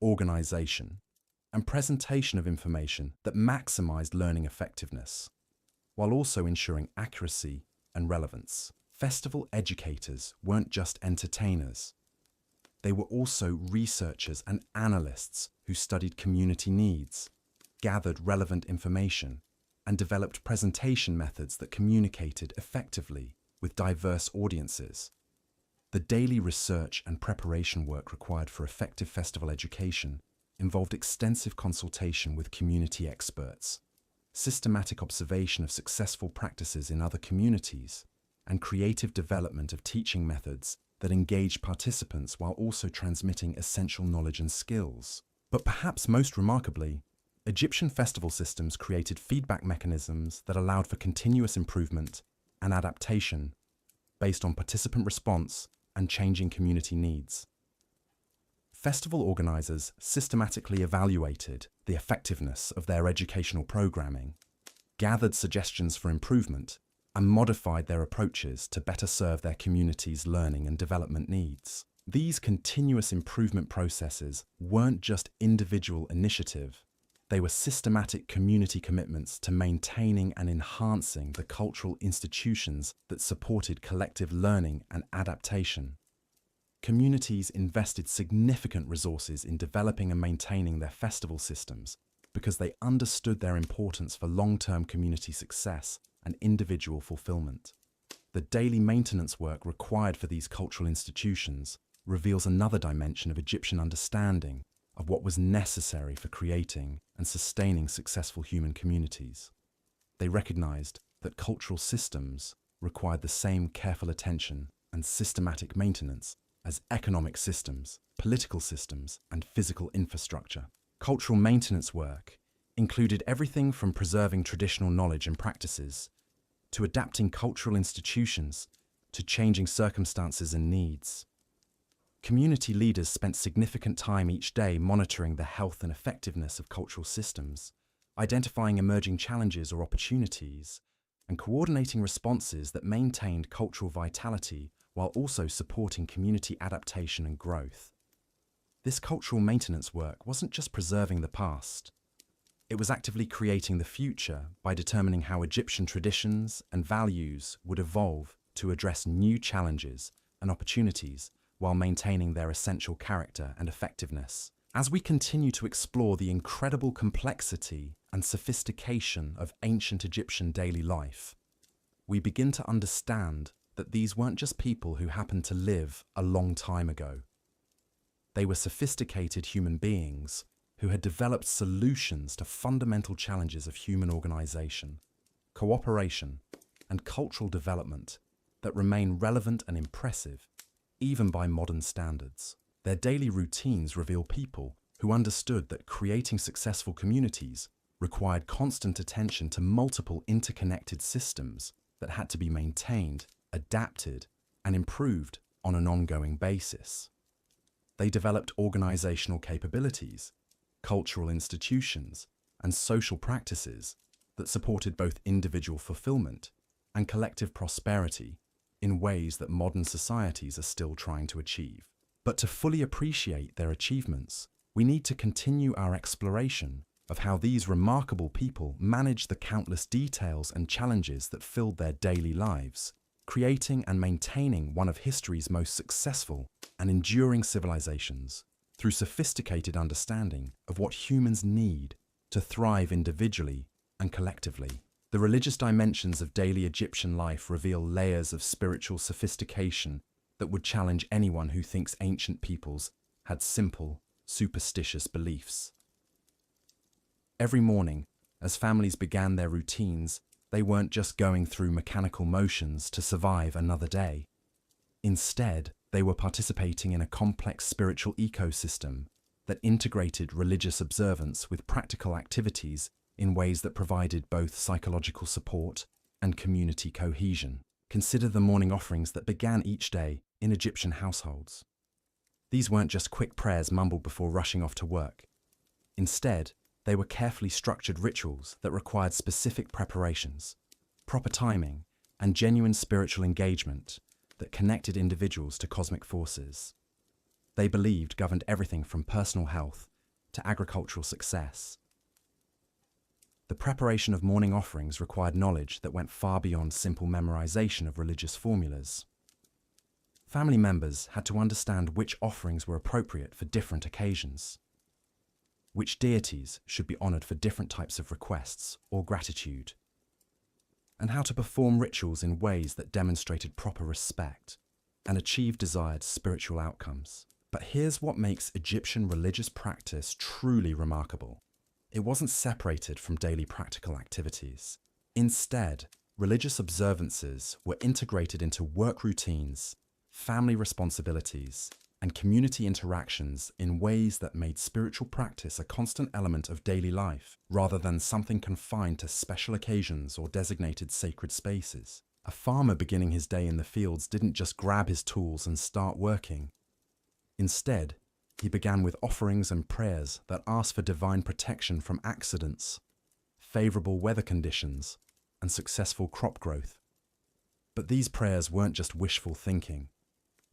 organization, and presentation of information that maximized learning effectiveness, while also ensuring accuracy and relevance. Festival educators weren't just entertainers. They were also researchers and analysts who studied community needs, gathered relevant information, and developed presentation methods that communicated effectively with diverse audiences. The daily research and preparation work required for effective festival education involved extensive consultation with community experts, systematic observation of successful practices in other communities, and creative development of teaching methods that engage participants while also transmitting essential knowledge and skills. But perhaps most remarkably, Egyptian festival systems created feedback mechanisms that allowed for continuous improvement and adaptation based on participant response and changing community needs. Festival organizers systematically evaluated the effectiveness of their educational programming, gathered suggestions for improvement, and modified their approaches to better serve their community's learning and development needs. These continuous improvement processes weren't just individual initiative, they were systematic community commitments to maintaining and enhancing the cultural institutions that supported collective learning and adaptation. Communities invested significant resources in developing and maintaining their festival systems because they understood their importance for long-term community success and individual fulfillment. The daily maintenance work required for these cultural institutions reveals another dimension of Egyptian understanding of what was necessary for creating and sustaining successful human communities. They recognized that cultural systems required the same careful attention and systematic maintenance as economic systems, political systems, and physical infrastructure. Cultural maintenance work included everything from preserving traditional knowledge and practices to adapting cultural institutions to changing circumstances and needs. Community leaders spent significant time each day monitoring the health and effectiveness of cultural systems, identifying emerging challenges or opportunities, and coordinating responses that maintained cultural vitality while also supporting community adaptation and growth. This cultural maintenance work wasn't just preserving the past. It was actively creating the future by determining how Egyptian traditions and values would evolve to address new challenges and opportunities while maintaining their essential character and effectiveness. As we continue to explore the incredible complexity and sophistication of ancient Egyptian daily life, we begin to understand that these weren't just people who happened to live a long time ago. They were sophisticated human beings who had developed solutions to fundamental challenges of human organization, cooperation, and cultural development that remain relevant and impressive even by modern standards. Their daily routines reveal people who understood that creating successful communities required constant attention to multiple interconnected systems that had to be maintained, adapted, and improved on an ongoing basis. They developed organizational capabilities, cultural institutions, and social practices that supported both individual fulfillment and collective prosperity in ways that modern societies are still trying to achieve. But to fully appreciate their achievements, we need to continue our exploration of how these remarkable people managed the countless details and challenges that filled their daily lives, creating and maintaining one of history's most successful and enduring civilizations through sophisticated understanding of what humans need to thrive individually and collectively. The religious dimensions of daily Egyptian life reveal layers of spiritual sophistication that would challenge anyone who thinks ancient peoples had simple, superstitious beliefs. Every morning, as families began their routines, they weren't just going through mechanical motions to survive another day. Instead, they were participating in a complex spiritual ecosystem that integrated religious observance with practical activities in ways that provided both psychological support and community cohesion. Consider the morning offerings that began each day in Egyptian households. These weren't just quick prayers mumbled before rushing off to work. Instead, they were carefully structured rituals that required specific preparations, proper timing, and genuine spiritual engagement that connected individuals to cosmic forces. They believed governed everything from personal health to agricultural success. The preparation of morning offerings required knowledge that went far beyond simple memorization of religious formulas. Family members had to understand which offerings were appropriate for different occasions. which deities should be honored for different types of requests or gratitude, and how to perform rituals in ways that demonstrated proper respect and achieved desired spiritual outcomes. But here's what makes Egyptian religious practice truly remarkable. It wasn't separated from daily practical activities. Instead, religious observances were integrated into work routines, family responsibilities, and community interactions in ways that made spiritual practice a constant element of daily life, rather than something confined to special occasions or designated sacred spaces. A farmer beginning his day in the fields didn't just grab his tools and start working. Instead, he began with offerings and prayers that asked for divine protection from accidents, favorable weather conditions, and successful crop growth. But these prayers weren't just wishful thinking.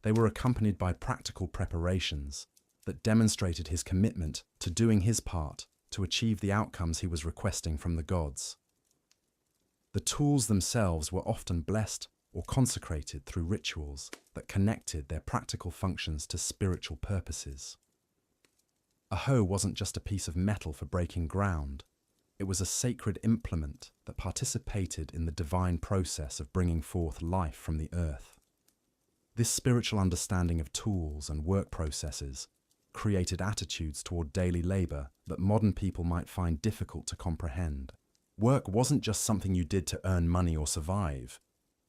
They were accompanied by practical preparations that demonstrated his commitment to doing his part to achieve the outcomes he was requesting from the gods. The tools themselves were often blessed or consecrated through rituals that connected their practical functions to spiritual purposes. A hoe wasn't just a piece of metal for breaking ground. It was a sacred implement that participated in the divine process of bringing forth life from the earth. This spiritual understanding of tools and work processes created attitudes toward daily labor that modern people might find difficult to comprehend. Work wasn't just something you did to earn money or survive.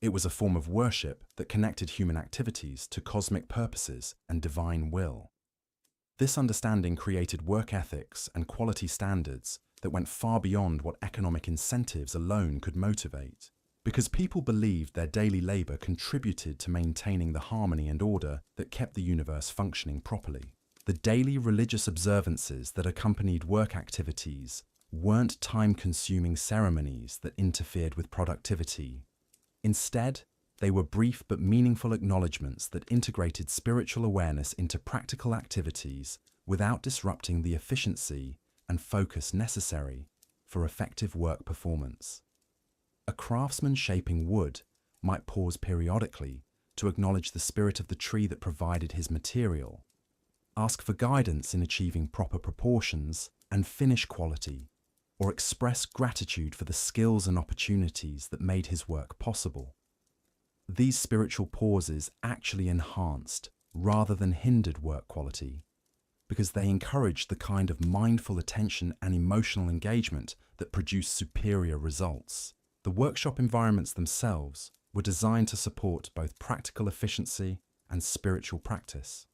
It was a form of worship that connected human activities to cosmic purposes and divine will. This understanding created work ethics and quality standards that went far beyond what economic incentives alone could motivate. Because people believed their daily labor contributed to maintaining the harmony and order that kept the universe functioning properly. The daily religious observances that accompanied work activities weren't time-consuming ceremonies that interfered with productivity. Instead, they were brief but meaningful acknowledgements that integrated spiritual awareness into practical activities without disrupting the efficiency and focus necessary for effective work performance. A craftsman shaping wood might pause periodically to acknowledge the spirit of the tree that provided his material, ask for guidance in achieving proper proportions and finish quality, or express gratitude for the skills and opportunities that made his work possible. These spiritual pauses actually enhanced rather than hindered work quality, because they encouraged the kind of mindful attention and emotional engagement that produced superior results. The workshop environments themselves were designed to support both practical efficiency and spiritual practice.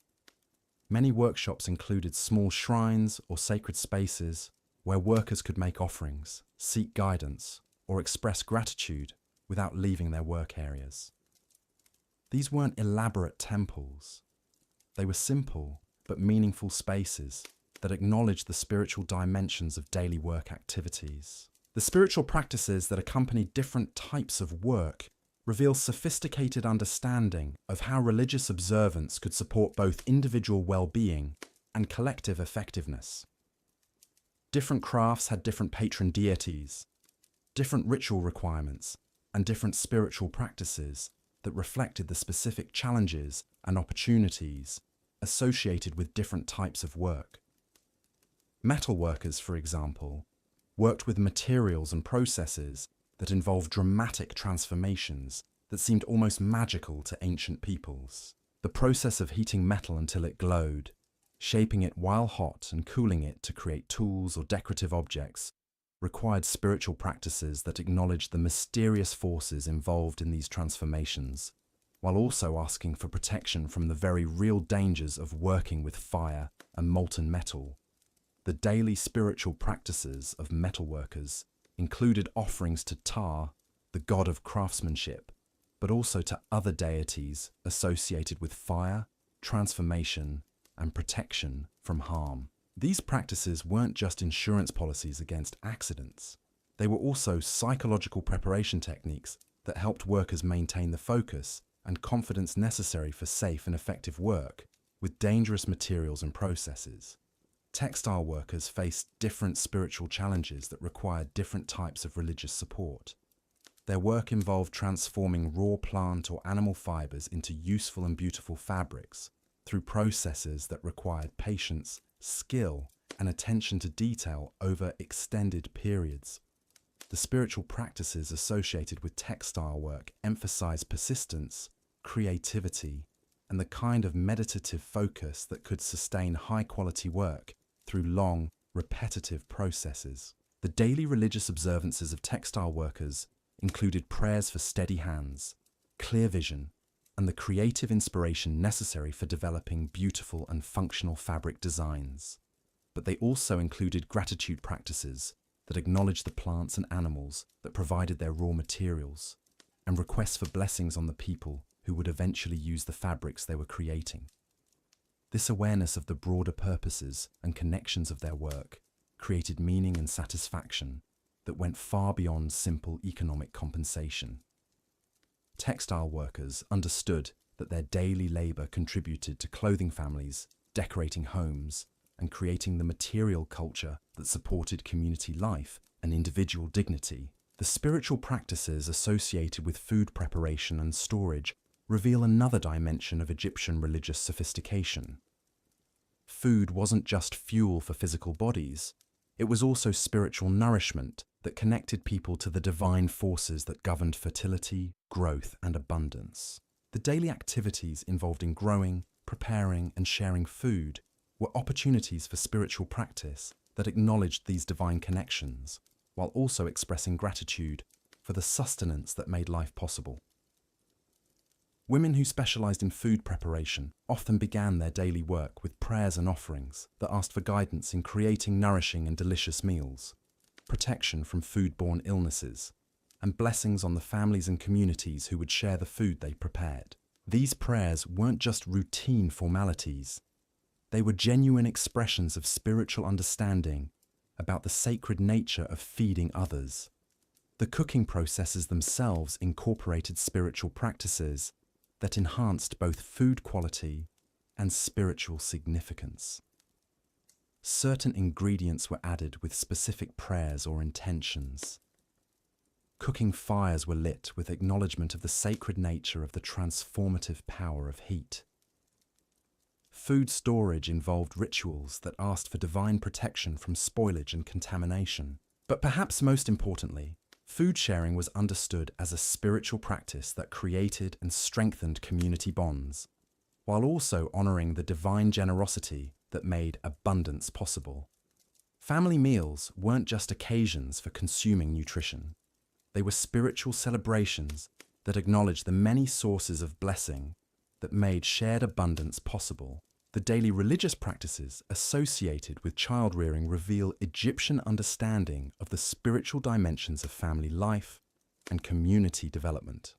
Many workshops included small shrines or sacred spaces where workers could make offerings, seek guidance, or express gratitude without leaving their work areas. These weren't elaborate temples. They were simple but meaningful spaces that acknowledged the spiritual dimensions of daily work activities. The spiritual practices that accompanied different types of work reveal sophisticated understanding of how religious observance could support both individual well-being and collective effectiveness. Different crafts had different patron deities, different ritual requirements, and different spiritual practices that reflected the specific challenges and opportunities associated with different types of work. Metal workers, for example, worked with materials and processes that involved dramatic transformations that seemed almost magical to ancient peoples. The process of heating metal until it glowed, shaping it while hot and cooling it to create tools or decorative objects, required spiritual practices that acknowledged the mysterious forces involved in these transformations, while also asking for protection from the very real dangers of working with fire and molten metal. The daily spiritual practices of metalworkers included offerings to Ptah, the god of craftsmanship, but also to other deities associated with fire, transformation, and protection from harm. These practices weren't just insurance policies against accidents. They were also psychological preparation techniques that helped workers maintain the focus and confidence necessary for safe and effective work with dangerous materials and processes. Textile workers faced different spiritual challenges that required different types of religious support. Their work involved transforming raw plant or animal fibers into useful and beautiful fabrics through processes that required patience, skill, and attention to detail over extended periods. The spiritual practices associated with textile work emphasize persistence, creativity, and the kind of meditative focus that could sustain high-quality work through long, repetitive processes. The daily religious observances of textile workers included prayers for steady hands, clear vision, and the creative inspiration necessary for developing beautiful and functional fabric designs. But they also included gratitude practices that acknowledged the plants and animals that provided their raw materials, and requests for blessings on the people who would eventually use the fabrics they were creating. This awareness of the broader purposes and connections of their work created meaning and satisfaction that went far beyond simple economic compensation. Textile workers understood that their daily labor contributed to clothing families, decorating homes, and creating the material culture that supported community life and individual dignity. The spiritual practices associated with food preparation and storage reveal another dimension of Egyptian religious sophistication. Food wasn't just fuel for physical bodies, it was also spiritual nourishment that connected people to the divine forces that governed fertility, growth, and abundance. The daily activities involved in growing, preparing, and sharing food were opportunities for spiritual practice that acknowledged these divine connections, while also expressing gratitude for the sustenance that made life possible. Women who specialized in food preparation often began their daily work with prayers and offerings that asked for guidance in creating nourishing and delicious meals, protection from foodborne illnesses, and blessings on the families and communities who would share the food they prepared. These prayers weren't just routine formalities. They were genuine expressions of spiritual understanding about the sacred nature of feeding others. The cooking processes themselves incorporated spiritual practices that enhanced both food quality and spiritual significance. Certain ingredients were added with specific prayers or intentions. Cooking fires were lit with acknowledgement of the sacred nature of the transformative power of heat. Food storage involved rituals that asked for divine protection from spoilage and contamination. But perhaps most importantly, food sharing was understood as a spiritual practice that created and strengthened community bonds, while also honoring the divine generosity that made abundance possible. Family meals weren't just occasions for consuming nutrition. They were spiritual celebrations that acknowledged the many sources of blessing that made shared abundance possible. The daily religious practices associated with child-rearing reveal Egyptian understanding of the spiritual dimensions of family life and community development.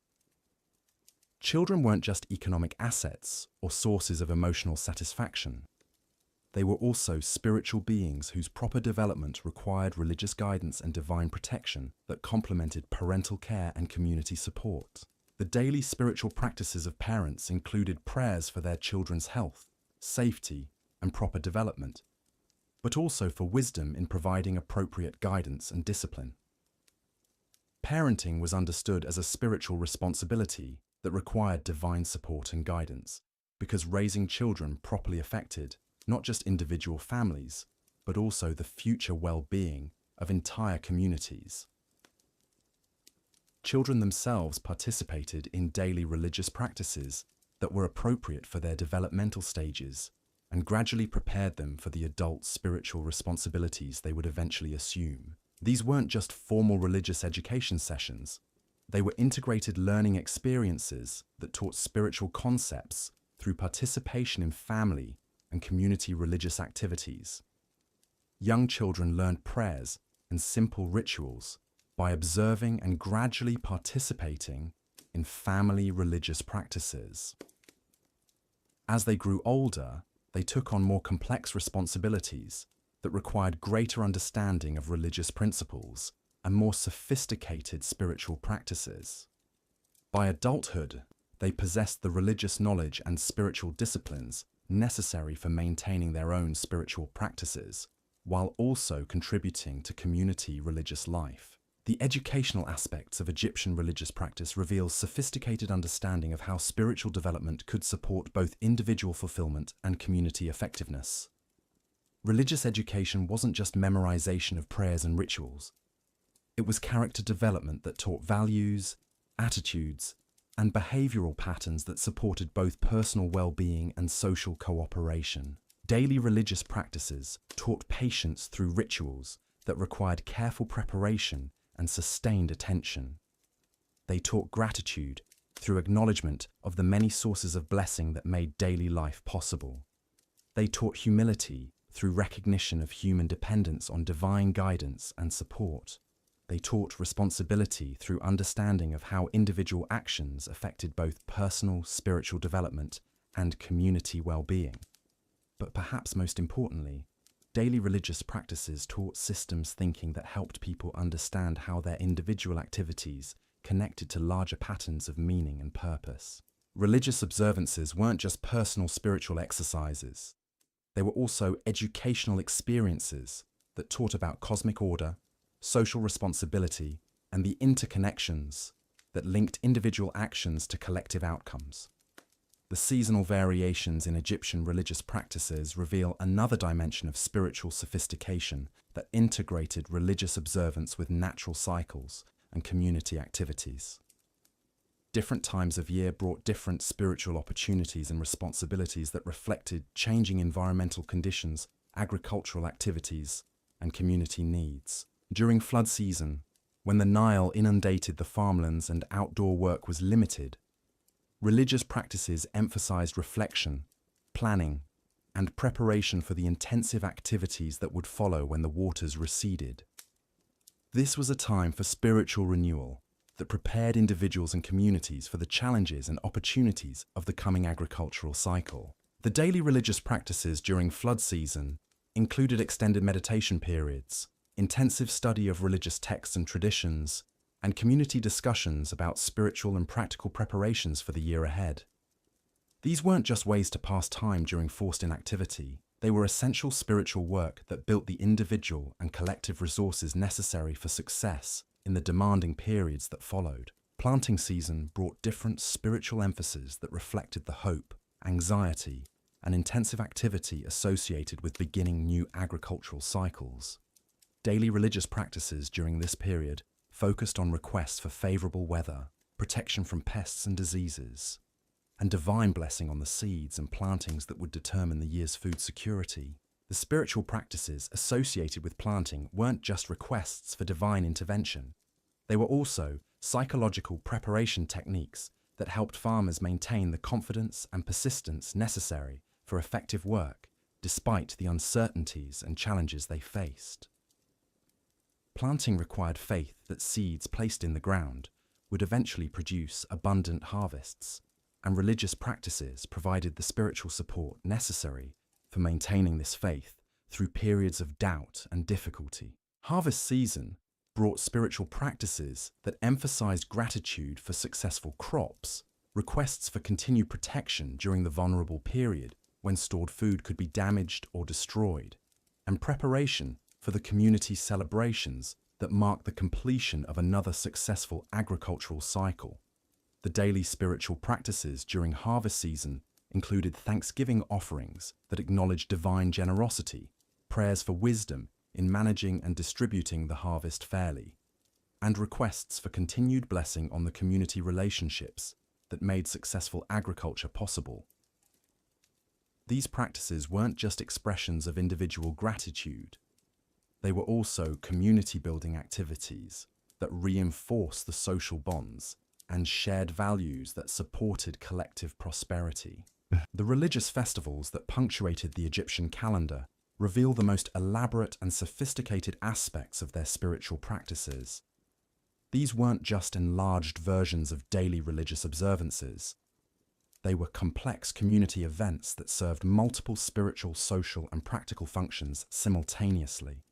Children weren't just economic assets or sources of emotional satisfaction. They were also spiritual beings whose proper development required religious guidance and divine protection that complemented parental care and community support. The daily spiritual practices of parents included prayers for their children's health, safety, and proper development, but also for wisdom in providing appropriate guidance and discipline. Parenting was understood as a spiritual responsibility that required divine support and guidance, because raising children properly affected not just individual families, but also the future well-being of entire communities. Children themselves participated in daily religious practices that were appropriate for their developmental stages and gradually prepared them for the adult spiritual responsibilities they would eventually assume. These weren't just formal religious education sessions. They were integrated learning experiences that taught spiritual concepts through participation in family and community religious activities. Young children learned prayers and simple rituals by observing and gradually participating in family religious practices. As they grew older, they took on more complex responsibilities that required greater understanding of religious principles and more sophisticated spiritual practices. By adulthood, they possessed the religious knowledge and spiritual disciplines necessary for maintaining their own spiritual practices, while also contributing to community religious life. The educational aspects of Egyptian religious practice reveal sophisticated understanding of how spiritual development could support both individual fulfillment and community effectiveness. Religious education wasn't just memorization of prayers and rituals. It was character development that taught values, attitudes, and behavioral patterns that supported both personal well-being and social cooperation. Daily religious practices taught patience through rituals that required careful preparation and sustained attention. They taught gratitude through acknowledgement of the many sources of blessing that made daily life possible. They taught humility through recognition of human dependence on divine guidance and support. They taught responsibility through understanding of how individual actions affected both personal spiritual development and community well-being. But perhaps most importantly, daily religious practices taught systems thinking that helped people understand how their individual activities connected to larger patterns of meaning and purpose. Religious observances weren't just personal spiritual exercises. They were also educational experiences that taught about cosmic order, social responsibility, and the interconnections that linked individual actions to collective outcomes. The seasonal variations in Egyptian religious practices reveal another dimension of spiritual sophistication that integrated religious observance with natural cycles and community activities. Different times of year brought different spiritual opportunities and responsibilities that reflected changing environmental conditions, agricultural activities, and community needs. During flood season, when the Nile inundated the farmlands and outdoor work was limited, religious practices emphasized reflection, planning, and preparation for the intensive activities that would follow when the waters receded. This was a time for spiritual renewal that prepared individuals and communities for the challenges and opportunities of the coming agricultural cycle. The daily religious practices during flood season included extended meditation periods, intensive study of religious texts and traditions, and community discussions about spiritual and practical preparations for the year ahead. These weren't just ways to pass time during forced inactivity, they were essential spiritual work that built the individual and collective resources necessary for success in the demanding periods that followed. Planting season brought different spiritual emphases that reflected the hope, anxiety, and intensive activity associated with beginning new agricultural cycles. Daily religious practices during this period focused on requests for favorable weather, protection from pests and diseases, and divine blessing on the seeds and plantings that would determine the year's food security. The spiritual practices associated with planting weren't just requests for divine intervention. They were also psychological preparation techniques that helped farmers maintain the confidence and persistence necessary for effective work, despite the uncertainties and challenges they faced. Planting required faith that seeds placed in the ground would eventually produce abundant harvests, and religious practices provided the spiritual support necessary for maintaining this faith through periods of doubt and difficulty. Harvest season brought spiritual practices that emphasized gratitude for successful crops, requests for continued protection during the vulnerable period when stored food could be damaged or destroyed, and preparation for the community celebrations that marked the completion of another successful agricultural cycle. The daily spiritual practices during harvest season included thanksgiving offerings that acknowledged divine generosity, prayers for wisdom in managing and distributing the harvest fairly, and requests for continued blessing on the community relationships that made successful agriculture possible. These practices weren't just expressions of individual gratitude. They were also community-building activities that reinforced the social bonds and shared values that supported collective prosperity. The religious festivals that punctuated the Egyptian calendar reveal the most elaborate and sophisticated aspects of their spiritual practices. These weren't just enlarged versions of daily religious observances. They were complex community events that served multiple spiritual, social, and practical functions simultaneously.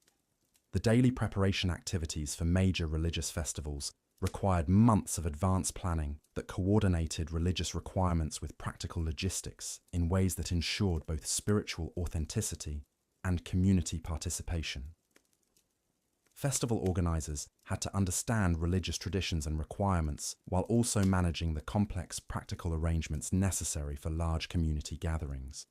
The daily preparation activities for major religious festivals required months of advanced planning that coordinated religious requirements with practical logistics in ways that ensured both spiritual authenticity and community participation. Festival organizers had to understand religious traditions and requirements while also managing the complex practical arrangements necessary for large community gatherings.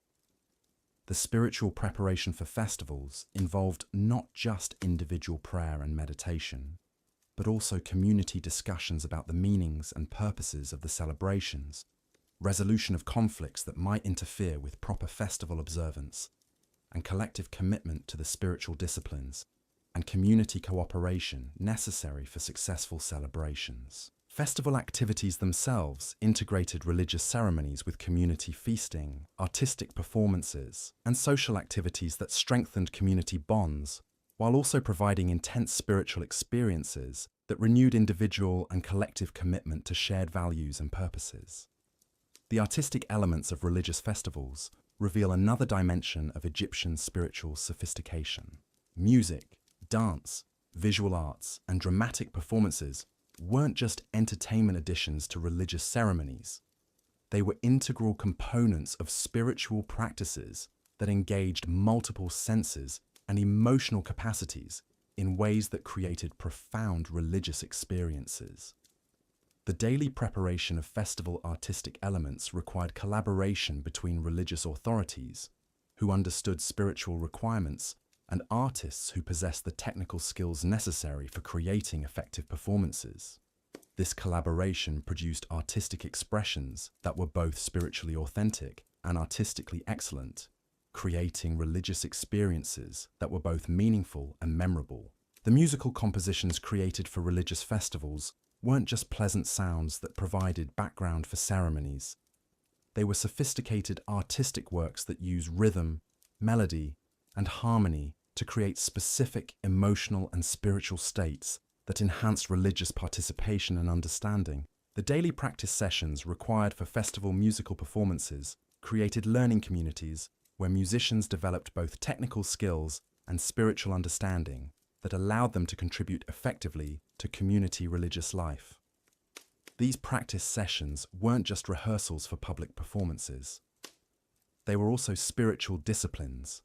The spiritual preparation for festivals involved not just individual prayer and meditation, but also community discussions about the meanings and purposes of the celebrations, resolution of conflicts that might interfere with proper festival observance, and collective commitment to the spiritual disciplines and community cooperation necessary for successful celebrations. Festival activities themselves integrated religious ceremonies with community feasting, artistic performances, and social activities that strengthened community bonds, while also providing intense spiritual experiences that renewed individual and collective commitment to shared values and purposes. The artistic elements of religious festivals reveal another dimension of Egyptian spiritual sophistication. Music, dance, visual arts, and dramatic performances weren't just entertainment additions to religious ceremonies. They were integral components of spiritual practices that engaged multiple senses and emotional capacities in ways that created profound religious experiences. The daily preparation of festival artistic elements required collaboration between religious authorities, who understood spiritual requirements, and artists who possessed the technical skills necessary for creating effective performances. This collaboration produced artistic expressions that were both spiritually authentic and artistically excellent, creating religious experiences that were both meaningful and memorable. The musical compositions created for religious festivals weren't just pleasant sounds that provided background for ceremonies. They were sophisticated artistic works that use rhythm, melody, and harmony to create specific emotional and spiritual states that enhanced religious participation and understanding. The daily practice sessions required for festival musical performances created learning communities where musicians developed both technical skills and spiritual understanding that allowed them to contribute effectively to community religious life. These practice sessions weren't just rehearsals for public performances. They were also spiritual disciplines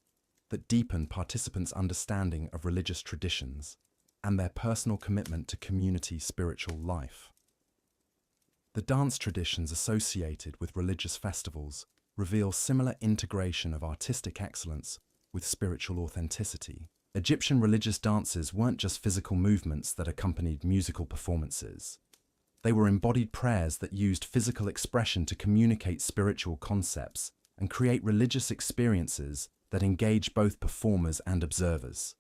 that deepened participants' understanding of religious traditions and their personal commitment to community spiritual life. The dance traditions associated with religious festivals reveal similar integration of artistic excellence with spiritual authenticity. Egyptian religious dances weren't just physical movements that accompanied musical performances. They were embodied prayers that used physical expression to communicate spiritual concepts and create religious experiences that engage both performers and observers.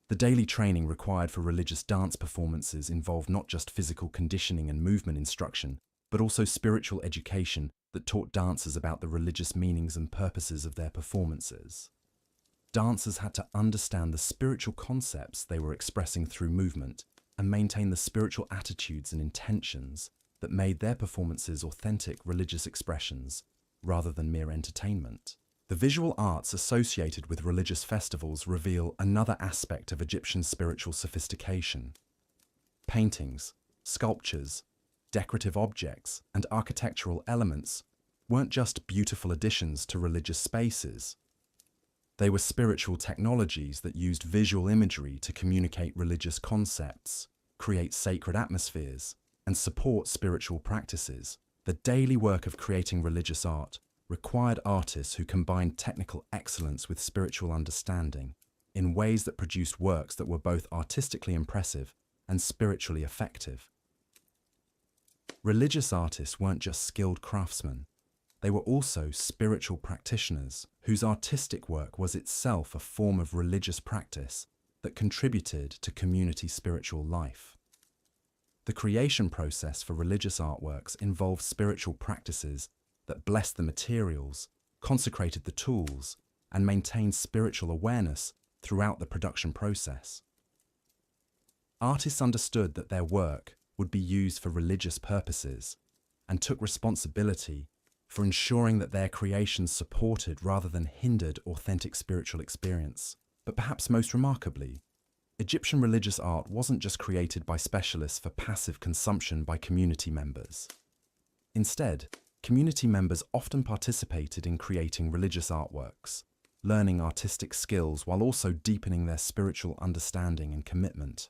The daily training required for religious dance performances involved not just physical conditioning and movement instruction, but also spiritual education that taught dancers about the religious meanings and purposes of their performances. Dancers had to understand the spiritual concepts they were expressing through movement and maintain the spiritual attitudes and intentions that made their performances authentic religious expressions rather than mere entertainment. The visual arts associated with religious festivals reveal another aspect of Egyptian spiritual sophistication. Paintings, sculptures, decorative objects, and architectural elements weren't just beautiful additions to religious spaces. They were spiritual technologies that used visual imagery to communicate religious concepts, create sacred atmospheres, and support spiritual practices. The daily work of creating religious art required artists who combined technical excellence with spiritual understanding in ways that produced works that were both artistically impressive and spiritually effective. Religious artists weren't just skilled craftsmen. They were also spiritual practitioners whose artistic work was itself a form of religious practice that contributed to community spiritual life. The creation process for religious artworks involved spiritual practices that blessed the materials, consecrated the tools, and maintained spiritual awareness throughout the production process. Artists understood that their work would be used for religious purposes and took responsibility for ensuring that their creations supported rather than hindered authentic spiritual experience. But perhaps most remarkably, Egyptian religious art wasn't just created by specialists for passive consumption by community members. Instead, community members often participated in creating religious artworks, learning artistic skills while also deepening their spiritual understanding and commitment.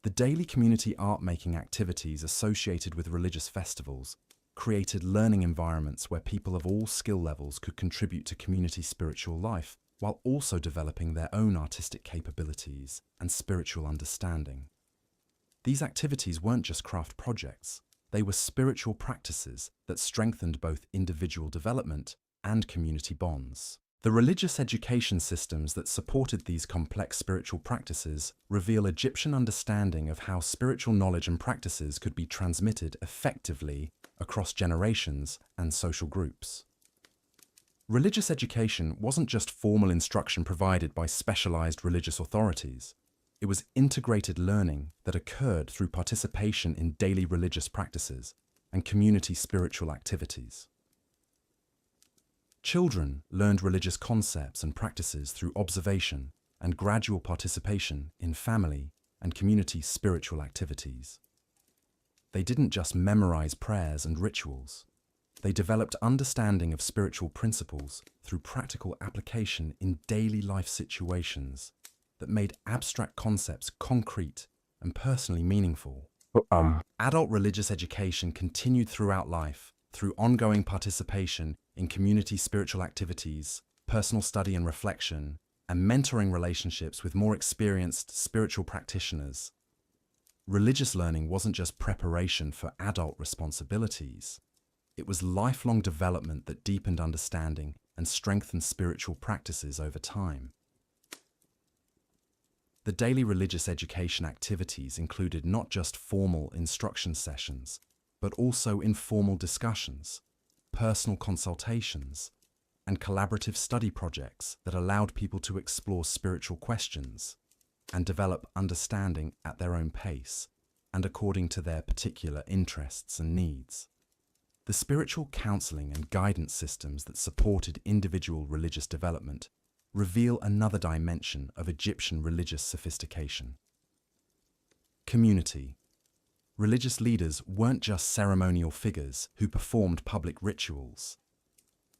The daily community art-making activities associated with religious festivals created learning environments where people of all skill levels could contribute to community spiritual life while also developing their own artistic capabilities and spiritual understanding. These activities weren't just craft projects, they were spiritual practices that strengthened both individual development and community bonds. The religious education systems that supported these complex spiritual practices reveal Egyptian understanding of how spiritual knowledge and practices could be transmitted effectively across generations and social groups. Religious education wasn't just formal instruction provided by specialized religious authorities. It was integrated learning that occurred through participation in daily religious practices and community spiritual activities. Children learned religious concepts and practices through observation and gradual participation in family and community spiritual activities. They didn't just memorize prayers and rituals. They developed understanding of spiritual principles through practical application in daily life situations that made abstract concepts concrete and personally meaningful. Adult religious education continued throughout life through ongoing participation in community spiritual activities, personal study and reflection, and mentoring relationships with more experienced spiritual practitioners. Religious learning wasn't just preparation for adult responsibilities. It was lifelong development that deepened understanding and strengthened spiritual practices over time. The daily religious education activities included not just formal instruction sessions, but also informal discussions, personal consultations, and collaborative study projects that allowed people to explore spiritual questions and develop understanding at their own pace and according to their particular interests and needs. The spiritual counseling and guidance systems that supported individual religious development reveal another dimension of Egyptian religious sophistication. Community. Religious leaders weren't just ceremonial figures who performed public rituals.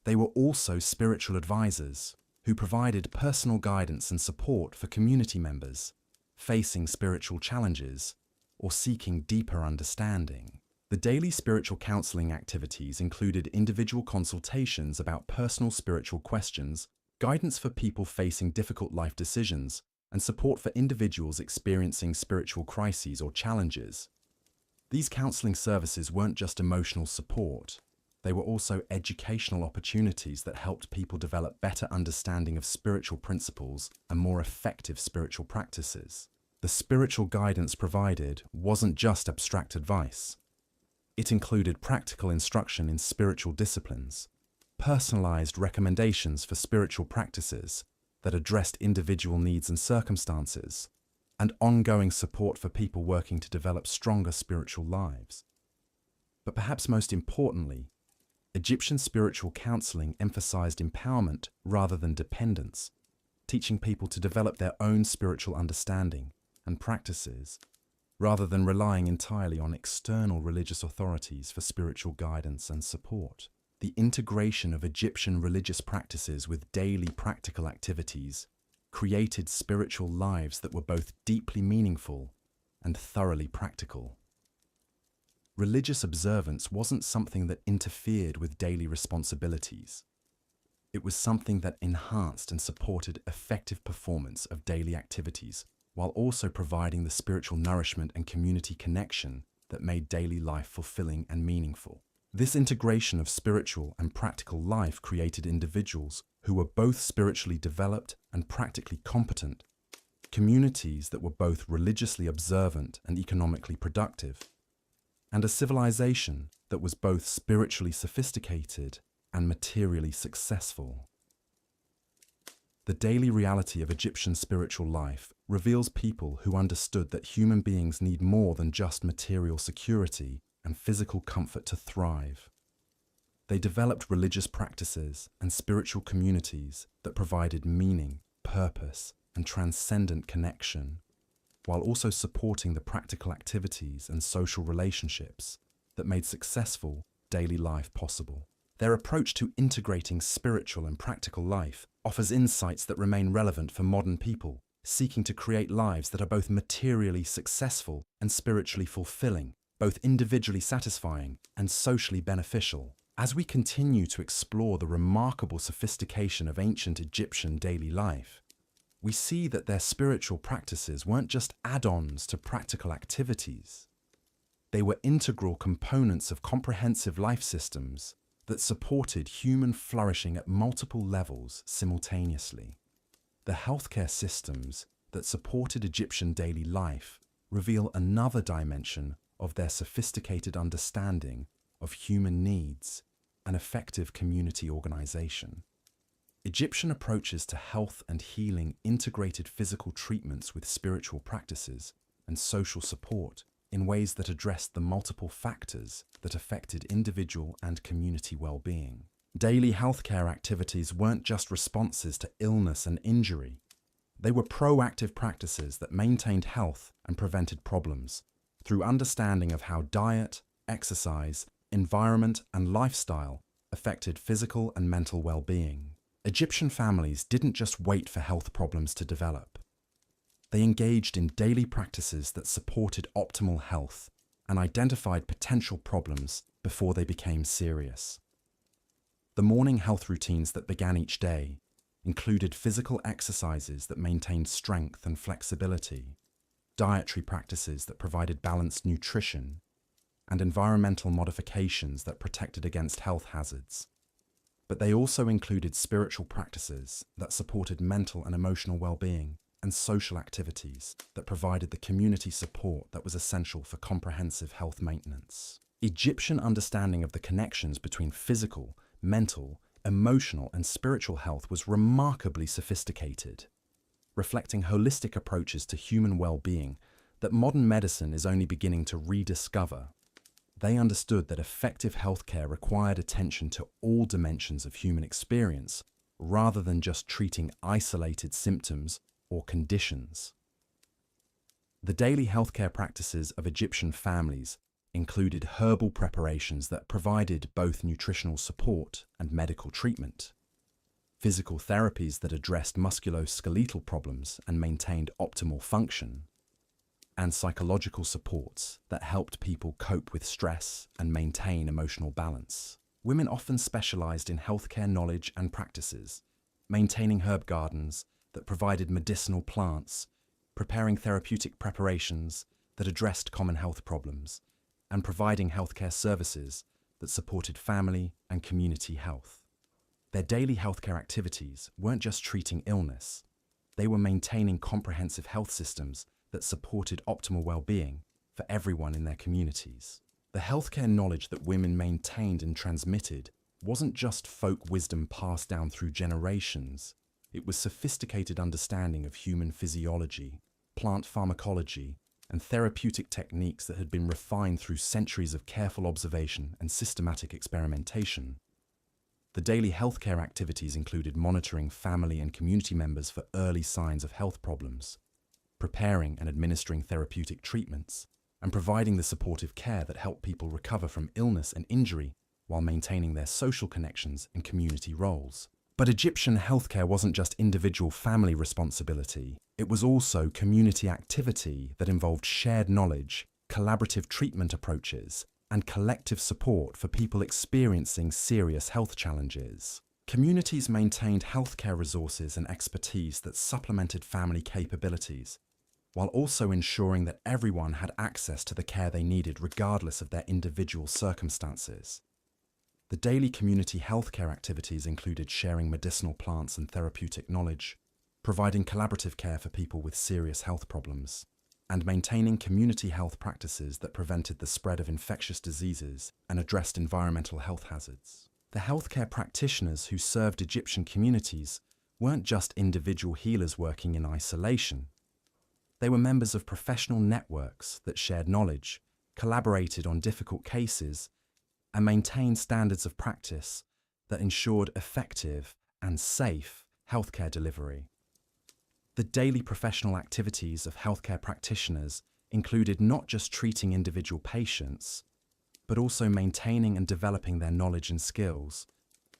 They were also spiritual advisors who provided personal guidance and support for community members facing spiritual challenges or seeking deeper understanding. The daily spiritual counseling activities included individual consultations about personal spiritual questions, guidance for people facing difficult life decisions, and support for individuals experiencing spiritual crises or challenges. These counseling services weren't just emotional support. They were also educational opportunities that helped people develop better understanding of spiritual principles and more effective spiritual practices. The spiritual guidance provided wasn't just abstract advice. It included practical instruction in spiritual disciplines, personalized recommendations for spiritual practices that addressed individual needs and circumstances, and ongoing support for people working to develop stronger spiritual lives. But perhaps most importantly, Egyptian spiritual counseling emphasized empowerment rather than dependence, teaching people to develop their own spiritual understanding and practices, rather than relying entirely on external religious authorities for spiritual guidance and support. The integration of Egyptian religious practices with daily practical activities created spiritual lives that were both deeply meaningful and thoroughly practical. Religious observance wasn't something that interfered with daily responsibilities. It was something that enhanced and supported effective performance of daily activities, while also providing the spiritual nourishment and community connection that made daily life fulfilling and meaningful. This integration of spiritual and practical life created individuals who were both spiritually developed and practically competent, communities that were both religiously observant and economically productive, and a civilization that was both spiritually sophisticated and materially successful. The daily reality of Egyptian spiritual life reveals people who understood that human beings need more than just material security and physical comfort to thrive. They developed religious practices and spiritual communities that provided meaning, purpose, and transcendent connection, while also supporting the practical activities and social relationships that made successful daily life possible. Their approach to integrating spiritual and practical life offers insights that remain relevant for modern people seeking to create lives that are both materially successful and spiritually fulfilling. both individually satisfying and socially beneficial. As we continue to explore the remarkable sophistication of ancient Egyptian daily life, we see that their spiritual practices weren't just add-ons to practical activities. They were integral components of comprehensive life systems that supported human flourishing at multiple levels simultaneously. The healthcare systems that supported Egyptian daily life reveal another dimension of their sophisticated understanding of human needs and effective community organization. Egyptian approaches to health and healing integrated physical treatments with spiritual practices and social support in ways that addressed the multiple factors that affected individual and community well-being. Daily healthcare activities weren't just responses to illness and injury. They were proactive practices that maintained health and prevented problems through understanding of how diet, exercise, environment, and lifestyle affected physical and mental well-being. Egyptian families didn't just wait for health problems to develop. They engaged in daily practices that supported optimal health and identified potential problems before they became serious. The morning health routines that began each day included physical exercises that maintained strength and flexibility, dietary practices that provided balanced nutrition, and environmental modifications that protected against health hazards. But they also included spiritual practices that supported mental and emotional well-being and social activities that provided the community support that was essential for comprehensive health maintenance. Egyptian understanding of the connections between physical, mental, emotional, and spiritual health was remarkably sophisticated, reflecting holistic approaches to human well-being that modern medicine is only beginning to rediscover. They understood that effective healthcare required attention to all dimensions of human experience rather than just treating isolated symptoms or conditions. The daily healthcare practices of Egyptian families included herbal preparations that provided both nutritional support and medical treatment, physical therapies that addressed musculoskeletal problems and maintained optimal function, and psychological supports that helped people cope with stress and maintain emotional balance. Women often specialized in healthcare knowledge and practices, maintaining herb gardens that provided medicinal plants, preparing therapeutic preparations that addressed common health problems, and providing healthcare services that supported family and community health. Their daily healthcare activities weren't just treating illness, they were maintaining comprehensive health systems that supported optimal well-being for everyone in their communities. The healthcare knowledge that women maintained and transmitted wasn't just folk wisdom passed down through generations. It was sophisticated understanding of human physiology, plant pharmacology, and therapeutic techniques that had been refined through centuries of careful observation and systematic experimentation. The daily healthcare activities included monitoring family and community members for early signs of health problems, preparing and administering therapeutic treatments, and providing the supportive care that helped people recover from illness and injury while maintaining their social connections and community roles. But Egyptian healthcare wasn't just individual family responsibility, it was also community activity that involved shared knowledge, collaborative treatment approaches, and collective support for people experiencing serious health challenges. Communities maintained healthcare resources and expertise that supplemented family capabilities, while also ensuring that everyone had access to the care they needed regardless of their individual circumstances. The daily community healthcare activities included sharing medicinal plants and therapeutic knowledge, providing collaborative care for people with serious health problems, and maintaining community health practices that prevented the spread of infectious diseases and addressed environmental health hazards. The healthcare practitioners who served Egyptian communities weren't just individual healers working in isolation. They were members of professional networks that shared knowledge, collaborated on difficult cases, and maintained standards of practice that ensured effective and safe healthcare delivery. The daily professional activities of healthcare practitioners included not just treating individual patients, but also maintaining and developing their knowledge and skills,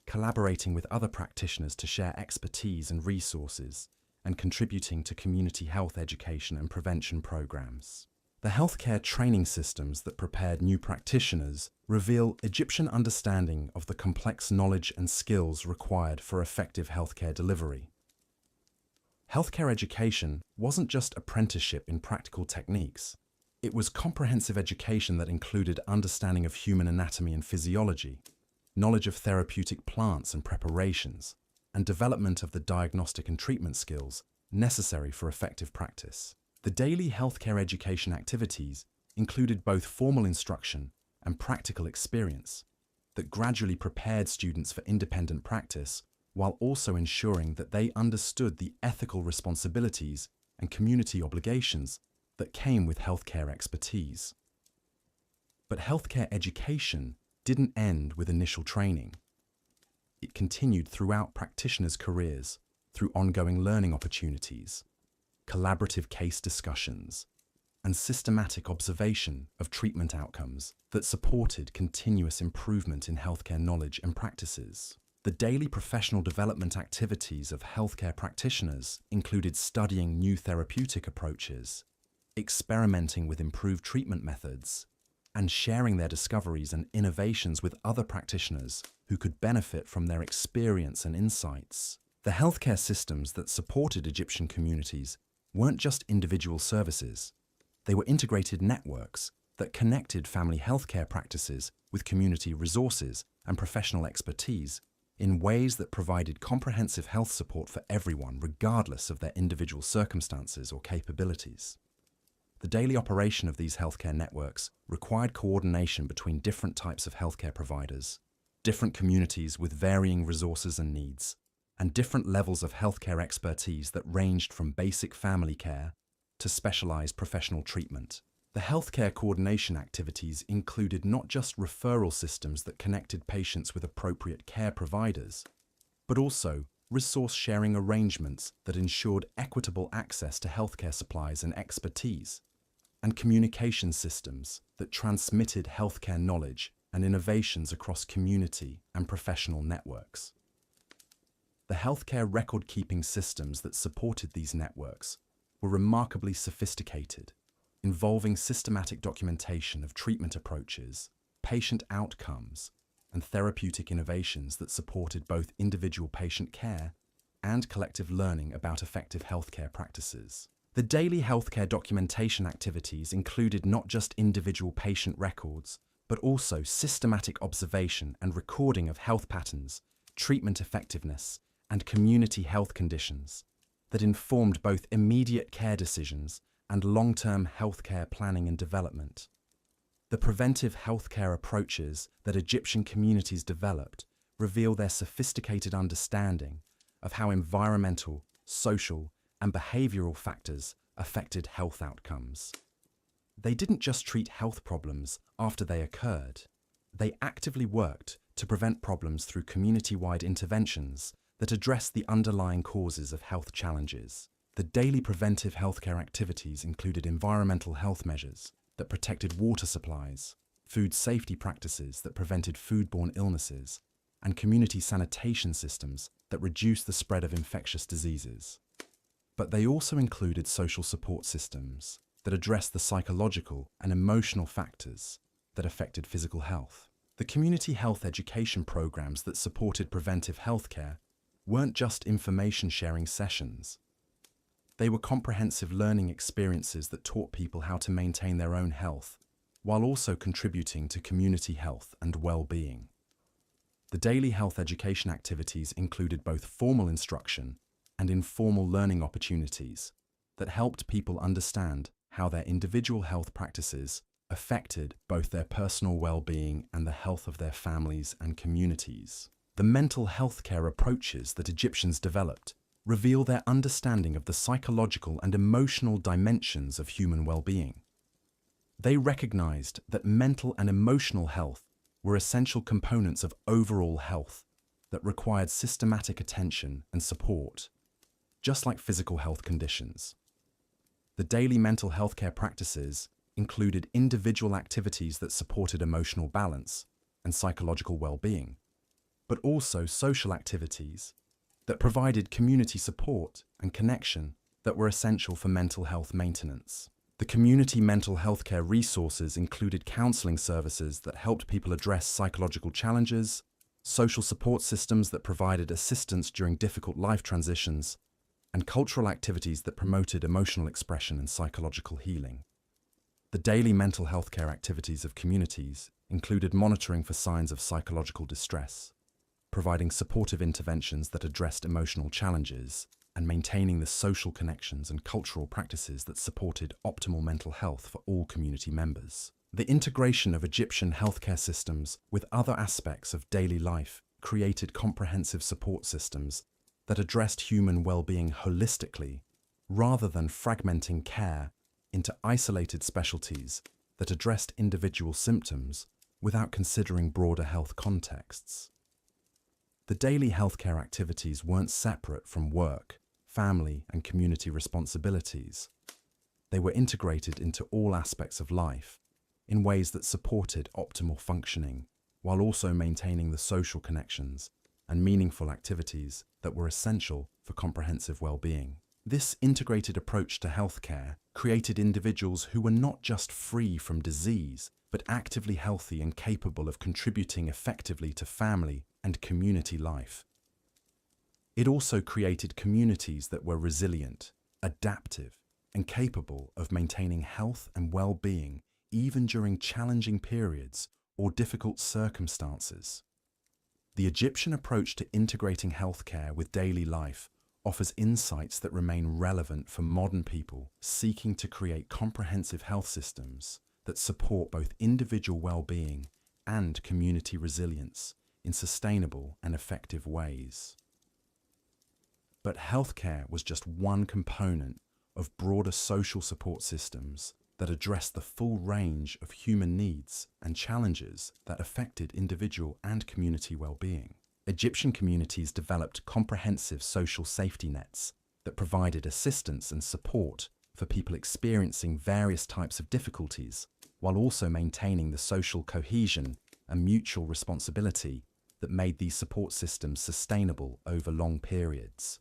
collaborating with other practitioners to share expertise and resources, and contributing to community health education and prevention programs. The healthcare training systems that prepared new practitioners reveal Egyptian understanding of the complex knowledge and skills required for effective healthcare delivery. Healthcare education wasn't just apprenticeship in practical techniques. It was comprehensive education that included understanding of human anatomy and physiology, knowledge of therapeutic plants and preparations, and development of the diagnostic and treatment skills necessary for effective practice. The daily healthcare education activities included both formal instruction and practical experience that gradually prepared students for independent practice while also ensuring that they understood the ethical responsibilities and community obligations that came with healthcare expertise. But healthcare education didn't end with initial training. It continued throughout practitioners' careers through ongoing learning opportunities, collaborative case discussions, and systematic observation of treatment outcomes that supported continuous improvement in healthcare knowledge and practices. The daily professional development activities of healthcare practitioners included studying new therapeutic approaches, experimenting with improved treatment methods, and sharing their discoveries and innovations with other practitioners who could benefit from their experience and insights. The healthcare systems that supported Egyptian communities weren't just individual services. They were integrated networks that connected family healthcare practices with community resources and professional expertise in ways that provided comprehensive health support for everyone regardless of their individual circumstances or capabilities. The daily operation of these healthcare networks required coordination between different types of healthcare providers, different communities with varying resources and needs, and different levels of healthcare expertise that ranged from basic family care to specialized professional treatment. The healthcare coordination activities included not just referral systems that connected patients with appropriate care providers, but also resource-sharing arrangements that ensured equitable access to healthcare supplies and expertise, and communication systems that transmitted healthcare knowledge and innovations across community and professional networks. The healthcare record-keeping systems that supported these networks were remarkably sophisticated, involving systematic documentation of treatment approaches, patient outcomes, and therapeutic innovations that supported both individual patient care and collective learning about effective healthcare practices. The daily healthcare documentation activities included not just individual patient records, but also systematic observation and recording of health patterns, treatment effectiveness, and community health conditions that informed both immediate care decisions and long-term healthcare planning and development. The preventive healthcare approaches that Egyptian communities developed reveal their sophisticated understanding of how environmental, social, and behavioral factors affected health outcomes. They didn't just treat health problems after they occurred. They actively worked to prevent problems through community-wide interventions that address the underlying causes of health challenges. The daily preventive healthcare activities included environmental health measures that protected water supplies, food safety practices that prevented foodborne illnesses, and community sanitation systems that reduced the spread of infectious diseases. But they also included social support systems that addressed the psychological and emotional factors that affected physical health. The community health education programs that supported preventive healthcare weren't just information-sharing sessions. They were comprehensive learning experiences that taught people how to maintain their own health, while also contributing to community health and well-being. The daily health education activities included both formal instruction and informal learning opportunities that helped people understand how their individual health practices affected both their personal well-being and the health of their families and communities. The mental health care approaches that Egyptians developed reveal their understanding of the psychological and emotional dimensions of human well-being. They recognized that mental and emotional health were essential components of overall health that required systematic attention and support, just like physical health conditions. The daily mental health care practices included individual activities that supported emotional balance and psychological well-being, but also social activities that provided community support and connection that were essential for mental health maintenance. The The community mental health care resources included counseling services that helped people address psychological challenges, social support systems that provided assistance during difficult life transitions, and cultural activities that promoted emotional expression and psychological healing. The daily mental health care activities of communities included monitoring for signs of psychological distress, providing supportive interventions that addressed emotional challenges, and maintaining the social connections and cultural practices that supported optimal mental health for all community members. The integration of Egyptian healthcare systems with other aspects of daily life created comprehensive support systems that addressed human well-being holistically, rather than fragmenting care into isolated specialties that addressed individual symptoms without considering broader health contexts. The daily healthcare activities weren't separate from work, family, and community responsibilities. They were integrated into all aspects of life in ways that supported optimal functioning, while also maintaining the social connections and meaningful activities that were essential for comprehensive well-being. This integrated approach to healthcare created individuals who were not just free from disease, but actively healthy and capable of contributing effectively to family and community life. It also created communities that were resilient, adaptive, and capable of maintaining health and well-being even during challenging periods or difficult circumstances. The Egyptian approach to integrating healthcare with daily life offers insights that remain relevant for modern people seeking to create comprehensive health systems that support both individual well-being and community resilience in sustainable and effective ways. But healthcare was just one component of broader social support systems that addressed the full range of human needs and challenges that affected individual and community well-being. Egyptian communities developed comprehensive social safety nets that provided assistance and support for people experiencing various types of difficulties, while also maintaining the social cohesion and mutual responsibility that made these support systems sustainable over long periods.